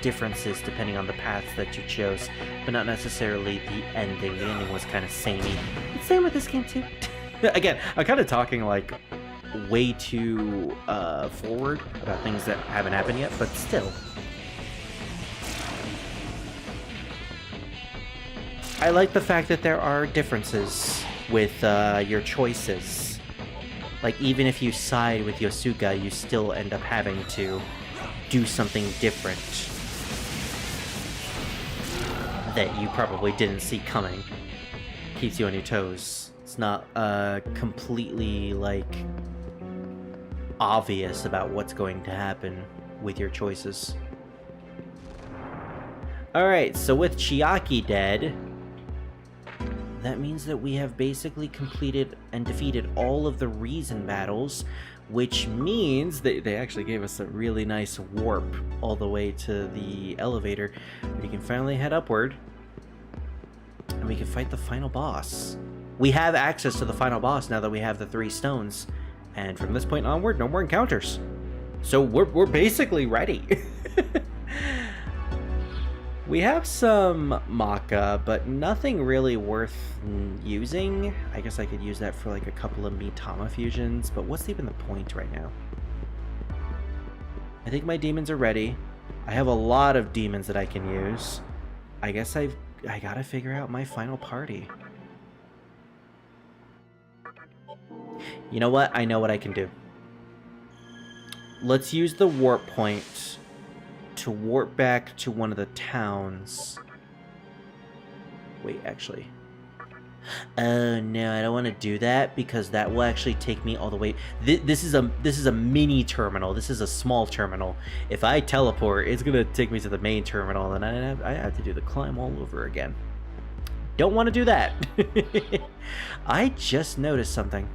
differences depending on the paths that you chose, but not necessarily the ending. The ending was kind of samey. It's same with this game too. Again, I'm kind of talking like way too forward about things that haven't happened yet, but still. I like the fact that there are differences with your choices. Like, even if you side with Yosuga, you still end up having to do something different that you probably didn't see coming. Keeps you on your toes. It's not completely, like, obvious about what's going to happen with your choices. Alright, so with Chiaki dead, that means that we have basically completed and defeated all of the reason battles, which means that they actually gave us a really nice warp all the way to the elevator. We can finally head upward, and we can fight the final boss. We have access to the final boss now that we have the 3 stones, and from this point onward, no more encounters. So we're basically ready. We have some Maka, but nothing really worth using. I guess I could use that for like a couple of Mitama fusions, but what's even the point right now? I think my demons are ready. I have a lot of demons that I can use. I guess I gotta figure out my final party. You know what? I know what I can do. Let's use the warp point to warp back to one of the towns. Wait, actually. Oh no, I don't want to do that because that will actually take me all the way. This is a mini terminal. This is a small terminal. If I teleport, it's gonna take me to the main terminal, and I have to do the climb all over again. don't want to do that. I just noticed something.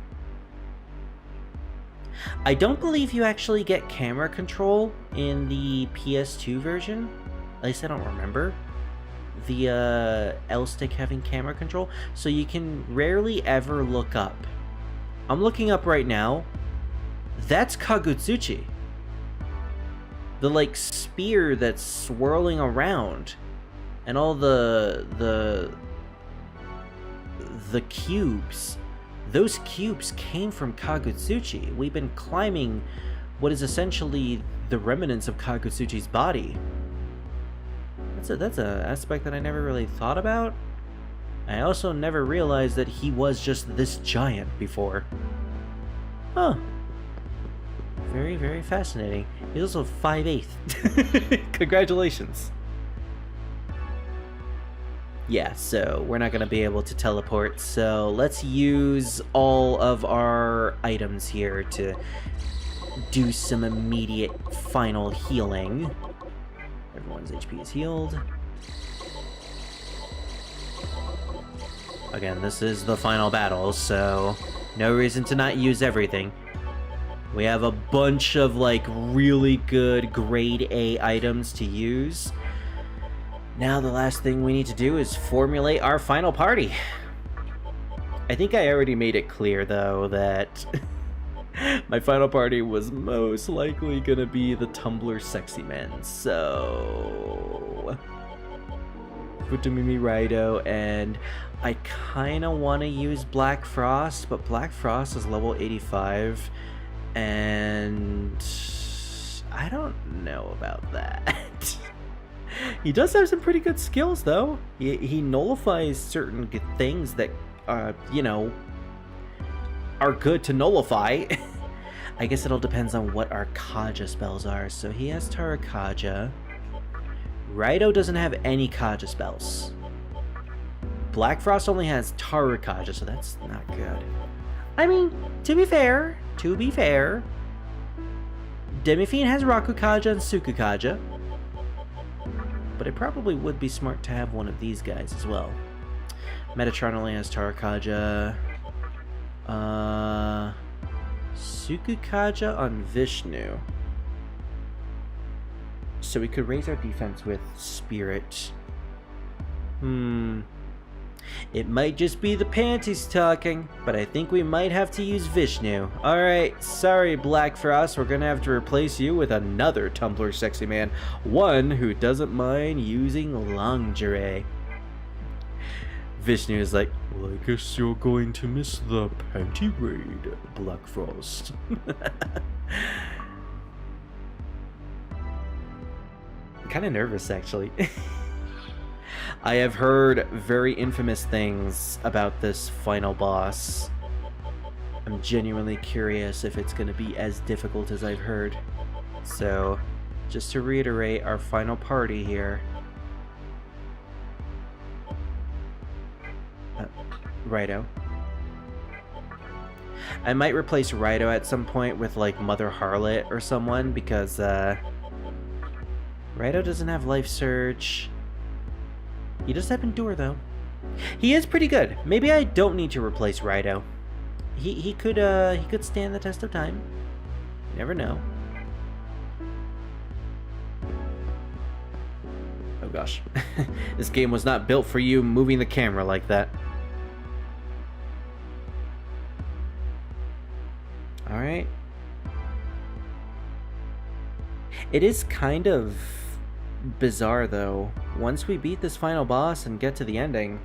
I don't believe you actually get camera control in the PS2 version. At least I don't remember the L stick having camera control. So you can rarely ever look up. I'm looking up right now. That's Kagutsuchi. The like spear that's swirling around. And all the cubes. Those cubes came from Kagutsuchi. We've been climbing what is essentially the remnants of Kagutsuchi's body. That's a aspect that I never really thought about. I also never realized that he was just this giant before. Huh. Very, very fascinating. He's also 5'8". Congratulations. Yeah, so we're not going to be able to teleport, so let's use all of our items here to do some immediate final healing. Everyone's HP is healed. Again, this is the final battle, so no reason to not use everything. We have a bunch of, like, really good grade A items to use. Now the last thing we need to do is formulate our final party. I think I already made it clear, though, that my final party was most likely gonna be the Tumblr sexy men. So Futomimi Raido, and I kinda wanna use Black Frost, but Black Frost is level 85, and I don't know about that. He does have some pretty good skills, though. He nullifies certain good things that, you know, are good to nullify. I guess it all depends on what our Kaja spells are. So he has Tarakaja. Raido doesn't have any Kaja spells. Black Frost only has Tarakaja, so that's not good. I mean, to be fair, Demi-fiend has Rakukaja and Succubus. But it probably would be smart to have one of these guys as well. Metatron only has Tarakaja. Succubus on Vishnu. So we could raise our defense with Spirit. It might just be the panties talking, but I think we might have to use Vishnu. Alright, sorry Black Frost, we're gonna have to replace you with another Tumblr sexy man. One who doesn't mind using lingerie. Vishnu is like, well, I guess you're going to miss the panty raid, Black Frost. I'm kinda nervous, actually. I have heard very infamous things about this final boss. I'm genuinely curious if it's going to be as difficult as I've heard. So, just to reiterate our final party here. Raido. I might replace Raido at some point with, like, Mother Harlot or someone, because, Raido doesn't have Life Surge. He does have Endure, though. He is pretty good. Maybe I don't need to replace Raido. He could stand the test of time. You never know. Oh gosh. This game was not built for you moving the camera like that. Alright. It is kind of bizarre, though. Once we beat this final boss and get to the ending,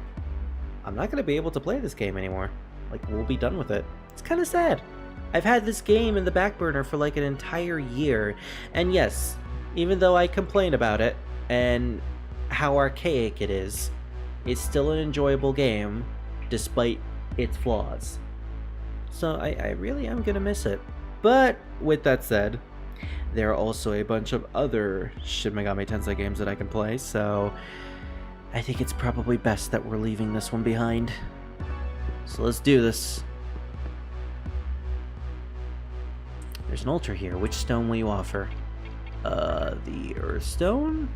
I'm not going to be able to play this game anymore. Like, we'll be done with it. It's kind of sad. I've had this game in the back burner for like an entire year, and yes, even though I complain about it and how archaic it is, it's still an enjoyable game despite its flaws. So I really am going to miss it. But with that said, there are also a bunch of other Shin Megami Tensei games that I can play, so I think it's probably best that we're leaving this one behind. So let's do this. There's an altar here. Which stone will you offer? The Earth Stone?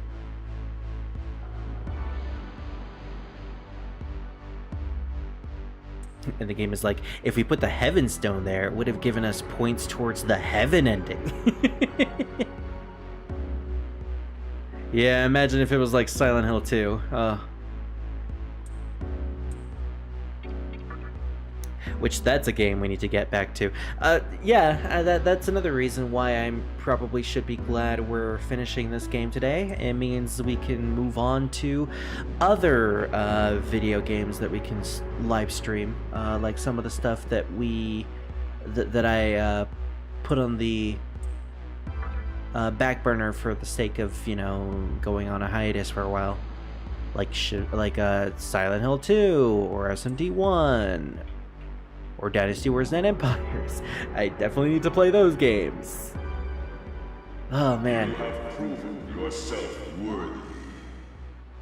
And the game is like, if we put the Heaven Stone there, it would have given us points towards the Heaven ending. Yeah, imagine if it was like Silent Hill 2. Which that's a game we need to get back to. That's another reason why I probably should be glad we're finishing this game today. It means we can move on to other video games that we can live stream, like some of the stuff that that I put on the back burner for the sake of, you know, going on a hiatus for a while, like Silent Hill 2 or SMD1. Or Dynasty Wars and Empires. I definitely need to play those games. Oh man. You have proven yourself worthy.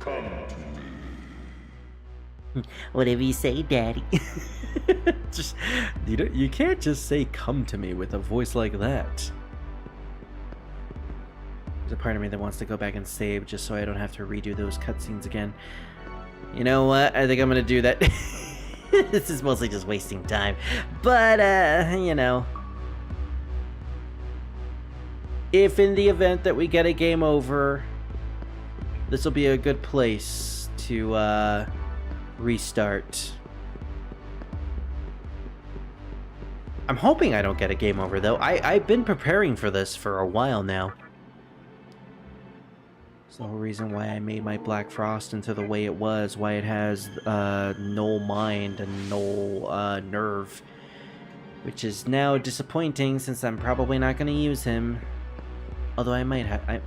Come to me. Whatever you say, Daddy. Just you can't just say "come to me" with a voice like that. There's a part of me that wants to go back and save just so I don't have to redo those cutscenes again. You know what? I think I'm gonna do that. This is mostly just wasting time, but you know, if in the event that we get a game over, this will be a good place to restart. I'm hoping I don't get a game over though. I've been preparing for this for a while now. The whole reason why I made my Black Frost into the way it was, why it has null mind and null nerve, which is now disappointing since I'm probably not going to use him. Although I might have,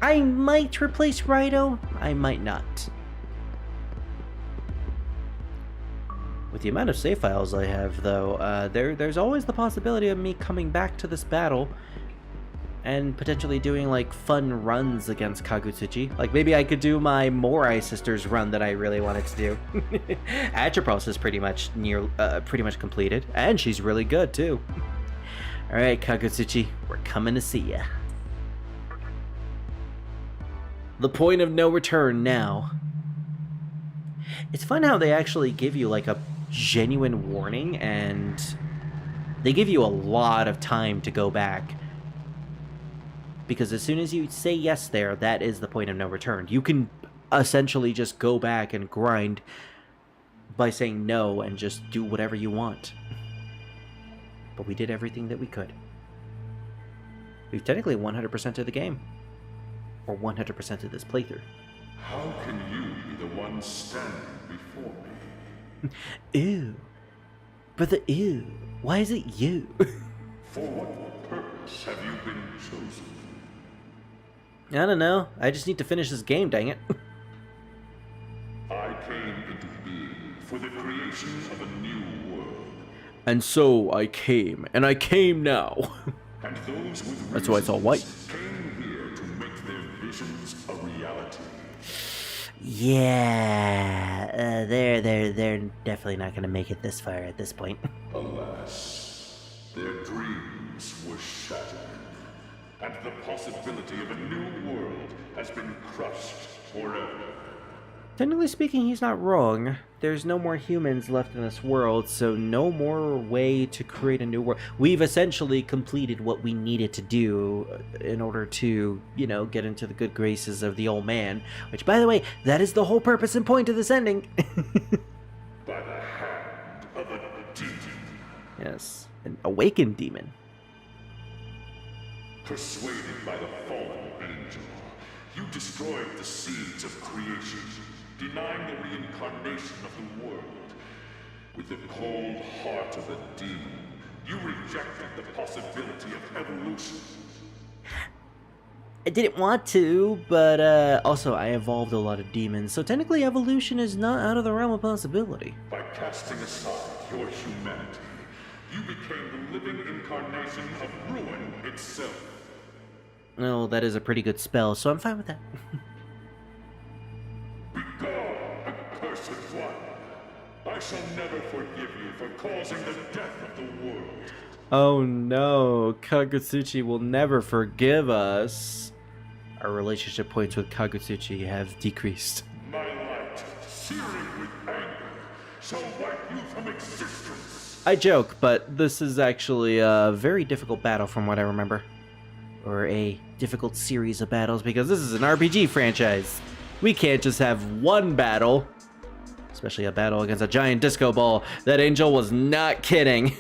I might replace Rhino, I might not. With the amount of save files I have, though, there's always the possibility of me coming back to this battle and potentially doing like fun runs against Kagutsuchi. Like maybe I could do my Morai Sisters run that I really wanted to do. Atropos is pretty much completed, and she's really good too. All right, Kagutsuchi, we're coming to see ya. The point of no return now. It's fun how they actually give you like a genuine warning, and they give you a lot of time to go back. Because as soon as you say yes there, that is the point of no return. You can essentially just go back and grind by saying no and just do whatever you want. But we did everything that we could. We've technically 100% of the game. Or 100% of this playthrough. How can you be the one standing before me? Ew. Brother, ew. Why is it you? For what purpose have you been chosen? I don't know. I just need to finish this game, dang it. I came into being for the creation of a new world. And so I came, and I came now. And those with That's why it's all white. came here to make their visions a reality. Yeah, they're definitely not gonna make it this far at this point. Alas, their dreams were shattered, and the possibility of a new world has been crushed forever. Technically speaking, he's not wrong. There's no more humans left in this world, so no more way to create a new world. We've essentially completed what we needed to do in order to, you know, get into the good graces of the old man. Which, by the way, that is the whole purpose and point of this ending. By the hand of a demon. Yes, an awakened demon. Persuaded by the fallen angel, you destroyed the seeds of creation, denying the reincarnation of the world. With the cold heart of a demon, you rejected the possibility of evolution. I didn't want to, but also I evolved a lot of demons, so technically evolution is not out of the realm of possibility. By casting aside your humanity, you became the living incarnation of ruin itself. No, that is a pretty good spell, so I'm fine with that. Begone, accursed one! I shall never forgive you for causing the death of the world. Oh no, Kagutsuchi will never forgive us. Our relationship points with Kagutsuchi have decreased. My light, searing with anger, shall wipe you from existence. I joke, but this is actually a very difficult battle from what I remember. Or a difficult series of battles, because this is an RPG franchise. We can't just have one battle, especially a battle against a giant disco ball. That angel was not kidding.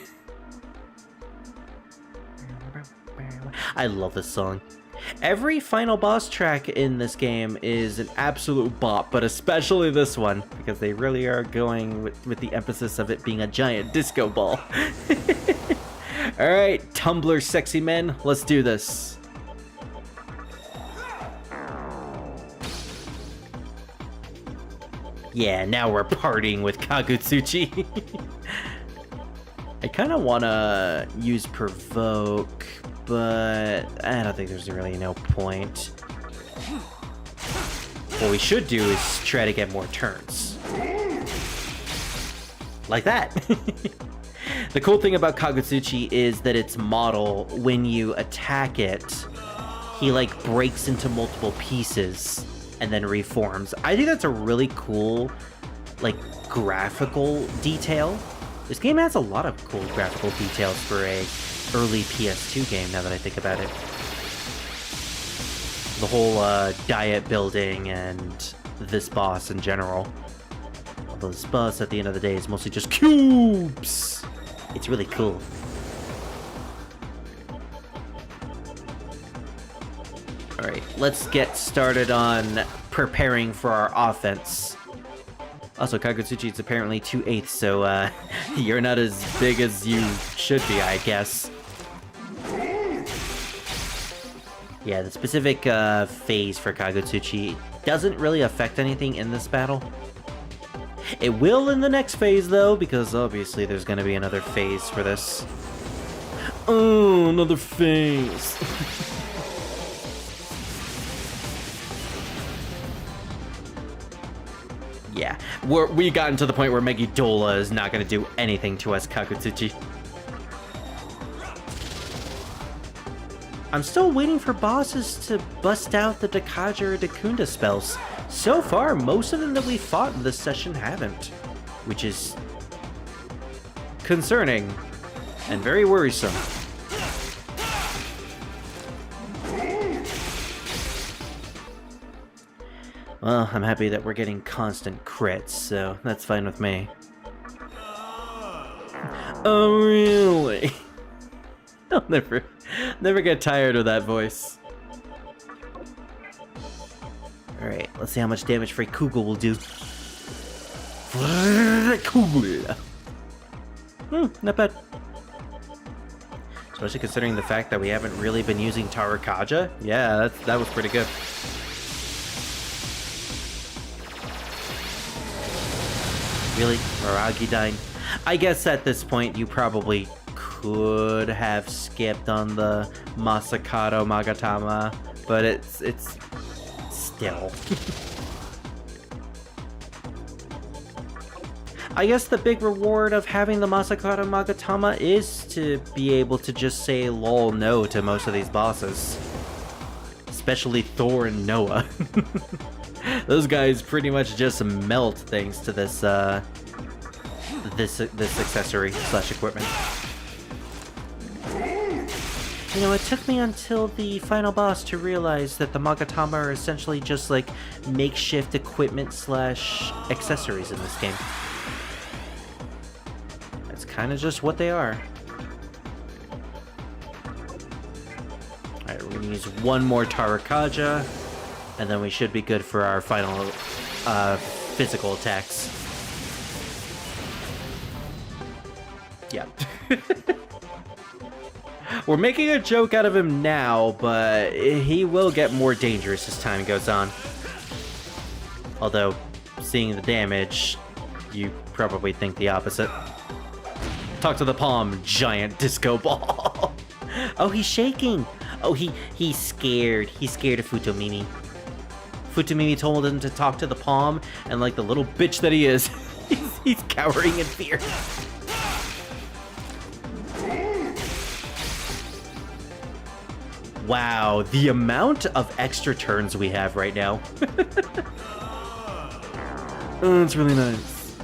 I love this song. Every final boss track in this game is an absolute bop, but especially this one, because they really are going with the emphasis of it being a giant disco ball. Alright, Tumblr sexy men, let's do this. Yeah, now we're partying with Kagutsuchi. I kind of want to use Provoke, but I don't think there's really no point. What we should do is try to get more turns. Like that. The cool thing about Kagutsuchi is that its model, when you attack it, he like breaks into multiple pieces and then reforms. I think that's a really cool, like, graphical detail. This game has a lot of cool graphical details for a early PS2 game, now that I think about it. The whole diet building and this boss in general. Although this boss at the end of the day is mostly just cubes. It's really cool. Alright, let's get started on preparing for our offense. Also, Kagutsuchi is apparently 2/8, so you're not as big as you should be, I guess. Yeah, the specific phase for Kagutsuchi doesn't really affect anything in this battle. It will in the next phase, though, because obviously there's going to be another phase for this. Oh, another phase. Yeah, we gotten to the point where Megidola is not going to do anything to us, Kagutsuchi. I'm still waiting for bosses to bust out the Dakaja or Dakunda spells. So far, most of them that we fought in this session haven't, which is concerning and very worrisome. Well, I'm happy that we're getting constant crits, so that's fine with me. Oh, really? I'll never get tired of that voice. Alright, let's see how much damage Frey Kugel will do. Kugel. Not bad. Especially considering the fact that we haven't really been using Tarakaja. Yeah, that was pretty good. Really? Maragidine? I guess at this point you probably could have skipped on the Masakato Magatama, but it's still. I guess the big reward of having the Masakato Magatama is to be able to just say lol no to most of these bosses. Especially Thor and Noah. Those guys pretty much just melt thanks to this this accessory / equipment. You know, it took me until the final boss to realize that the Magatama are essentially just like makeshift equipment / accessories in this game. That's kind of just what they are. Alright, we're gonna use one more Tarakaja, and then we should be good for our final physical attacks. Yeah. We're making a joke out of him now, but he will get more dangerous as time goes on. Although, seeing the damage, you probably think the opposite. Talk to the palm, giant disco ball. Oh, he's shaking. Oh, he's scared. He's scared of Futomimi. Futomimi told him to talk to the palm, and like the little bitch that he is, he's cowering in fear. Wow, the amount of extra turns we have right now. Oh, it's really nice.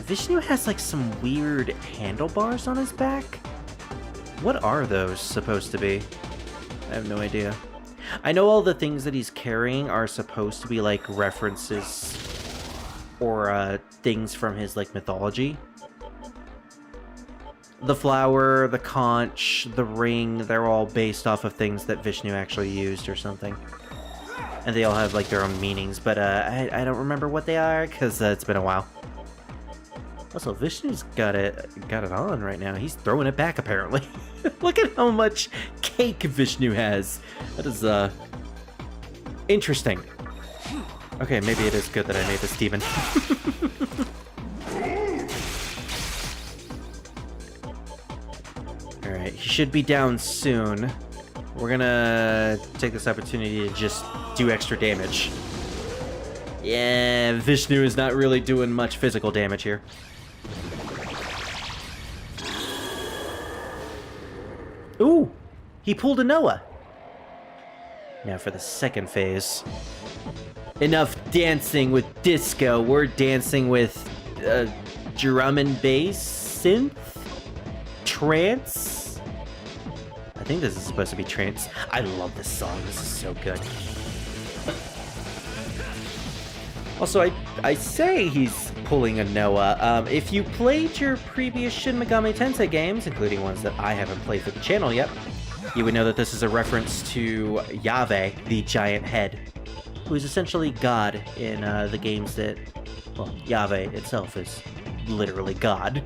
Vishnu has like some weird handlebars on his back. What are those supposed to be? I have no idea. I know all the things that he's carrying are supposed to be like references or things from his like mythology. The flower, the conch, the ring, they're all based off of things that Vishnu actually used or something. And they all have like their own meanings, but I don't remember what they are because it's been a while. Also, Vishnu's got it on right now. He's throwing it back apparently. Look at how much cake Vishnu has. That is interesting. Okay, maybe it is good that I made this demon. Alright, he should be down soon. We're gonna take this opportunity to just do extra damage. Yeah, Vishnu is not really doing much physical damage here. Ooh, he pulled a Noah. Now for the second phase. Enough dancing with disco. We're dancing with drum and bass, synth, trance. I think this is supposed to be trance. I love this song. This is so good. Also, I say he's pulling a Noah. If you played your previous Shin Megami Tensei games, including ones that I haven't played for the channel yet, you would know that this is a reference to Yahweh, the giant head, who is essentially God in the games that, well, Yahweh itself is literally God.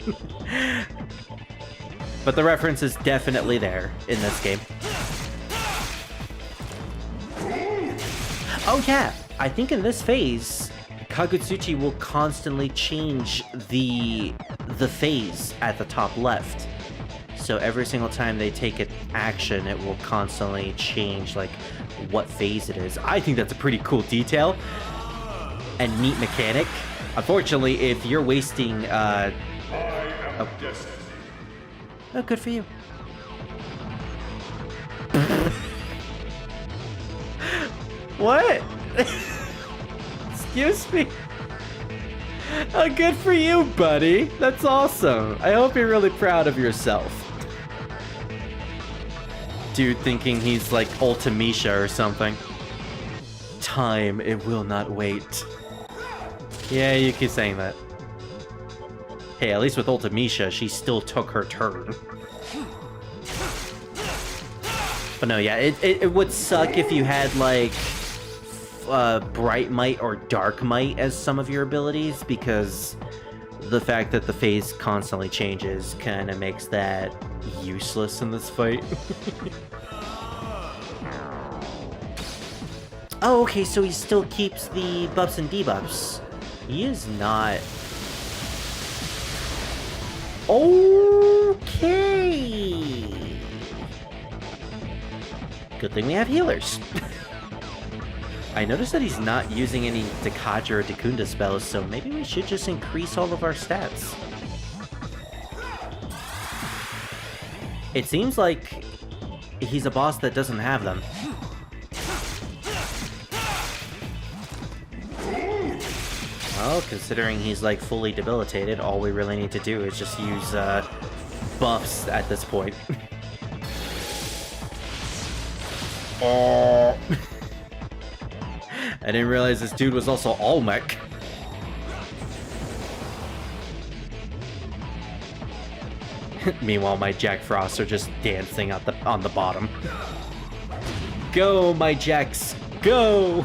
But the reference is definitely there in this game. Oh yeah, I think in this phase, Kagutsuchi will constantly change the phase at the top left. So every single time they take an action, it will constantly change like what phase it is. I think that's a pretty cool detail and neat mechanic. Unfortunately, if you're wasting oh, good for you. What? Excuse me. Oh, good for you, buddy. That's awesome. I hope you're really proud of yourself. Dude thinking he's like Ultimisha or something. Time, it will not wait. Yeah, you keep saying that. Hey, at least with Ultimisha, she still took her turn. But no, yeah, it would suck if you had like Bright Might or Dark Might as some of your abilities, because the fact that the phase constantly changes kind of makes that useless in this fight. Oh, okay, so he still keeps the buffs and debuffs. He is not... Okay! Good thing we have healers. I noticed that he's not using any Dakaja or Dakunda spells, so maybe we should just increase all of our stats. It seems like he's a boss that doesn't have them. Well, considering he's like fully debilitated, all we really need to do is just use buffs at this point. Oh. I didn't realize this dude was also Olmec. Meanwhile, my Jack Frosts are just dancing on the bottom. Go, my Jacks, go!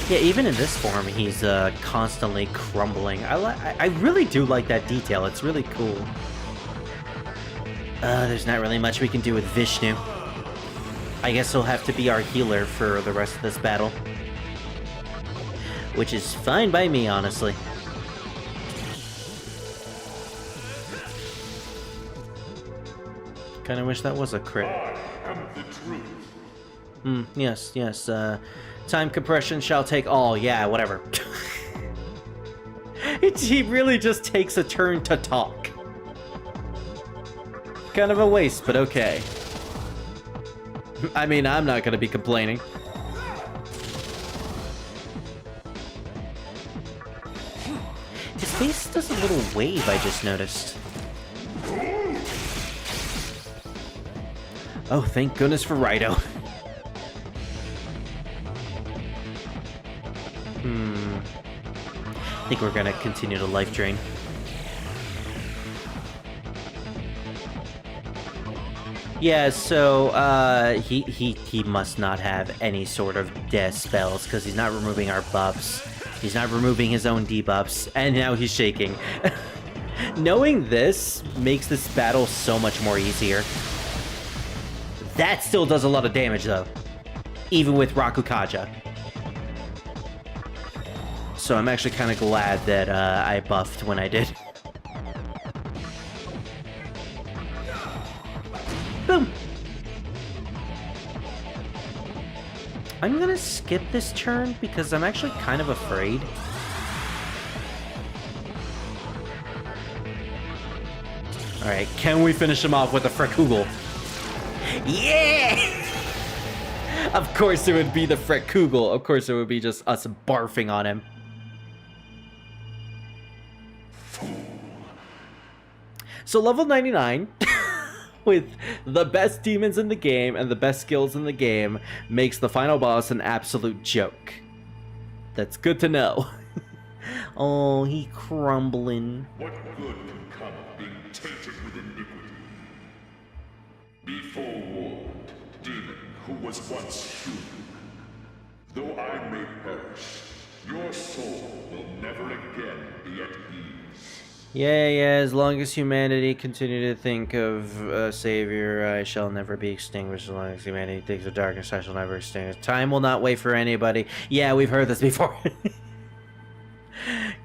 Yeah, even in this form, he's constantly crumbling. I really do like that detail. It's really cool. There's not really much we can do with Vishnu. I guess he'll have to be our healer for the rest of this battle. Which is fine by me, honestly. Kinda wish that was a crit. Yes. Time compression shall take all. Yeah, whatever. He really just takes a turn to talk. Kind of a waste, but okay. I mean, I'm not gonna be complaining. does a little wave I just noticed. Oh, thank goodness for Rhino. I think we're gonna continue to life drain. Yeah, so he must not have any sort of death spells because he's not removing our buffs. He's not removing his own debuffs, and now he's shaking. Knowing this makes this battle so much more easier. That still does a lot of damage though, even with Makakaja. So I'm actually kind of glad that I buffed when I did. Boom! I'm gonna skip this turn because I'm actually kind of afraid. Alright, can we finish him off with a Frekugel? Yeah! Of course it would be the Frekugel. Of course it would be just us barfing on him. So level 99, with the best demons in the game and the best skills in the game, makes the final boss an absolute joke. That's good to know. Oh, he crumbling. What good can come of being tainted with iniquity? Be forewarned, demon who was once human. Though I may perish, your soul will never again be at ease. Yeah, as long as humanity continue to think of a savior, I shall never be extinguished. As long as humanity thinks of darkness, I shall never extinguish. Time will not wait for anybody. Yeah, we've heard this before.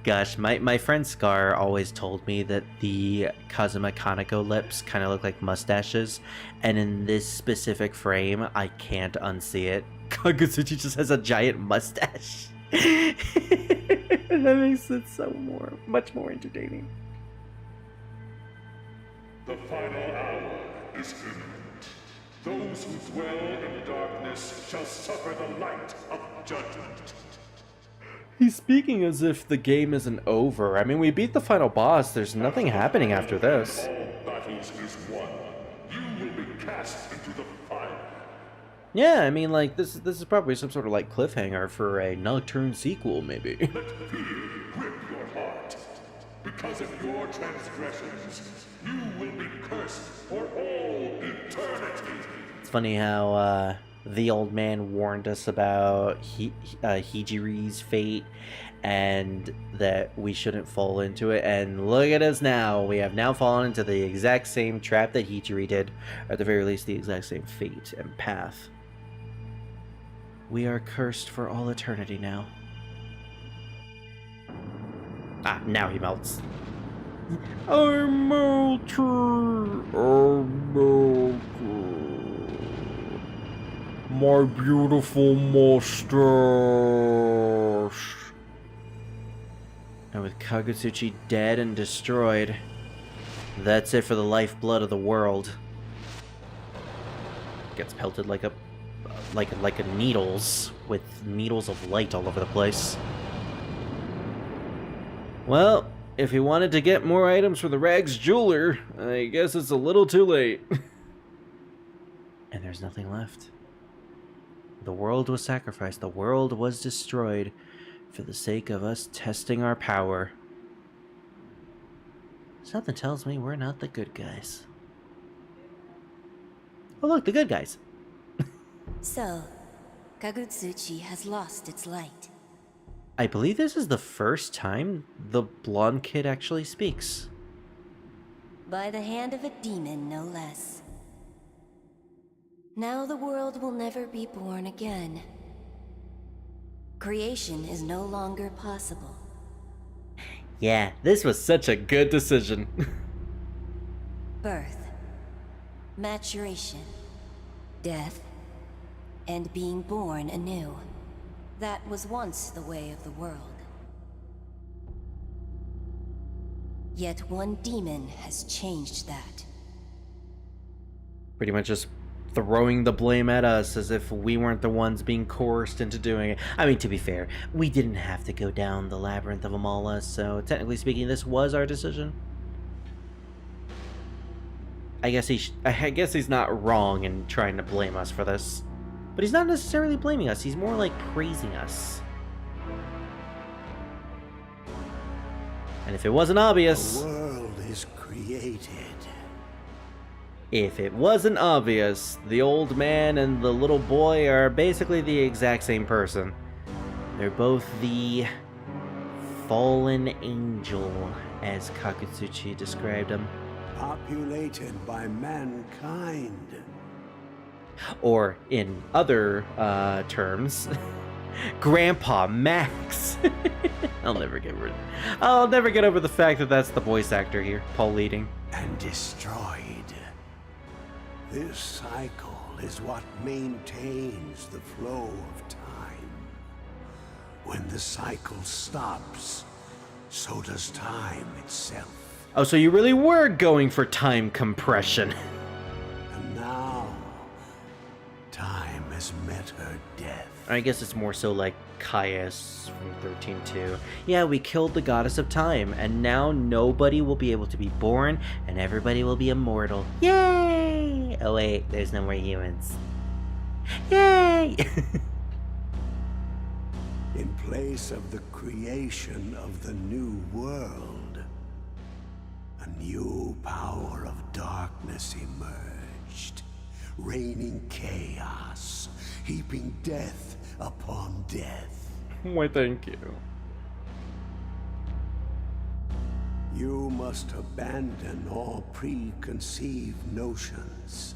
Gosh, my friend Scar always told me that the Kazuma Kaneko lips kind of look like mustaches, and in this specific frame, I can't unsee it. Kagutsuchi just has a giant mustache. That makes it so much more entertaining. The final hour is imminent. Those who dwell in darkness shall suffer the light of judgment. He's speaking as if the game isn't over. I mean, we beat the final boss. There's nothing happening after this. All battles is won. You will be cast into the fire. Yeah, I mean, like, this is probably some sort of, like, cliffhanger for a Nocturne sequel, maybe. Let fear grip your heart. Because of your transgressions, you will be cursed for all eternity. It's funny how, the old man warned us about Hijiri's fate and that we shouldn't fall into it, and look at us now. We have now fallen into the exact same trap that Hijiri did, or at the very least the exact same fate and path. We are cursed for all eternity now. Ah, now he melts. I'm melted. I'm melted. My beautiful mustache. And with Kagutsuchi dead and destroyed, that's it for the lifeblood of the world. Gets pelted like a needles, with needles of light all over the place. Well, if he wanted to get more items for the Rags Jeweler, I guess it's a little too late. And there's nothing left. The world was sacrificed. The world was destroyed for the sake of us testing our power. Something tells me we're not the good guys. Oh look, the good guys. So, Kagutsuchi has lost its light. I believe this is the first time the blonde kid actually speaks. By the hand of a demon, no less. Now the world will never be born again. Creation is no longer possible. Yeah, this was such a good decision. Birth, maturation, death, and being born anew. That was once the way of the world. Yet one demon has changed that. Pretty much just throwing the blame at us as if we weren't the ones being coerced into doing it. I mean, to be fair, we didn't have to go down the labyrinth of Amala, so technically speaking, this was our decision. I guess he's not wrong in trying to blame us for this, but he's not necessarily blaming us. He's more like praising us. And if it wasn't obvious, The world is created. if it wasn't obvious, the old man and the little boy are basically the exact same person. They're both the fallen angel, as Kakutsuchi described them. Populated by mankind. Or, in other terms, Grandpa Max. I'll never get over the fact that that's the voice actor here, Paul Leading. And destroyed. This cycle is what maintains the flow of time. When the cycle stops, so does time itself. Oh, so you really were going for time compression. And now, time has met her death. I guess it's more so like Caius from 13-2. Yeah, we killed the goddess of time, and now nobody will be able to be born, and everybody will be immortal. Yay! Oh wait, there's no more humans. Yay! In place of the creation of the new world, a new power of darkness emerged, raining chaos, heaping death upon death. Why, thank you. You must abandon all preconceived notions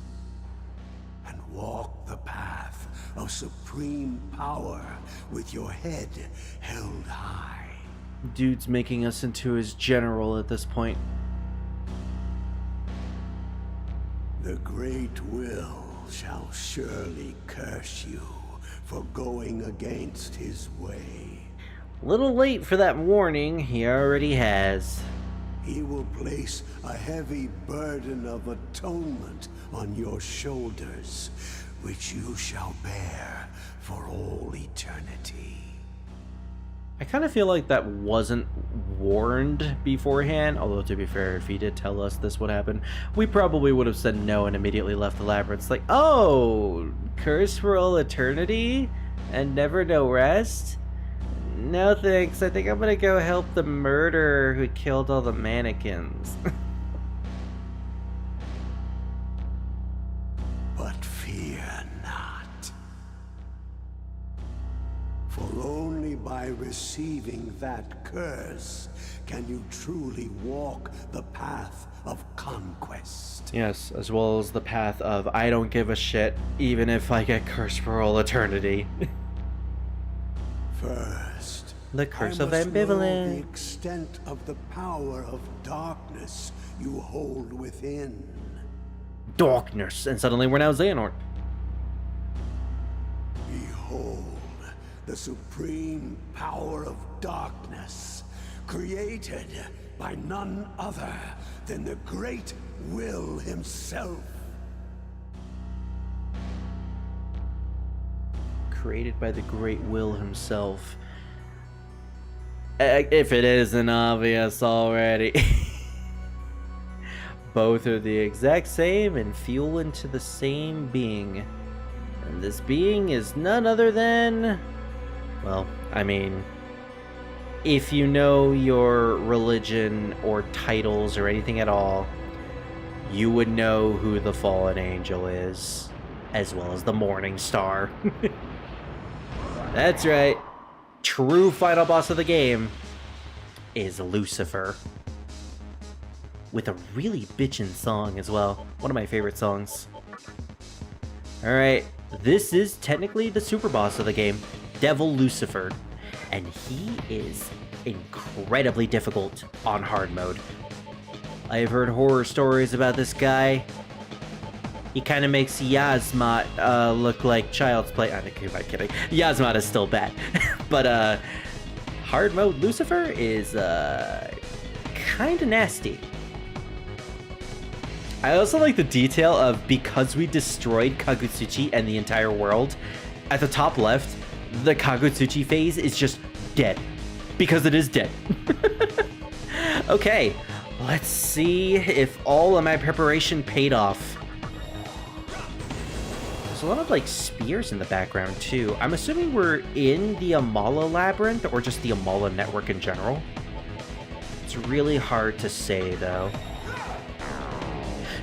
and walk the path of supreme power with your head held high. Dude's making us into his general at this point. The great will shall surely curse you for going against his way. Little late for that warning, he already has. He will place a heavy burden of atonement on your shoulders, which you shall bear for all eternity. I kind of feel like that wasn't warned beforehand, although to be fair, if he did tell us this would happen, we probably would have said no and immediately left the labyrinth. It's like, oh, curse for all eternity and never no rest? No thanks, I think I'm gonna go help the murderer who killed all the mannequins. But fear not. For only by receiving that curse can you truly walk the path of conquest. Yes, as well as the path of I don't give a shit, even if I get cursed for all eternity. First, The curse of I must know ambivalence. the extent of the power of darkness you hold within. Darkness, and suddenly we're now Xehanort. Behold, the supreme power of darkness, created by none other than the great will himself. Created by the great will himself. If it isn't obvious already. Both are the exact same and fuel into the same being. And this being is none other than... Well, I mean... If you know your religion or titles or anything at all, you would know who the fallen angel is. As well as the morning star. That's right. True final boss of the game is Lucifer. With a really bitchin' song as well. One of my favorite songs. Alright, this is technically the super boss of the game, Devil Lucifer. And he is incredibly difficult on hard mode. I've heard horror stories about this guy. He kind of makes Yasmat look like Child's Play. I'm kidding. Yasmat is still bad. But hard mode Lucifer is kind of nasty. I also like the detail of, because we destroyed Kagutsuchi and the entire world, at the top left, the Kagutsuchi phase is just dead. Because it is dead. Okay, let's see if all of my preparation paid off. There's a lot of, like, spears in the background, too. I'm assuming we're in the Amala Labyrinth, or just the Amala network in general. It's really hard to say, though.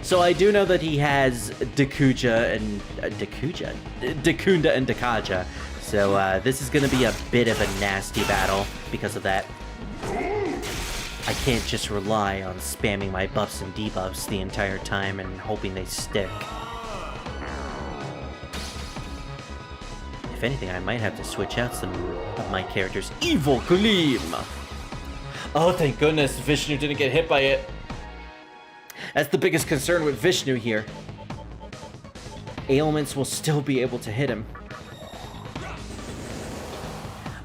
So I do know that he has Dakunda and Dakaja. So this is going to be a bit of a nasty battle because of that. I can't just rely on spamming my buffs and debuffs the entire time and hoping they stick. If anything, I might have to switch out some of my characters. Evil Gleam! Oh, thank goodness Vishnu didn't get hit by it. That's the biggest concern with Vishnu here. Ailments will still be able to hit him.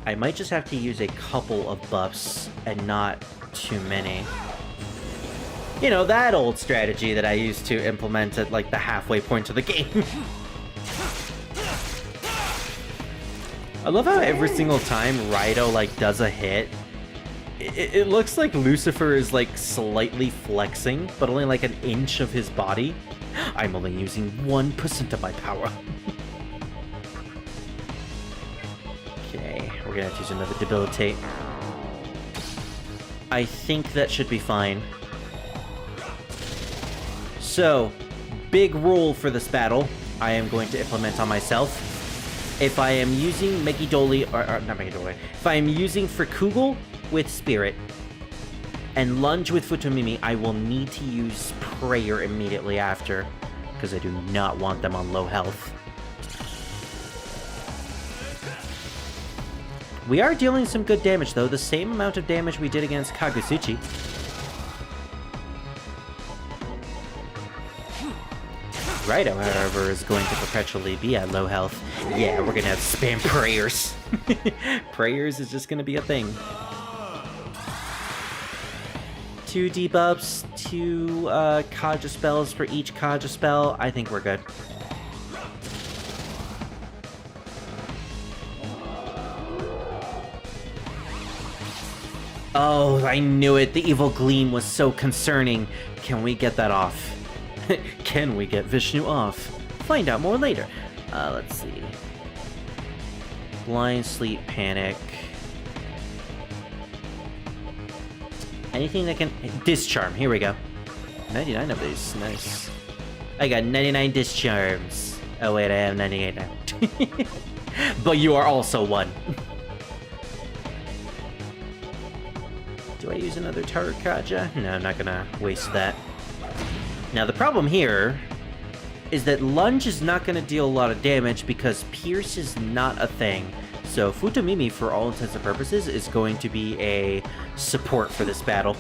I might just have to use a couple of buffs and not too many. You know, that old strategy that I used to implement at, like, the halfway point of the game. I love how every single time Raido, like, does a hit, it looks like Lucifer is, like, slightly flexing, but only, like, an inch of his body. I'm only using 1% of my power. Okay, we're gonna have to use another debilitate. I think that should be fine. So, big rule for this battle I am going to implement on myself. If I am using Megidoli, or not Megidoli, if I am using Frikugel with Spirit and Lunge with Futomimi, I will need to use Prayer immediately after, because I do not want them on low health. We are dealing some good damage, though, the same amount of damage we did against Kagutsuchi. Raido, however, is going to perpetually be at low health. Yeah, we're gonna have to spam prayers. Prayers is just gonna be a thing. 2 debuffs, 2 Kaja spells for each Kaja spell. I think we're good. Oh, I knew it. The evil gleam was so concerning. Can we get that off? Can we get Vishnu off? Find out more later. Let's see. Blind, Sleep, Panic. Anything that can... Discharm. Here we go. 99 of these. Nice. I got 99 discharms. Oh, wait. I have 98 now. But you are also one. Do I use another Tarot Kaja? No, I'm not gonna waste that. Now, the problem here is that Lunge is not going to deal a lot of damage because Pierce is not a thing. So Futomimi, for all intents and purposes, is going to be a support for this battle.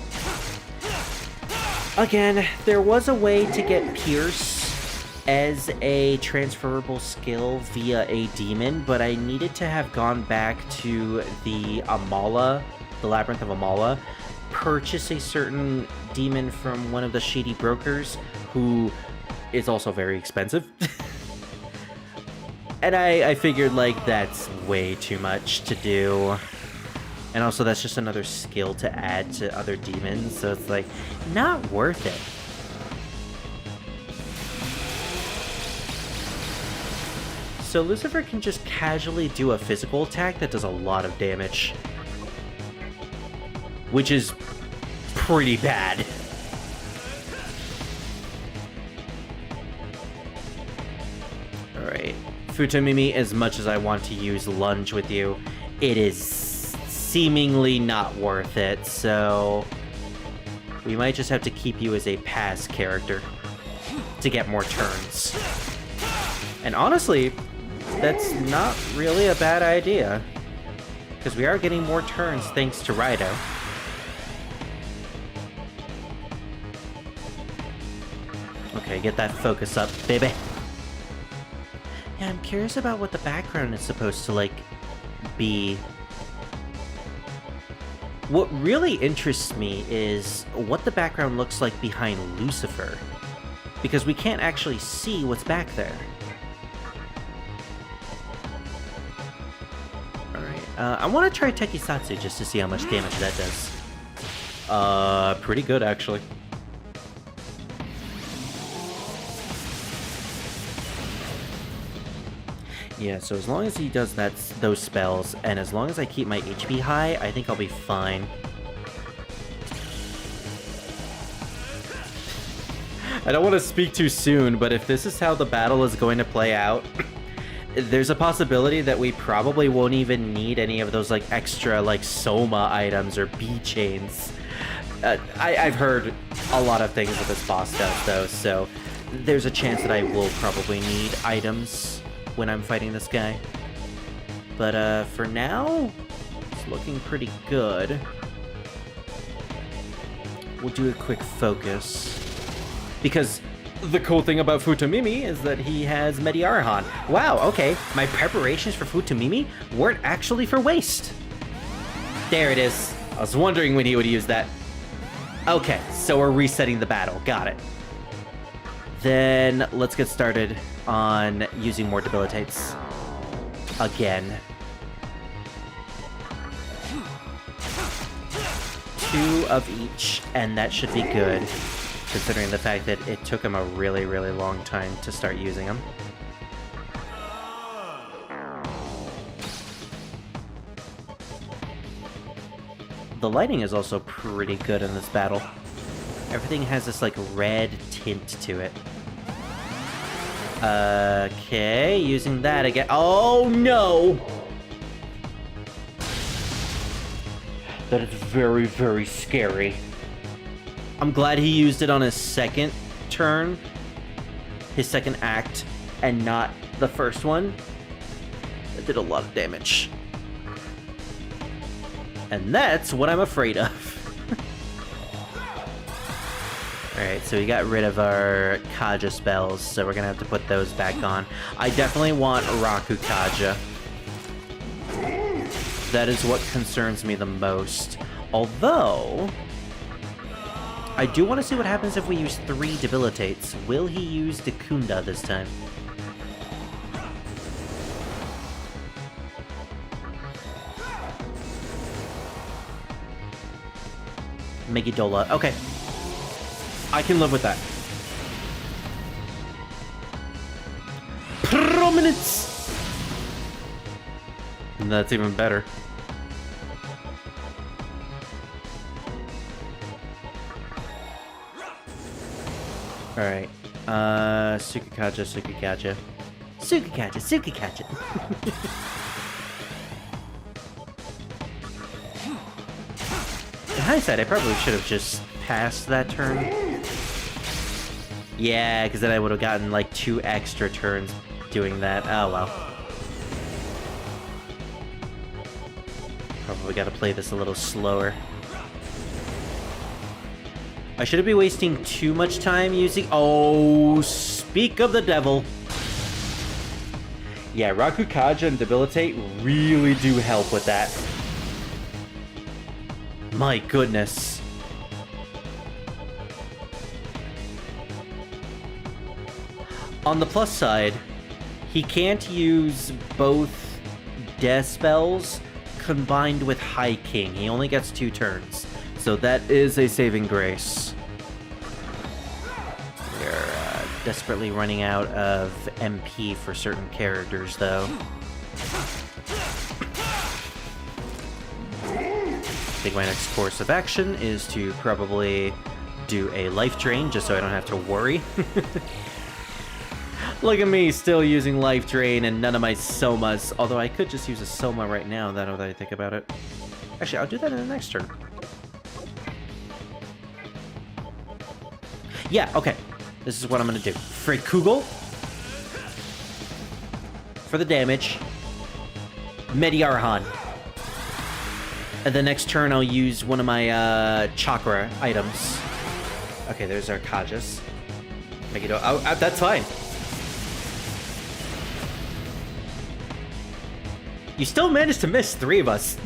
Again, there was a way to get Pierce as a transferable skill via a demon, but I needed to have gone back to the Amala, the Labyrinth of Amala, purchase a certain demon from one of the shady brokers, who is also very expensive. And I figured, like, that's way too much to do. And also, that's just another skill to add to other demons, so it's, like, not worth it. So Lucifer can just casually do a physical attack that does a lot of damage. Which is pretty bad. Alright. Futomimi, as much as I want to use Lunge with you, it is seemingly not worth it, so we might just have to keep you as a pass character to get more turns. And honestly, that's not really a bad idea, because we are getting more turns thanks to Raido. Okay, get that focus up, baby. Yeah, I'm curious about what the background is supposed to, like, be. What really interests me is what the background looks like behind Lucifer. because we can't actually see what's back there. Alright, I want to try Tekisatsu just to see how much damage that does. Pretty good, actually. Yeah, so as long as he does those spells, and as long as I keep my HP high, I think I'll be fine. I don't want to speak too soon, but if this is how the battle is going to play out, there's a possibility that we probably won't even need any of those, like, extra, like, Soma items or B chains. I've heard a lot of things that this boss does, though, so there's a chance that I will probably need items when I'm fighting this guy. But for now, it's looking pretty good. We'll do a quick focus. Because the cool thing about Futomimi is that he has Mediarhan. Wow, okay. My preparations for Futomimi weren't actually for waste. There it is. I was wondering when he would use that. Okay, so we're resetting the battle. Got it. Then let's get started on using more debilitates. Again. 2 of each, and that should be good, considering the fact that it took him a really, really long time to start using them. The lighting is also pretty good in this battle. Everything has this, like, red tint to it. Okay, using that again. Oh, no! That is very, very scary. I'm glad he used it on his second turn, his second act, and not the first one. That did a lot of damage. And that's what I'm afraid of. Alright, so we got rid of our Kaja spells, so we're gonna have to put those back on. I definitely want Rakukaja. That is what concerns me the most. Although, I do want to see what happens if we use 3 debilitates. Will he use Dekunda this time? Megidola. Okay. I can live with that. Prominence! That's even better. Alright. Succubus. In hindsight, I probably should have just passed that turn. Yeah, because then I would have gotten like 2 extra turns doing that. Oh well. Probably got to play this a little slower. I shouldn't be wasting too much time using... Oh, speak of the devil. Yeah, Rakukaja and Debilitate really do help with that. My goodness. On the plus side, he can't use both death spells combined with High King. He only gets 2 turns. So that is a saving grace. We're desperately running out of MP for certain characters, though. I think my next course of action is to probably do a life drain, just so I don't have to worry. Look at me, still using life drain and none of my somas. Although I could just use a soma right now, now that I think about it. Actually, I'll do that in the next turn. Yeah, okay. This is what I'm gonna do. Freykugel for the damage. Mediarhan. And the next turn I'll use one of my chakra items. Okay, there's our Kajas. Oh, that's fine. You still managed to miss 3 of us.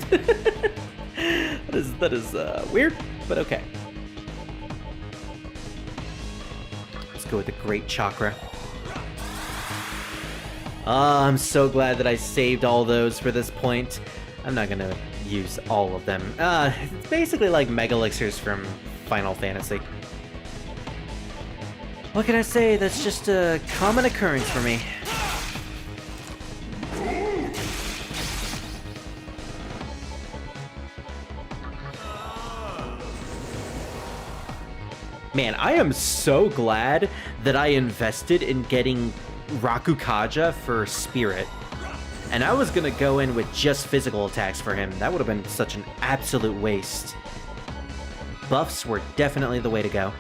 That is weird, but okay. Let's go with the Great Chakra. Oh, I'm so glad that I saved all those for this point. I'm not gonna use all of them. It's basically like Mega Elixirs from Final Fantasy. What can I say? That's just a common occurrence for me. Man, I am so glad that I invested in getting Rakukaja for Spirit. And I was gonna go in with just physical attacks for him. That would have been such an absolute waste. Buffs were definitely the way to go.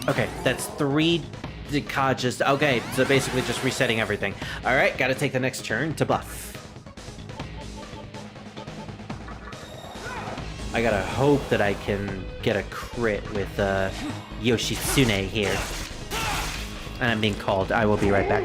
Okay, that's 3 Kajas. Okay, so basically just resetting everything. Alright, gotta take the next turn to buff. I gotta hope that I can get a crit with Yoshitsune here. And I'm being called. I will be right back.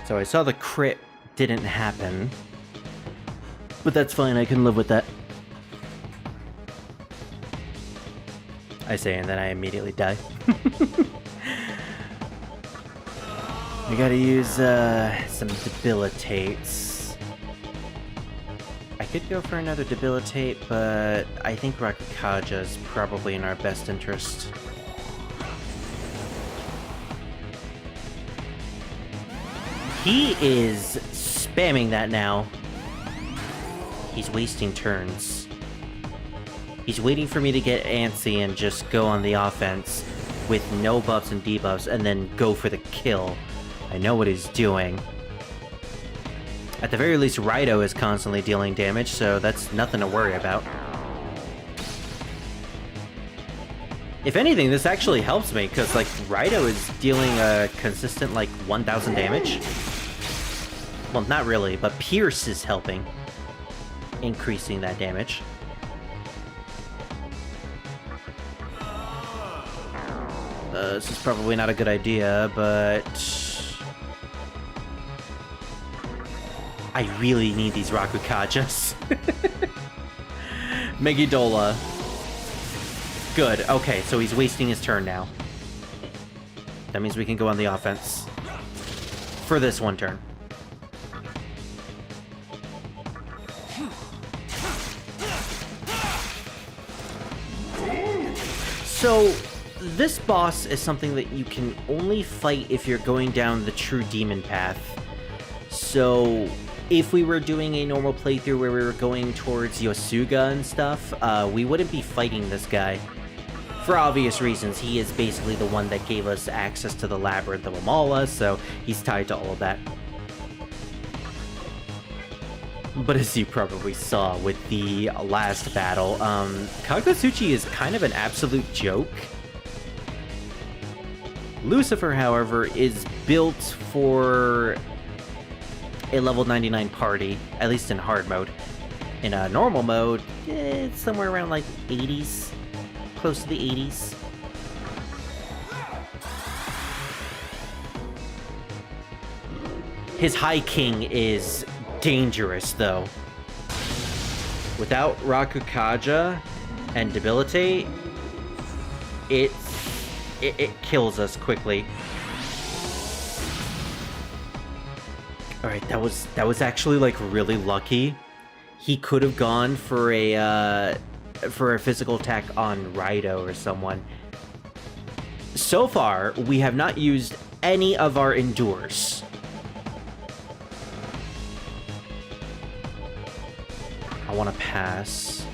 So I saw the crit didn't happen, but that's fine, I can live with that. I say, and then I immediately die. We gotta use some debilitates. I could go for another debilitate, but I think Rakukaja is probably in our best interest. He is spamming that now. He's wasting turns. He's waiting for me to get antsy and just go on the offense with no buffs and debuffs and then go for the kill. I know what he's doing. At the very least, Rido is constantly dealing damage, so that's nothing to worry about. If anything, this actually helps me, because, like, Rido is dealing a consistent, like, 1,000 damage. Well, not really, but Pierce is helping, increasing that damage. This is probably not a good idea, but I really need these Rakukajas. Megidola. Good, okay, so he's wasting his turn now. That means we can go on the offense. For this one turn. So, this boss is something that you can only fight if you're going down the true demon path. So, if we were doing a normal playthrough where we were going towards Yosuga and stuff, we wouldn't be fighting this guy. For obvious reasons, he is basically the one that gave us access to the Labyrinth of Amala, so he's tied to all of that. But as you probably saw with the last battle, Kagutsuchi is kind of an absolute joke. Lucifer, however, is built for a level 99 party, at least in hard mode. In a normal mode, it's somewhere around like 80s, close to the 80s. His High King is dangerous, though. Without Rakukaja and Debilitate, it kills us quickly. Alright, that was actually, like, really lucky. he could have gone for a physical attack on Raido or someone. So far, we have not used any of our endures. I want to pass.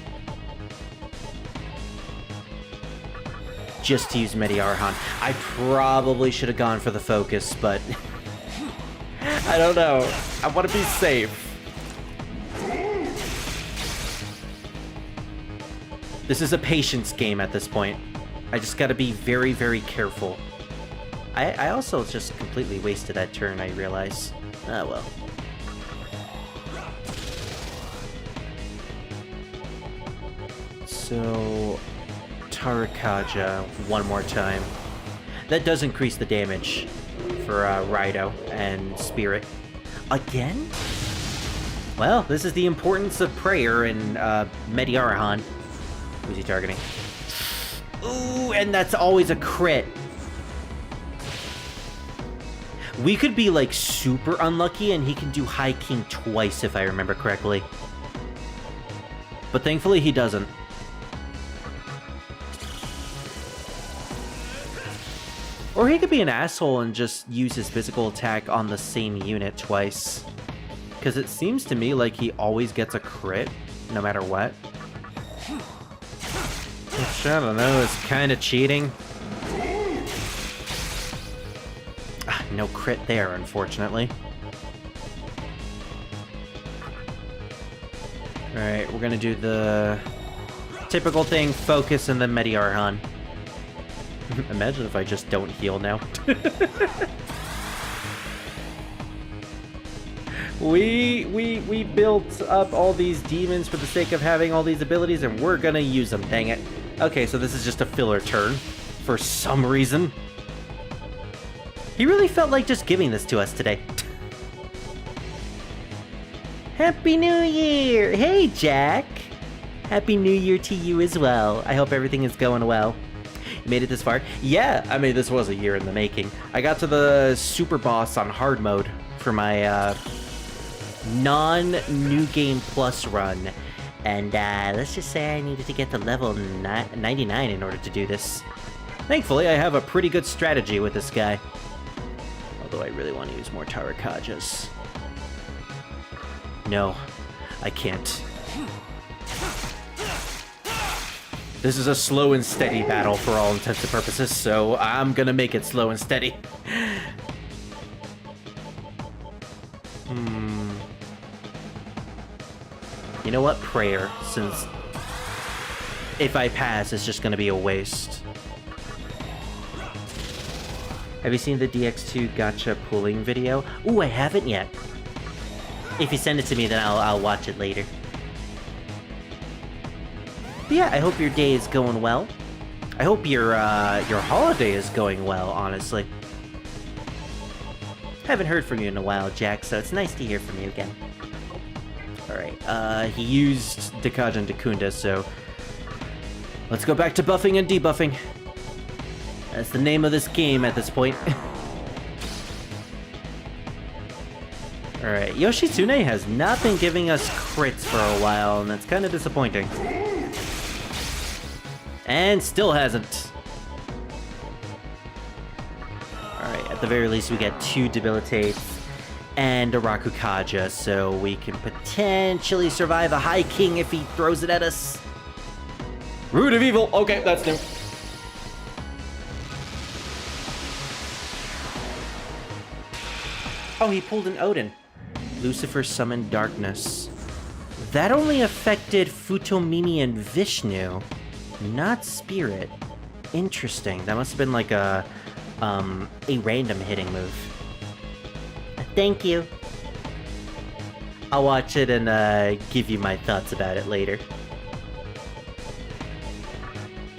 Just to use Mediarhan. I probably should have gone for the focus, but I don't know. I want to be safe. This is a patience game at this point. I just gotta be very, very careful. I also just completely wasted that turn, I realize. Ah, well. So... Makakaja one more time. That does increase the damage for Raido and Spirit. Again? Well, this is the importance of prayer and Mediarahan. Who's he targeting? Ooh, and that's always a crit. We could be like super unlucky and he can do High King twice if I remember correctly. But thankfully he doesn't. Or he could be an asshole and just use his physical attack on the same unit twice. Because it seems to me like he always gets a crit, no matter what. Which, I don't know, is kind of cheating. No crit there, unfortunately. Alright, we're gonna do the typical thing, focus and then Mediarhan. Imagine if I just don't heal now. We built up all these demons for the sake of having all these abilities, and we're gonna use them, dang it. Okay, so this is just a filler turn, for some reason. He really felt like just giving this to us today. Happy New Year! Hey, Jack! Happy New Year to you as well. I hope everything is going well. You made it this far? Yeah, I mean, this was a year in the making. I got to the super boss on hard mode for my non-New Game Plus run. And let's just say I needed to get to level 99 in order to do this. Thankfully, I have a pretty good strategy with this guy. Although I really want to use more Tarakajas. No, I can't. This is a slow and steady battle for all intents and purposes, so I'm gonna make it slow and steady. You know what? Prayer, since if I pass, it's just gonna be a waste. Have you seen the DX2 gacha pulling video? Ooh, I haven't yet. If you send it to me, then I'll watch it later. But yeah, I hope your day is going well. I hope your holiday is going well, honestly. Haven't heard from you in a while, Jack, so it's nice to hear from you again. Alright, he used Dakaja and Dakunda, so let's go back to buffing and debuffing. That's the name of this game at this point. Alright, Yoshitsune has not been giving us crits for a while, and that's kind of disappointing. And still hasn't. Alright, at the very least we get 2 debilitates and a Rakukaja, so we can potentially survive a High King if he throws it at us. Root of Evil! Okay, that's new. Oh, he pulled an Odin. Lucifer summoned darkness. That only affected Futomimi and Vishnu, not Spirit. Interesting. That must have been like a random hitting move. Thank you. I'll watch it and give you my thoughts about it later.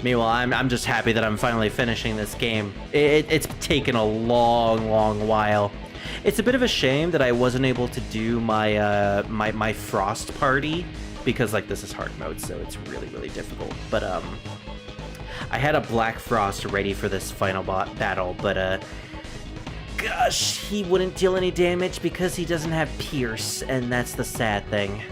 Meanwhile, I'm just happy that I'm finally finishing this game. It's taken a long while. It's a bit of a shame that I wasn't able to do my my Frost party, because like this is hard mode, so it's really difficult. But I had a Black Frost ready for this final battle, but gosh, he wouldn't deal any damage because he doesn't have Pierce, and that's the sad thing.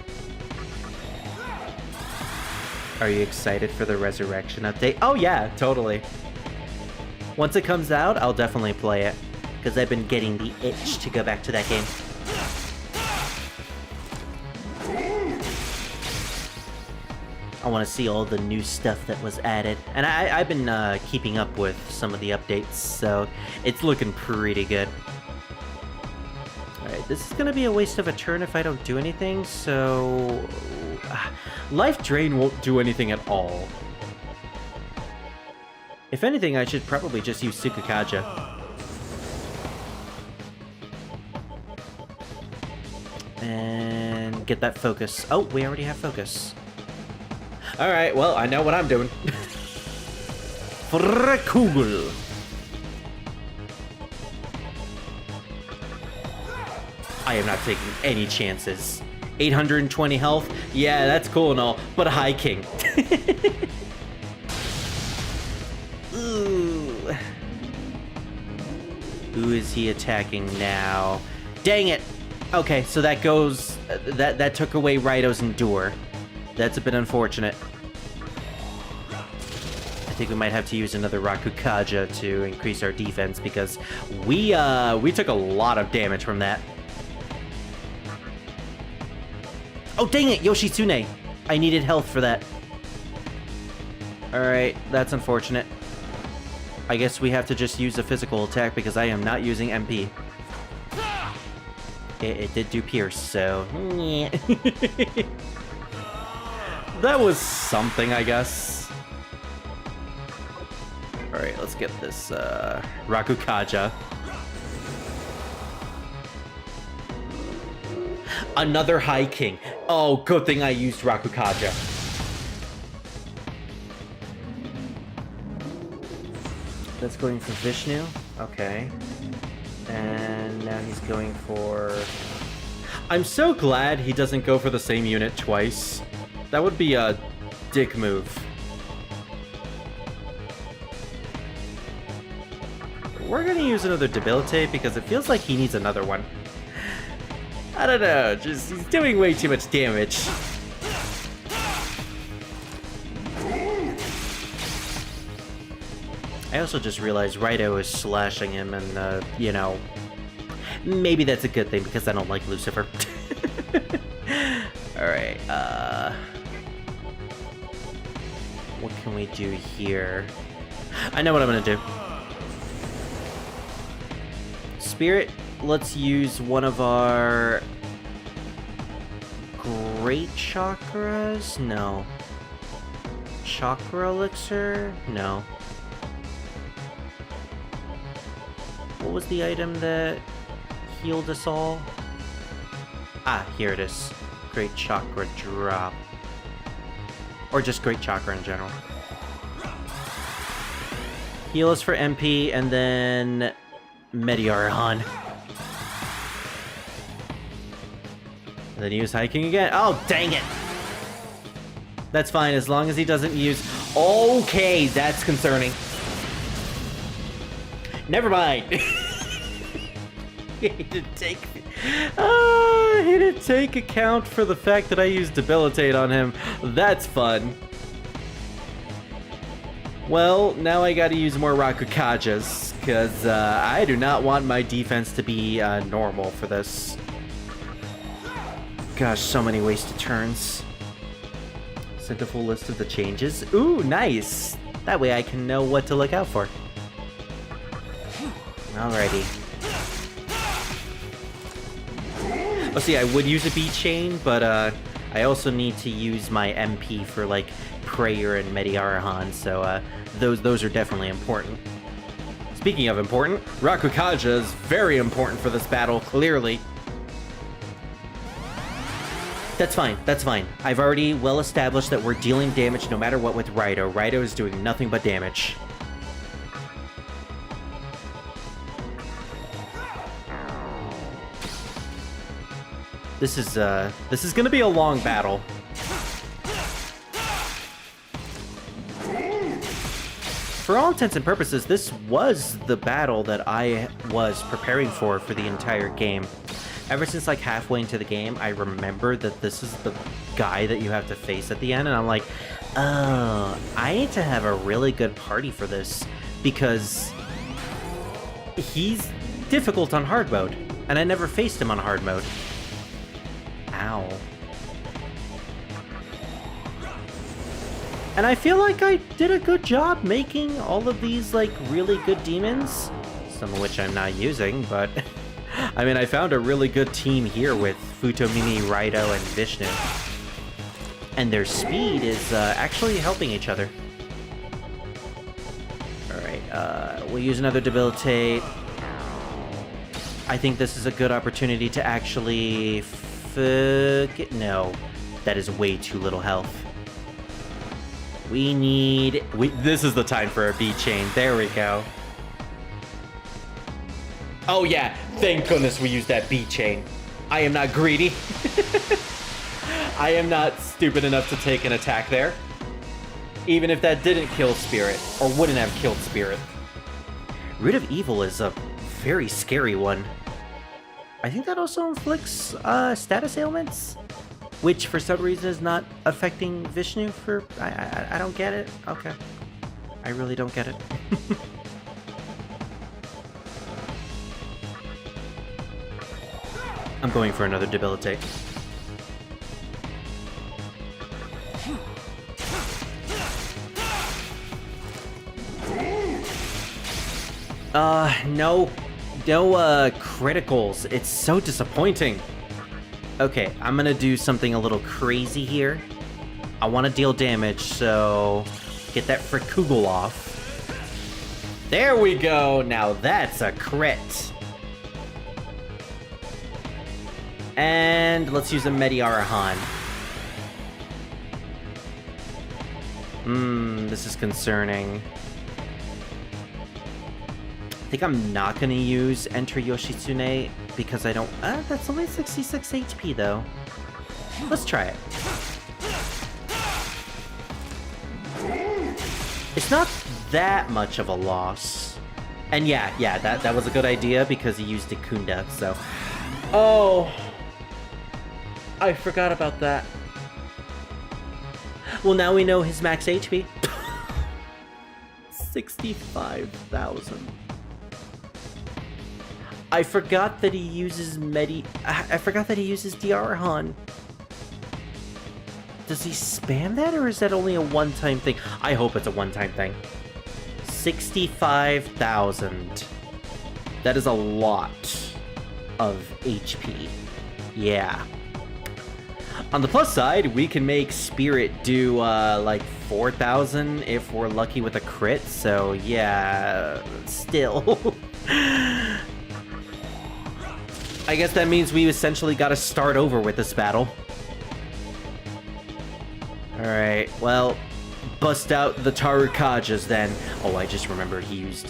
Are you excited for the Resurrection update? Oh yeah, totally. Once it comes out, I'll definitely play it, because I've been getting the itch to go back to that game. I want to see all the new stuff that was added. And I've been keeping up with some of the updates, so it's looking pretty good. Alright, this is going to be a waste of a turn if I don't do anything, so... Life Drain won't do anything at all. If anything, I should probably just use Makakaja. And get that focus. Oh, we already have focus. Alright, well, I know what I'm doing. Cool. I am not taking any chances. 820 health? Yeah, that's cool and all, but a High King. Ooh. Who is he attacking now? Dang it! Okay, so that goes... That took away Raido's Endure. That's a bit unfortunate. I think we might have to use another Rakukaja to increase our defense because we took a lot of damage from that. Oh, dang it, Yoshitsune! I needed health for that. Alright, that's unfortunate. I guess we have to just use a physical attack because I am not using MP. It did do Pierce, so... That was something, I guess. Alright, let's get this Rakukaja. Another High King. Oh, good thing I used Rakukaja. That's going for Vishnu. Okay. And now he's going for... I'm so glad he doesn't go for the same unit twice. That would be a dick move. We're gonna use another Debilitate because it feels like he needs another one. I don't know, just he's doing way too much damage. I also just realized Raido is slashing him and, you know, maybe that's a good thing because I don't like Lucifer. Alright, what can we do here? I know what I'm gonna do. Spirit, let's use one of our Great Chakras? No. Chakra Elixir? No. What was the item that healed us all? Ah, here it is. Great Chakra Drop. Or just Great Chakra in general. Heal us for MP, and then... Meteoron. And then use High King again. Oh, dang it! That's fine, as long as he doesn't use... Okay, that's concerning. Never mind. He didn't take account for the fact that I used Debilitate on him. That's fun. Well, now I gotta use more Rakukajas, because I do not want my defense to be normal for this. Gosh, so many wasted turns. Sent a full list of the changes. Ooh, nice! That way I can know what to look out for. Alrighty. Oh, see, I would use a beat chain, but I also need to use my MP for, like, Prayer and Meteoron, so those are definitely important. Speaking of important, Rakukaja is very important for this battle, clearly. That's fine, that's fine. I've already well established that we're dealing damage no matter what with Raido. Raido is doing nothing but damage. This is gonna be a long battle. For all intents and purposes, this was the battle that I was preparing for the entire game. Ever since like halfway into the game, I remember that this is the guy that you have to face at the end, and I'm like, Oh, I need to have a really good party for this, because he's difficult on hard mode, and I never faced him on hard mode. Ow. And I feel like I did a good job making all of these, like, really good demons, some of which I'm not using, but I mean, I found a really good team here with Futomimi, Raido, and Vishnu. And their speed is actually helping each other. Alright, we'll use another Debilitate. I think this is a good opportunity to actually... No, that is way too little health. We need... This is the time for a B-Chain. There we go. Oh yeah, thank goodness we used that B-Chain. I am not greedy. I am not stupid enough to take an attack there. Even if that didn't kill Spirit, or wouldn't have killed Spirit. Root of Evil is a very scary one. I think that also inflicts status ailments, which for some reason is not affecting Vishnu for... I don't get it. Okay. I really don't get it. I'm going for another Debilitate. No criticals. It's so disappointing. Okay, I'm gonna do something a little crazy here. I want to deal damage, so get that Frikugel off. There we go. Now that's a crit. And let's use a Mediarahan. This is concerning. I think I'm not gonna use Enter Yoshitsune because I don't... that's only 66 HP though. Let's try it. It's not that much of a loss. And yeah, that was a good idea because he used Ikunda, so... Oh! I forgot about that. Well, now we know his max HP. 65,000. I forgot that he uses I forgot that he uses Diarahan. Does he spam that, or is that only a one-time thing? I hope it's a one-time thing. 65,000. That is a lot of HP. Yeah. On the plus side, we can make Spirit do, like, 4,000 if we're lucky with a crit, so yeah, still. I guess that means we essentially gotta start over with this battle. Alright, well, bust out the Tarukajas then. Oh, I just remembered he used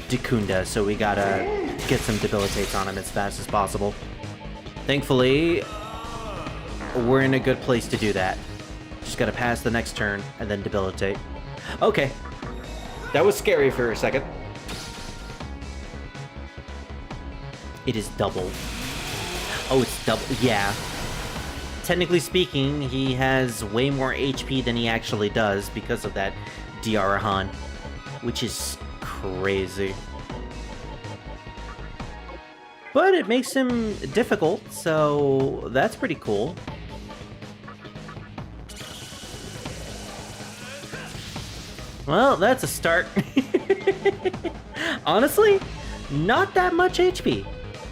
Dikunda, so we gotta get some debilitates on him as fast as possible. Thankfully, we're in a good place to do that. Just gotta pass the next turn and then debilitate. Okay. That was scary for a second. It is double. Oh, it's double. Yeah. Technically speaking, he has way more HP than he actually does because of that Diarahan, which is crazy. But it makes him difficult, so that's pretty cool. Well, that's a start. Honestly, not that much HP.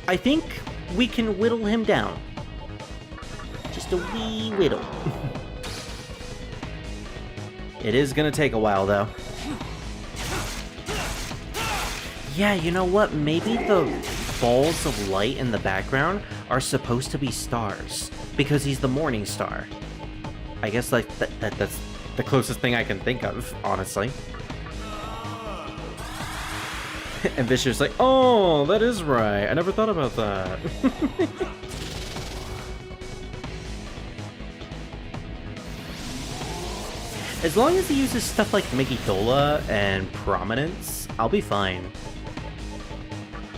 I think we can whittle him down. Just a wee whittle. It is gonna take a while, though. Yeah, you know what? Maybe the balls of light in the background are supposed to be stars, because he's the morning star. I guess like that's the closest thing I can think of, honestly. And Vishnu's like, oh, that is right. I never thought about that. As long as he uses stuff like Megidola and Prominence, I'll be fine.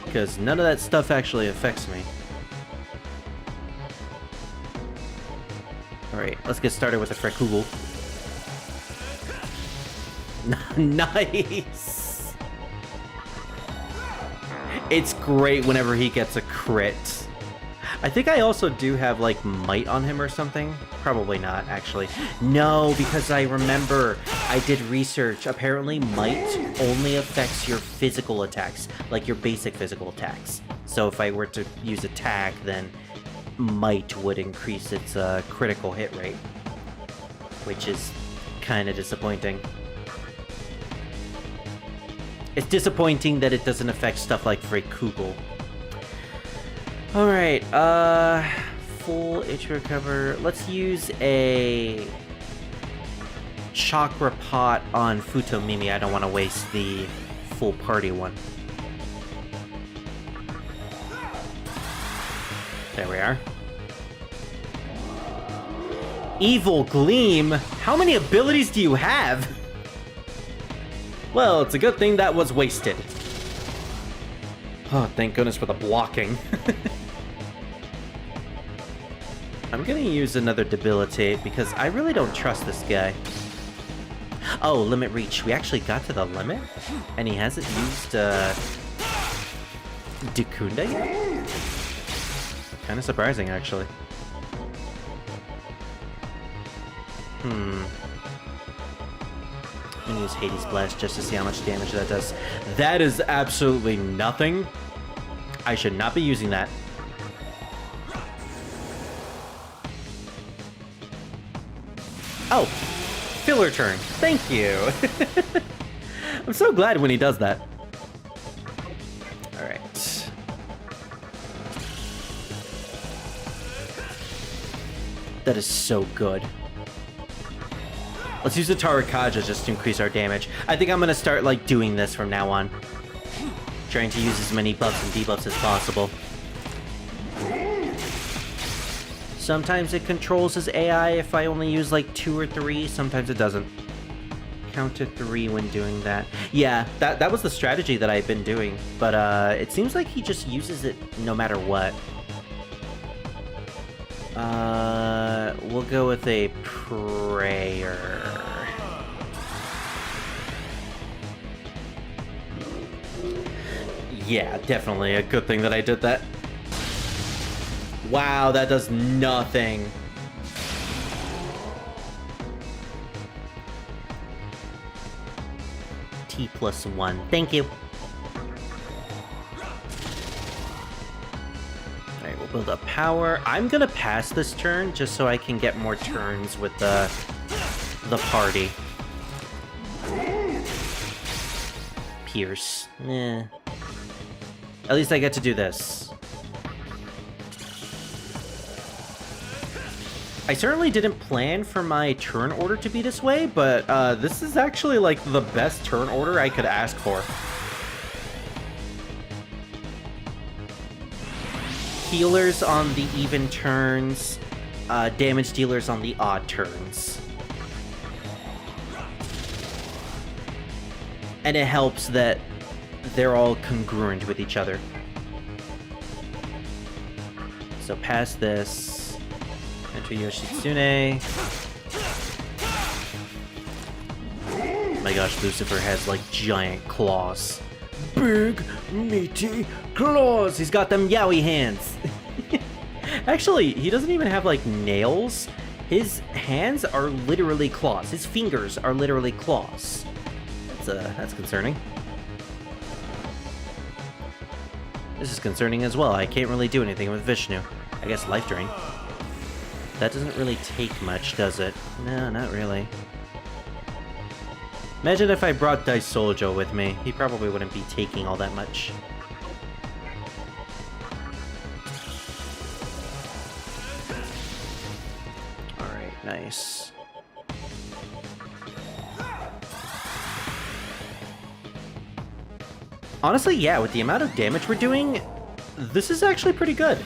Because none of that stuff actually affects me. Alright, let's get started with the Frekugel. Nice! It's great whenever he gets a crit. I think I also do have, like, might on him or something. Probably not, actually. No, because I remember I did research. Apparently, might only affects your physical attacks, like your basic physical attacks. So if I were to use attack, then might would increase its critical hit rate, which is kind of disappointing. It's disappointing that it doesn't affect stuff like Frekugel. Alright, full HP recover. Let's use a chakra pot on Futomimi. I don't want to waste the full party one. There we are. Evil Gleam? How many abilities do you have? Well, it's a good thing that was wasted. Oh, thank goodness for the blocking. I'm gonna use another Debilitate because I really don't trust this guy. Oh, Limit Reach. We actually got to the limit? And he hasn't used, Dukunda yet? Kind of surprising, actually. I'm gonna use Hades Blast just to see how much damage that does. That is absolutely nothing. I should not be using that. Oh, filler turn. Thank you. I'm so glad when he does that. All right. That is so good. Let's use the Makakaja just to increase our damage. I think I'm gonna start like doing this from now on. Trying to use as many buffs and debuffs as possible. Sometimes it controls his AI if I only use like 2 or 3, sometimes it doesn't. Count to 3 when doing that. Yeah, that was the strategy that I've been doing, but it seems like he just uses it no matter what. We'll go with a prayer. Yeah, definitely a good thing that I did that. Wow, that does nothing. T+1. Thank you. Alright, we'll build up power. I'm gonna pass this turn just so I can get more turns with the party. Pierce. Eh. At least I get to do this. I certainly didn't plan for my turn order to be this way, but this is actually like the best turn order I could ask for. Healers on the even turns, damage dealers on the odd turns. And it helps that they're all congruent with each other. So past this, enter Yoshitsune. Oh my gosh, Lucifer has like giant claws. Big, meaty claws! He's got them yowie hands! Actually, he doesn't even have like nails. His hands are literally claws. His fingers are literally claws. That's concerning. This is concerning as well. I can't really do anything with Vishnu. I guess Life Drain. That doesn't really take much, does it? No, not really. Imagine if I brought Daisoljo with me. He probably wouldn't be taking all that much. Alright, nice. Honestly, yeah, with the amount of damage we're doing, this is actually pretty good.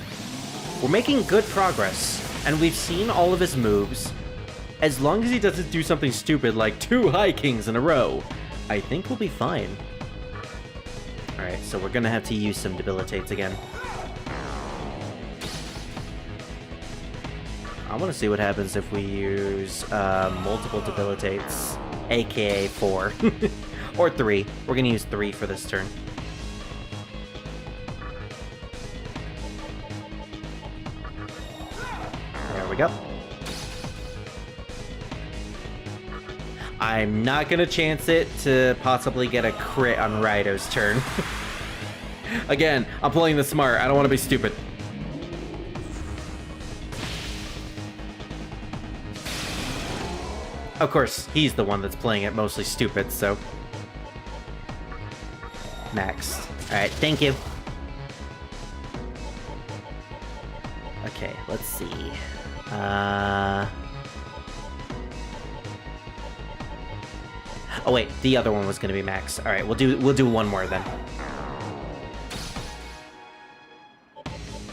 We're making good progress, and we've seen all of his moves. As long as he doesn't do something stupid like 2 High Kings in a row, I think we'll be fine. Alright, so we're gonna have to use some Debilitates again. I want to see what happens if we use multiple debilitates, aka 4. Or 3. We're going to use 3 for this turn. There we go. I'm not going to chance it to possibly get a crit on Raido's turn. Again, I'm playing this smart. I don't want to be stupid. Of course, he's the one that's playing it mostly stupid, so... Max. Alright, thank you. Okay, let's see. Oh wait, the other one was gonna be max. Alright, we'll do one more then.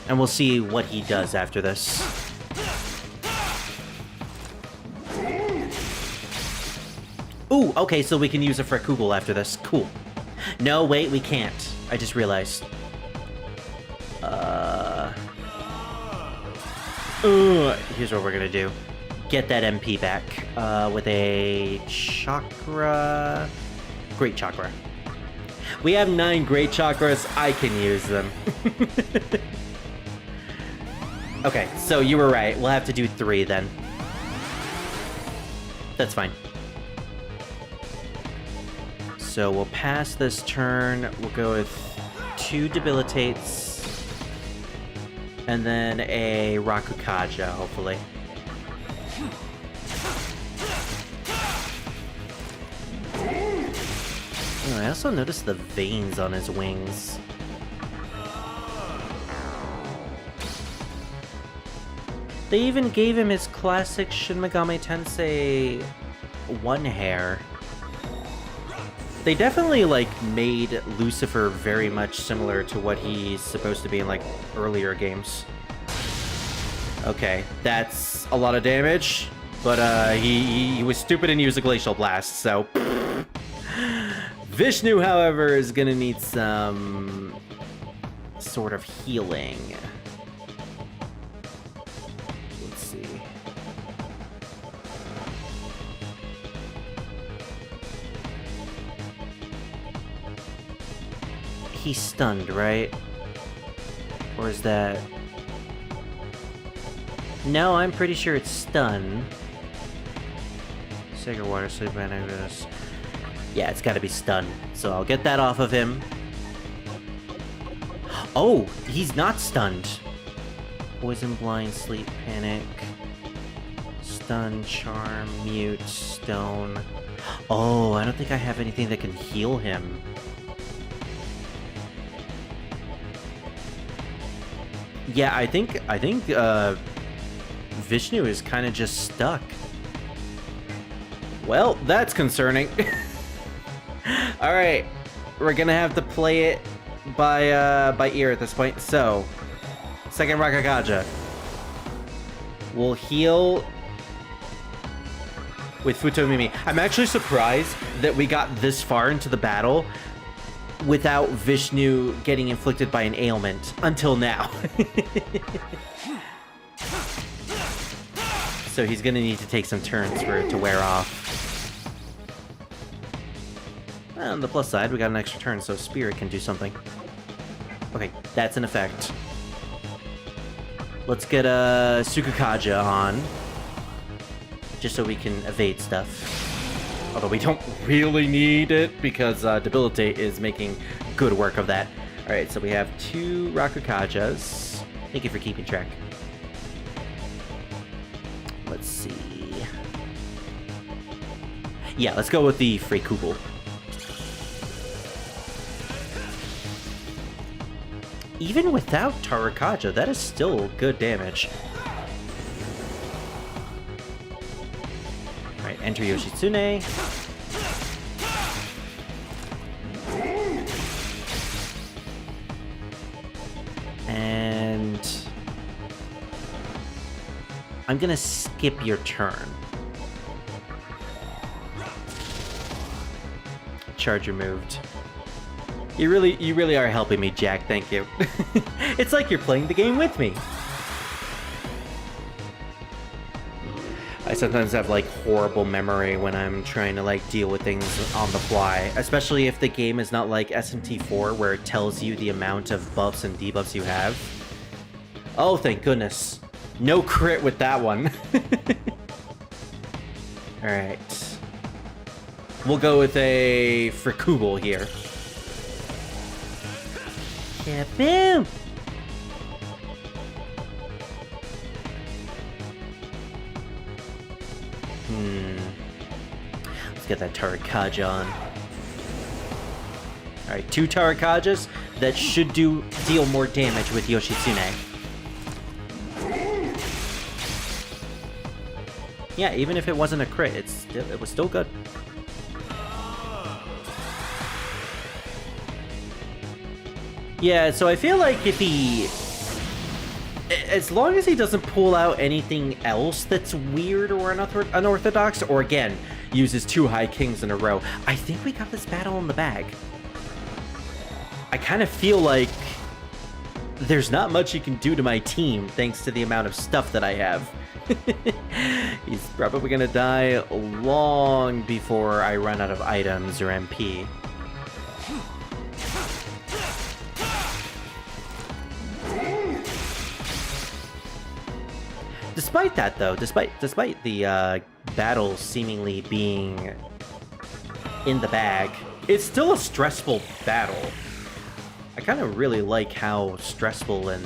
And we'll see what he does after this. Ooh, okay, so we can use a Frekugel after this. Cool. No, wait, we can't. I just realized. Here's what we're gonna do. Get that MP back with a chakra. Great chakra. We have 9 great chakras. I can use them. Okay, so you were right. We'll have to do 3 then. That's fine. So we'll pass this turn. We'll go with 2 debilitates. And then a Makakaja, hopefully. Oh, I also noticed the veins on his wings. They even gave him his classic Shin Megami Tensei 1 hair. They definitely, like, made Lucifer very much similar to what he's supposed to be in, like, earlier games. Okay, that's a lot of damage, but he was stupid and used a Glacial Blast, so... Vishnu, however, is gonna need some sort of healing. Let's see. He's stunned, right? Or is that... No, I'm pretty sure it's stun. Sacred Water, Sleep Managers. Yeah, it's gotta be stun. So I'll get that off of him. Oh, he's not stunned. Poison, Blind, Sleep, Panic. Stun, Charm, Mute, Stone. Oh, I don't think I have anything that can heal him. Yeah, I think Vishnu is kind of just stuck. Well, that's concerning. All right, we're gonna have to play it by ear at this point. So, second Makakaja. We'll heal with Futomimi. I'm actually surprised that we got this far into the battle without Vishnu getting inflicted by an ailment until now. So he's gonna need to take some turns for it to wear off. On the plus side, we got an extra turn, so Spirit can do something. Okay, that's an effect. Let's get a Succubus on, just so we can evade stuff. Although we don't really need it, because Debilitate is making good work of that. Alright, so we have 2 Rakukajas. Thank you for keeping track. Let's see. Yeah, let's go with the Frekugel. Even without Tarakaja, that is still good damage. Alright, enter Yoshitsune. And... I'm gonna skip your turn. Charger moved. You really are helping me, Jack, thank you. It's like you're playing the game with me. I sometimes have like horrible memory when I'm trying to like deal with things on the fly, especially if the game is not like SMT4 where it tells you the amount of buffs and debuffs you have. Oh, thank goodness. No crit with that one. Alright. We'll go with a Succubus here. Yeah, boom! Let's get that Makakaja on. Alright, 2 Makakajas that should deal more damage with Yoshitsune. Yeah, even if it wasn't a crit, it was still good. Yeah, so I feel like if he... As long as he doesn't pull out anything else that's weird or unorthodox, or again, uses 2 High Kings in a row, I think we got this battle in the bag. I kind of feel like there's not much he can do to my team thanks to the amount of stuff that I have. He's probably gonna die long before I run out of items or MP. Despite that, though, despite the battle seemingly being in the bag, it's still a stressful battle. I kind of really like how stressful and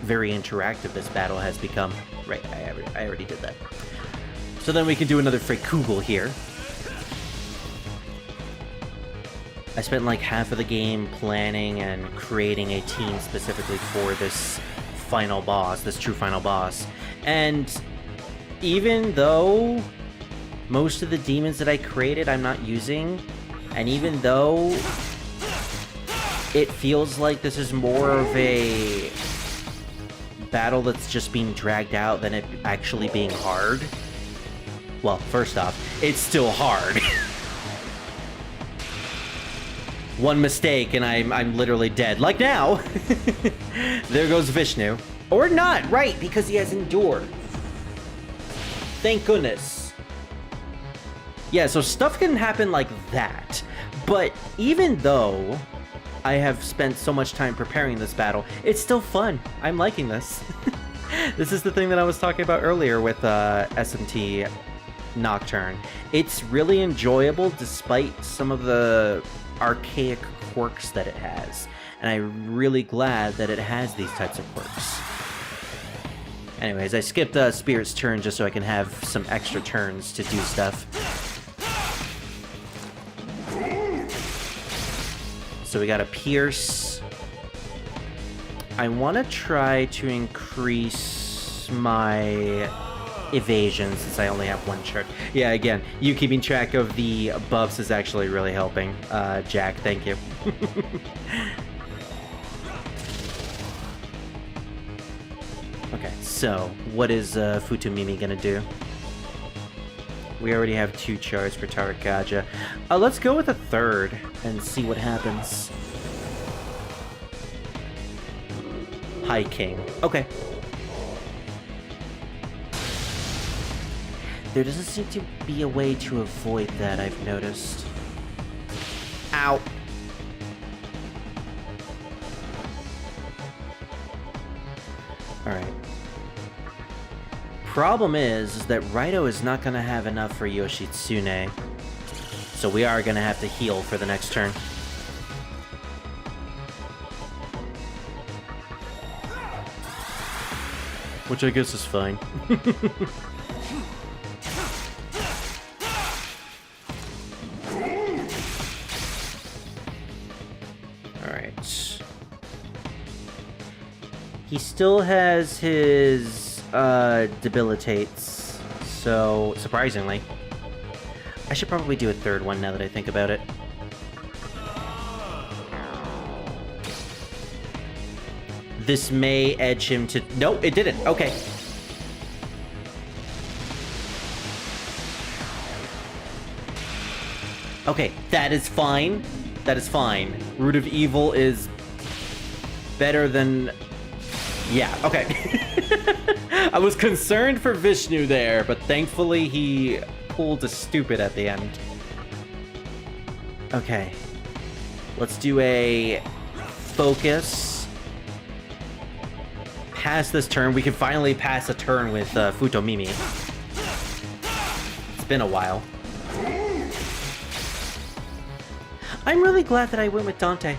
very interactive this battle has become. Right, I already did that. So then we can do another Succubus here. I spent like half of the game planning and creating a team specifically for this final boss, this true final boss. And even though most of the demons that I created I'm not using, and even though it feels like this is more of a battle that's just being dragged out than it actually being hard. Well, first off, it's still hard. One mistake and I'm literally dead. Like now. There goes Vishnu. Or not, right, because he has Endure. Thank goodness. Yeah, so stuff can happen like that. But even though I have spent so much time preparing this battle, it's still fun. I'm liking this. This is the thing that I was talking about earlier with SMT Nocturne. It's really enjoyable despite some of the archaic quirks that it has. And I'm really glad that it has these types of quirks. Anyways, I skipped Spirit's turn just so I can have some extra turns to do stuff. So we got a Pierce. I want to try to increase my evasion since I only have 1 chart. Yeah, again, you keeping track of the buffs is actually really helping. Jack, thank you. Okay, so what is Futomimi gonna do? We already have 2 charts for Makakaja. Let's go with a 3rd and see what happens. High King. Okay. There doesn't seem to be a way to avoid that, I've noticed. Ow. Alright. Problem is that Raito is not going to have enough for Yoshitsune. So we are going to have to heal for the next turn. Which I guess is fine. Alright. He still has his debilitates, so surprisingly. I should probably do a 3rd one now that I think about it. This may edge him to... No, it didn't. Okay. Okay, that is fine. That is fine. Root of Evil is better than Yeah, okay. I was concerned for Vishnu there, but thankfully he pulled a stupid at the end. Okay. Let's do a focus. Pass this turn. We can finally pass a turn with Futomimi. It's been a while. I'm really glad that I went with Dante.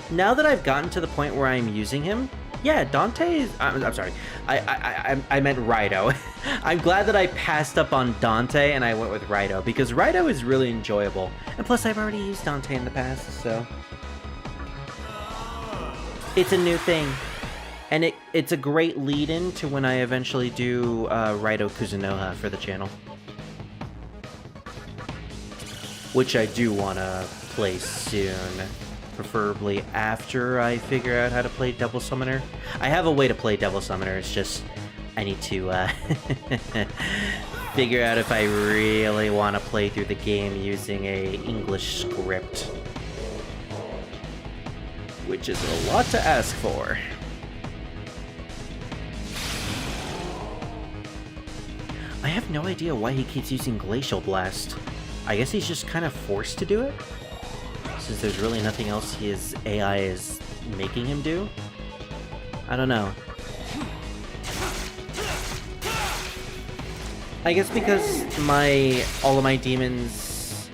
Now that I've gotten to the point where I'm using him, yeah, Dante is... I'm sorry. I meant Rido. I'm glad that I passed up on Dante and I went with Rido, because Rido is really enjoyable. And plus, I've already used Dante in the past, so... It's a new thing. And it's a great lead-in to when I eventually do Rido Kuzunoha for the channel. Which I do want to play soon. Preferably after I figure out how to play Devil Summoner. I have a way to play Devil Summoner, it's just I need to figure out if I really want to play through the game using a English script. Which is a lot to ask for. I have no idea why he keeps using Glacial Blast. I guess he's just kind of forced to do it? Since there's really nothing else his AI is making him do? I don't know. I guess because all of my demons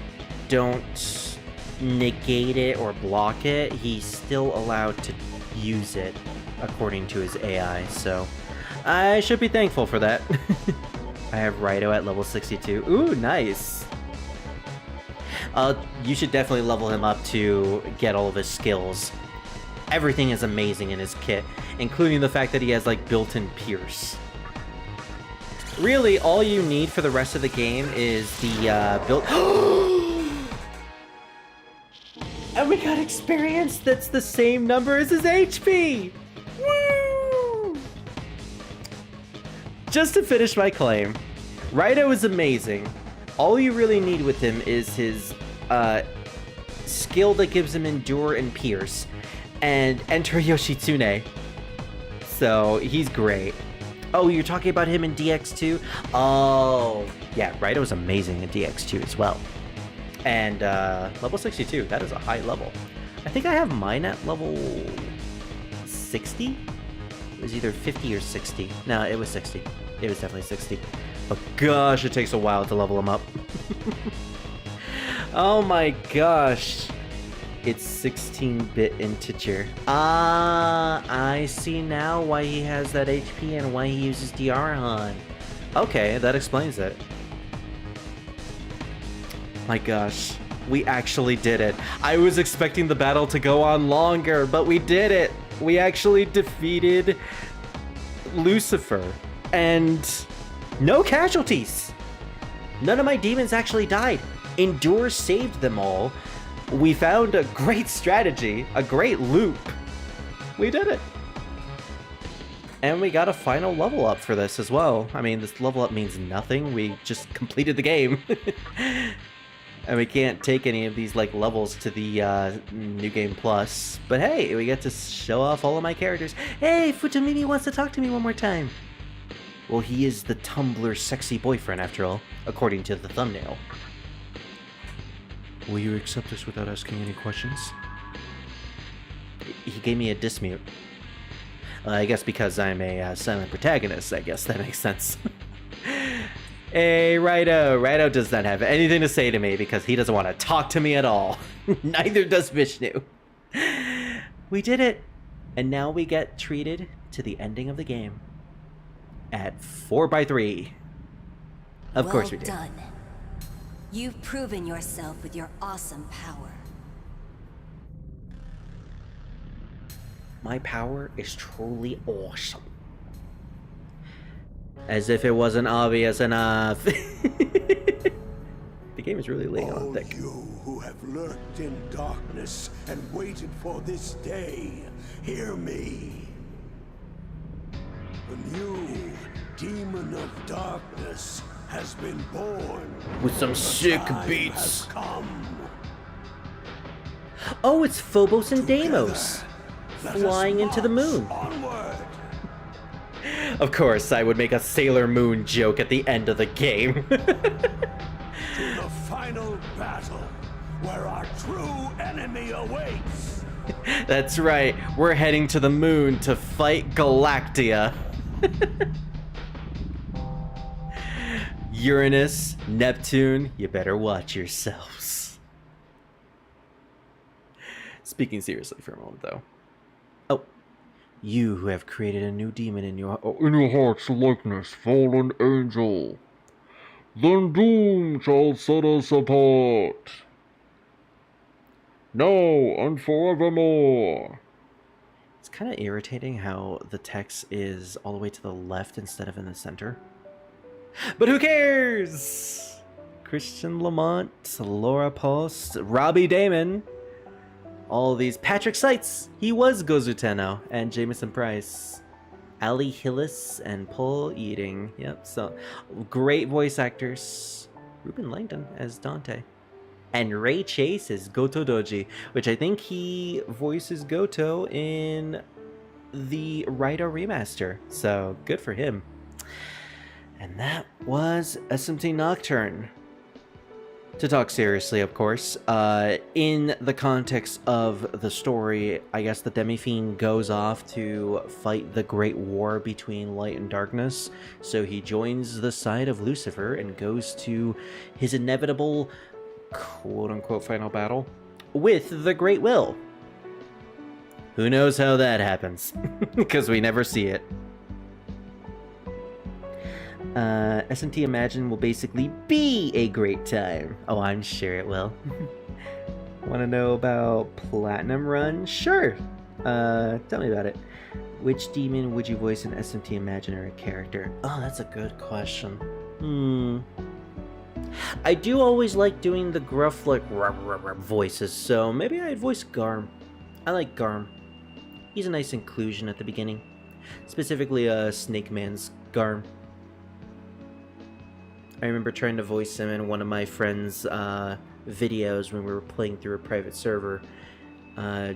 don't negate it or block it, he's still allowed to use it according to his AI, so I should be thankful for that. I have Rido at level 62. Ooh, nice! You should definitely level him up to get all of his skills. Everything is amazing in his kit, including the fact that he has, like, built-in Pierce. Really, all you need for the rest of the game is the, built... And we got experience that's the same number as his HP! Woo! Just to finish my claim, Rido is amazing. All you really need with him is his skill that gives him Endure and Pierce, and Enter Yoshitsune. So, he's great. Oh, you're talking about him in DX2? Oh, yeah, Rido's amazing in DX2 as well. And level 62, that is a high level. I think I have mine at level 60? It was either 50 or 60. No, it was 60. It was definitely 60. But gosh, it takes a while to level him up. Oh my gosh. It's 16-bit integer. Ah, I see now why he has that HP and why he uses Diarahan. Okay, that explains it. My gosh, we actually did it. I was expecting the battle to go on longer, but we did it. We actually defeated Lucifer. And no casualties. None of my demons actually died. Endure saved them all. We found a great strategy, a great loop. We did it. And we got a final level up for this as well. I mean, this level up means nothing. We just completed the game. And we can't take any of these like levels to the New Game Plus. But hey, we get to show off all of my characters. Hey, Futomimi wants to talk to me one more time. Well, he is the Tumblr sexy boyfriend after all, according to the thumbnail. Will you accept this without asking any questions? He gave me a dismute. I guess because I'm a silent protagonist, I guess that makes sense. Hey, Rido. Rido does not have anything to say to me because he doesn't want to talk to me at all. Neither does Vishnu. We did it. And now we get treated to the ending of the game. At 4x3. Of course we did. Well done. You've proven yourself with your awesome power. My power is truly awesome. As if it wasn't obvious enough. The game is really laying on thick. You who have lurked in darkness and waited for this day, hear me. A new demon of darkness has been born. With some The sick time beats. has come. Oh, it's Phobos and Together, Deimos let us flying into the march moon. Onward. Of course, I would make a Sailor Moon joke at the end of the game. To the final battle, where our true enemy awaits. That's right, we're heading to the moon to fight Galactia. Uranus, Neptune, you better watch yourselves. Speaking seriously for a moment, though. Oh, you who have created a new demon in your heart's likeness, fallen angel. Then doom shall set us apart. Now and forevermore. It's kind of irritating how the text is all the way to the left instead of in the center. But who cares? Christian Lamont, Laura Post, Robbie Damon, all these. Patrick Seitz, he was Gozuteno, and Jameson Price, Ali Hillis, and Paul Eating. Yep, so great voice actors. Ruben Langdon as Dante. And Ray Chase is Goto Doji, which I think he voices Goto in the Raito remaster. So good for him. And that was SMT Nocturne. To talk seriously, of course, in the context of the story, I guess the Demi-fiend goes off to fight the great war between light and darkness. So he joins the side of Lucifer and goes to his inevitable quote-unquote final battle with the Great Will. Who knows how that happens, because we never see it. SMT Imagine will basically be a great time. Oh, I'm sure it will. Want to know about Platinum Run? Sure. Tell me about it. Which demon would you voice in SMT Imagine or a character? Oh, that's a good question. I do always like doing the gruff, like, voices, so maybe I'd voice Garm. I like Garm. He's a nice inclusion at the beginning. Specifically, Snake Man's Garm. I remember trying to voice him in one of my friend's videos when we were playing through a private server,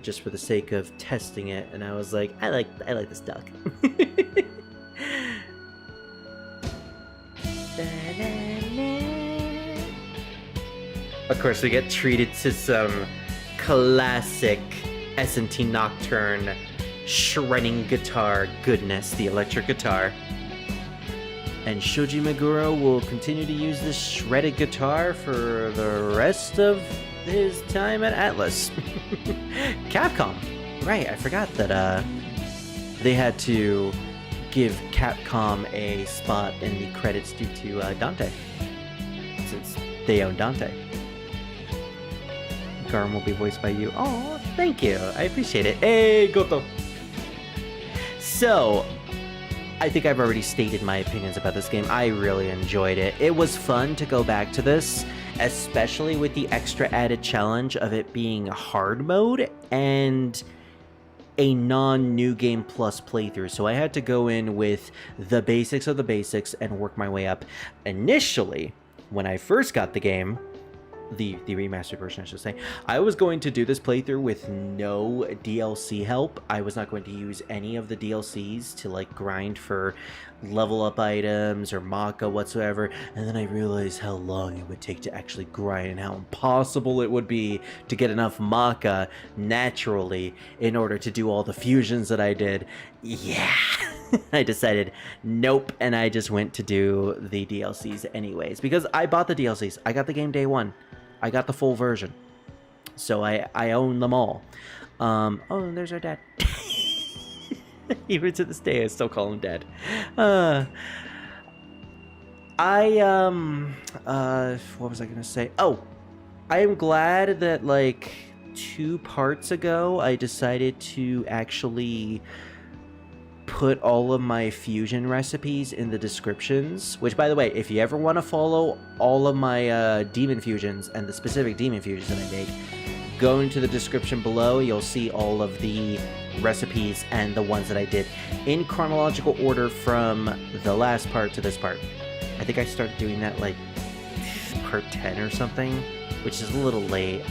just for the sake of testing it, and I was like, I like this duck. Of course, we get treated to some classic SMT Nocturne shredding guitar goodness, the electric guitar. And Shoji Meguro will continue to use this shredded guitar for the rest of his time at Atlas. Capcom. Right, I forgot that they had to give Capcom a spot in the credits due to Dante, since they own Dante. Garm will be voiced by you. Oh, thank you. I appreciate it. Hey, Goto. So, I think I've already stated my opinions about this game. I really enjoyed it. It was fun to go back to this, especially with the extra added challenge of it being hard mode and a non-new game plus playthrough. So I had to go in with the basics of the basics and work my way up. Initially, when I first got the game, the remastered version, I should say, I was going to do this playthrough with no DLC help. I was not going to use any of the DLCs to like grind for level up items or Maka whatsoever, and then I realized how long it would take to actually grind and how impossible it would be to get enough Maka naturally in order to do all the fusions that I did. Yeah. I decided nope, and I just went to do the DLCs anyways, because I bought the DLCs. I got the game day one. I got the full version, so I own them all. Oh, and there's our dad. Even to this day, I still call him dad. What was I gonna say? Oh, I am glad that like 2 parts ago, I decided to actually put all of my fusion recipes in the descriptions, which, by the way, if you ever want to follow all of my demon fusions and the specific demon fusions that I make, go into the description below. You'll see all of the recipes and the ones that I did in chronological order from the last part to this part. I think I started doing that like part 10 or something, which is a little late,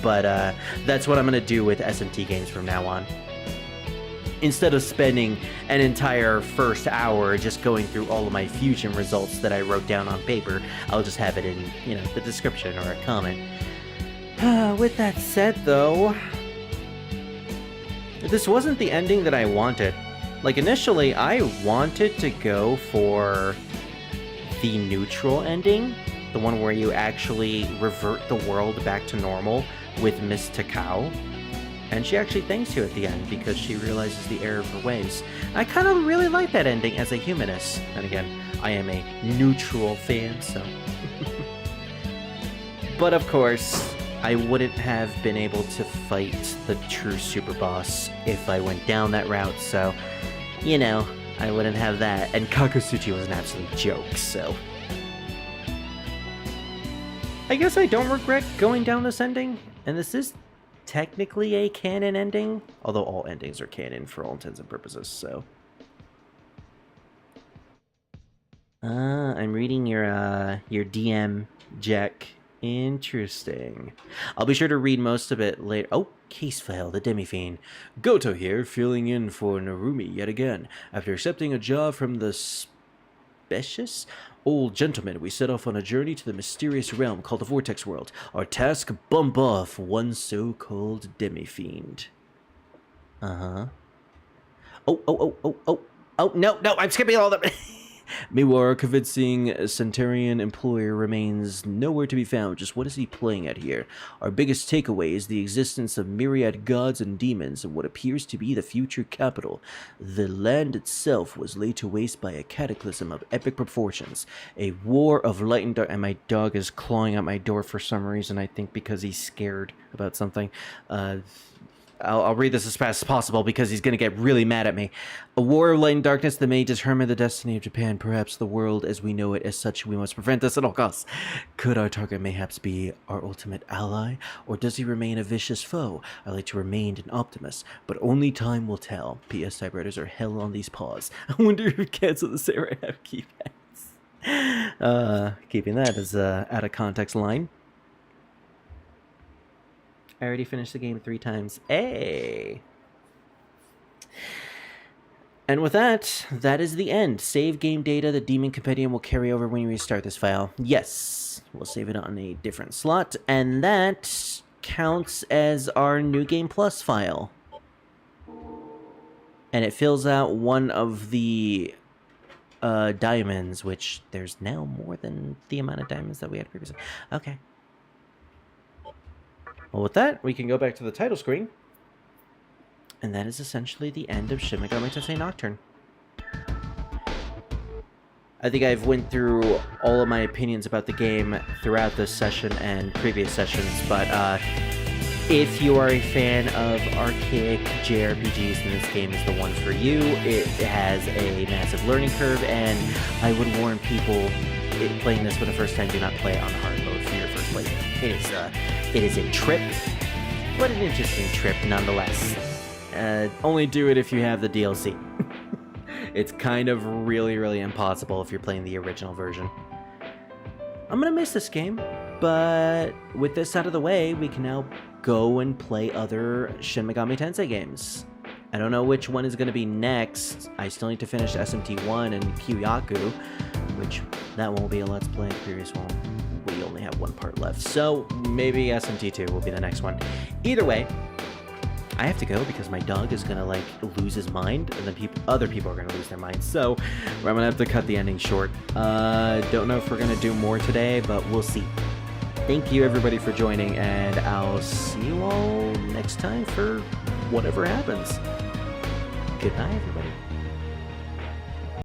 but that's what I'm going to do with SMT games from now on. instead of spending an entire first hour just going through all of my fusion results that I wrote down on paper, I'll just have it in, you know, the description or a comment. With that said, though, this wasn't the ending that I wanted. Like, initially, I wanted to go for the neutral ending, the one where you actually revert the world back to normal with Miss Takao. And she actually thanks you at the end because she realizes the error of her ways. I kind of really like that ending as a humanist. And again, I am a neutral fan, so... But of course, I wouldn't have been able to fight the true super boss if I went down that route, so... You know, I wouldn't have that. And Kakusuchi was an absolute joke, so... I guess I don't regret going down this ending, and this is technically a canon ending, although all endings are canon for all intents and purposes, so... I'm reading your DM, Jack. Interesting. I'll be sure to read most of it later. Oh, case file, the Demi-fiend. Goto here, filling in for Narumi yet again. After accepting a job from the specious old gentleman, we set off on a journey to the mysterious realm called the Vortex World. Our task, bump off one so-called Demi-fiend. Oh, no, I'm skipping all the... Meanwhile, our convincing Centurion employer remains nowhere to be found. Just what is he playing at here? Our biggest takeaway is the existence of myriad gods and demons in what appears to be the future capital. The land itself was laid to waste by a cataclysm of epic proportions. A war of light and dark... And my dog is clawing at my door for some reason, I think because he's scared about something. I'll read this as fast as possible because he's going to get really mad at me. A war of light and darkness that may determine the destiny of Japan, perhaps the world as we know it. As such, we must prevent this at all costs. Could our target mayhaps be our ultimate ally, or does he remain a vicious foe? I like to remain an optimist, but only time will tell. P.S. Typewriters are hell on these paws. I wonder if cats of the Sarah have keypads. Keeping that as a out of context line. I already finished the game 3 times. Hey! And with that, that is the end. Save game data. The Demon Compendium will carry over when you restart this file. Yes, we'll save it on a different slot. And that counts as our New Game Plus file. And it fills out one of the diamonds, which there's now more than the amount of diamonds that we had previously. Okay. Well, with that, we can go back to the title screen. And that is essentially the end of Shin Megami Tensei Nocturne. I think I've went through all of my opinions about the game throughout this session and previous sessions, but if you are a fan of archaic JRPGs, then this game is the one for you. It has a massive learning curve, and I would warn people playing this for the first time, do not play it on hard mode for your first playthrough. It is a trip, but an interesting trip nonetheless. Only do it if you have the DLC. It's kind of really, really impossible if you're playing the original version. I'm gonna miss this game, but with this out of the way, we can now go and play other Shin Megami Tensei games. I don't know which one is going to be next. I still need to finish SMT1 and Kyoyaku, which that won't be a Let's Play. The previous one, we only have one part left. So maybe SMT2 will be the next one. Either way, I have to go because my dog is going to like lose his mind, and then other people are going to lose their minds. So I'm going to have to cut the ending short. Don't know if we're going to do more today, but we'll see. Thank you everybody for joining, and I'll see you all next time for whatever happens. Good night, everybody.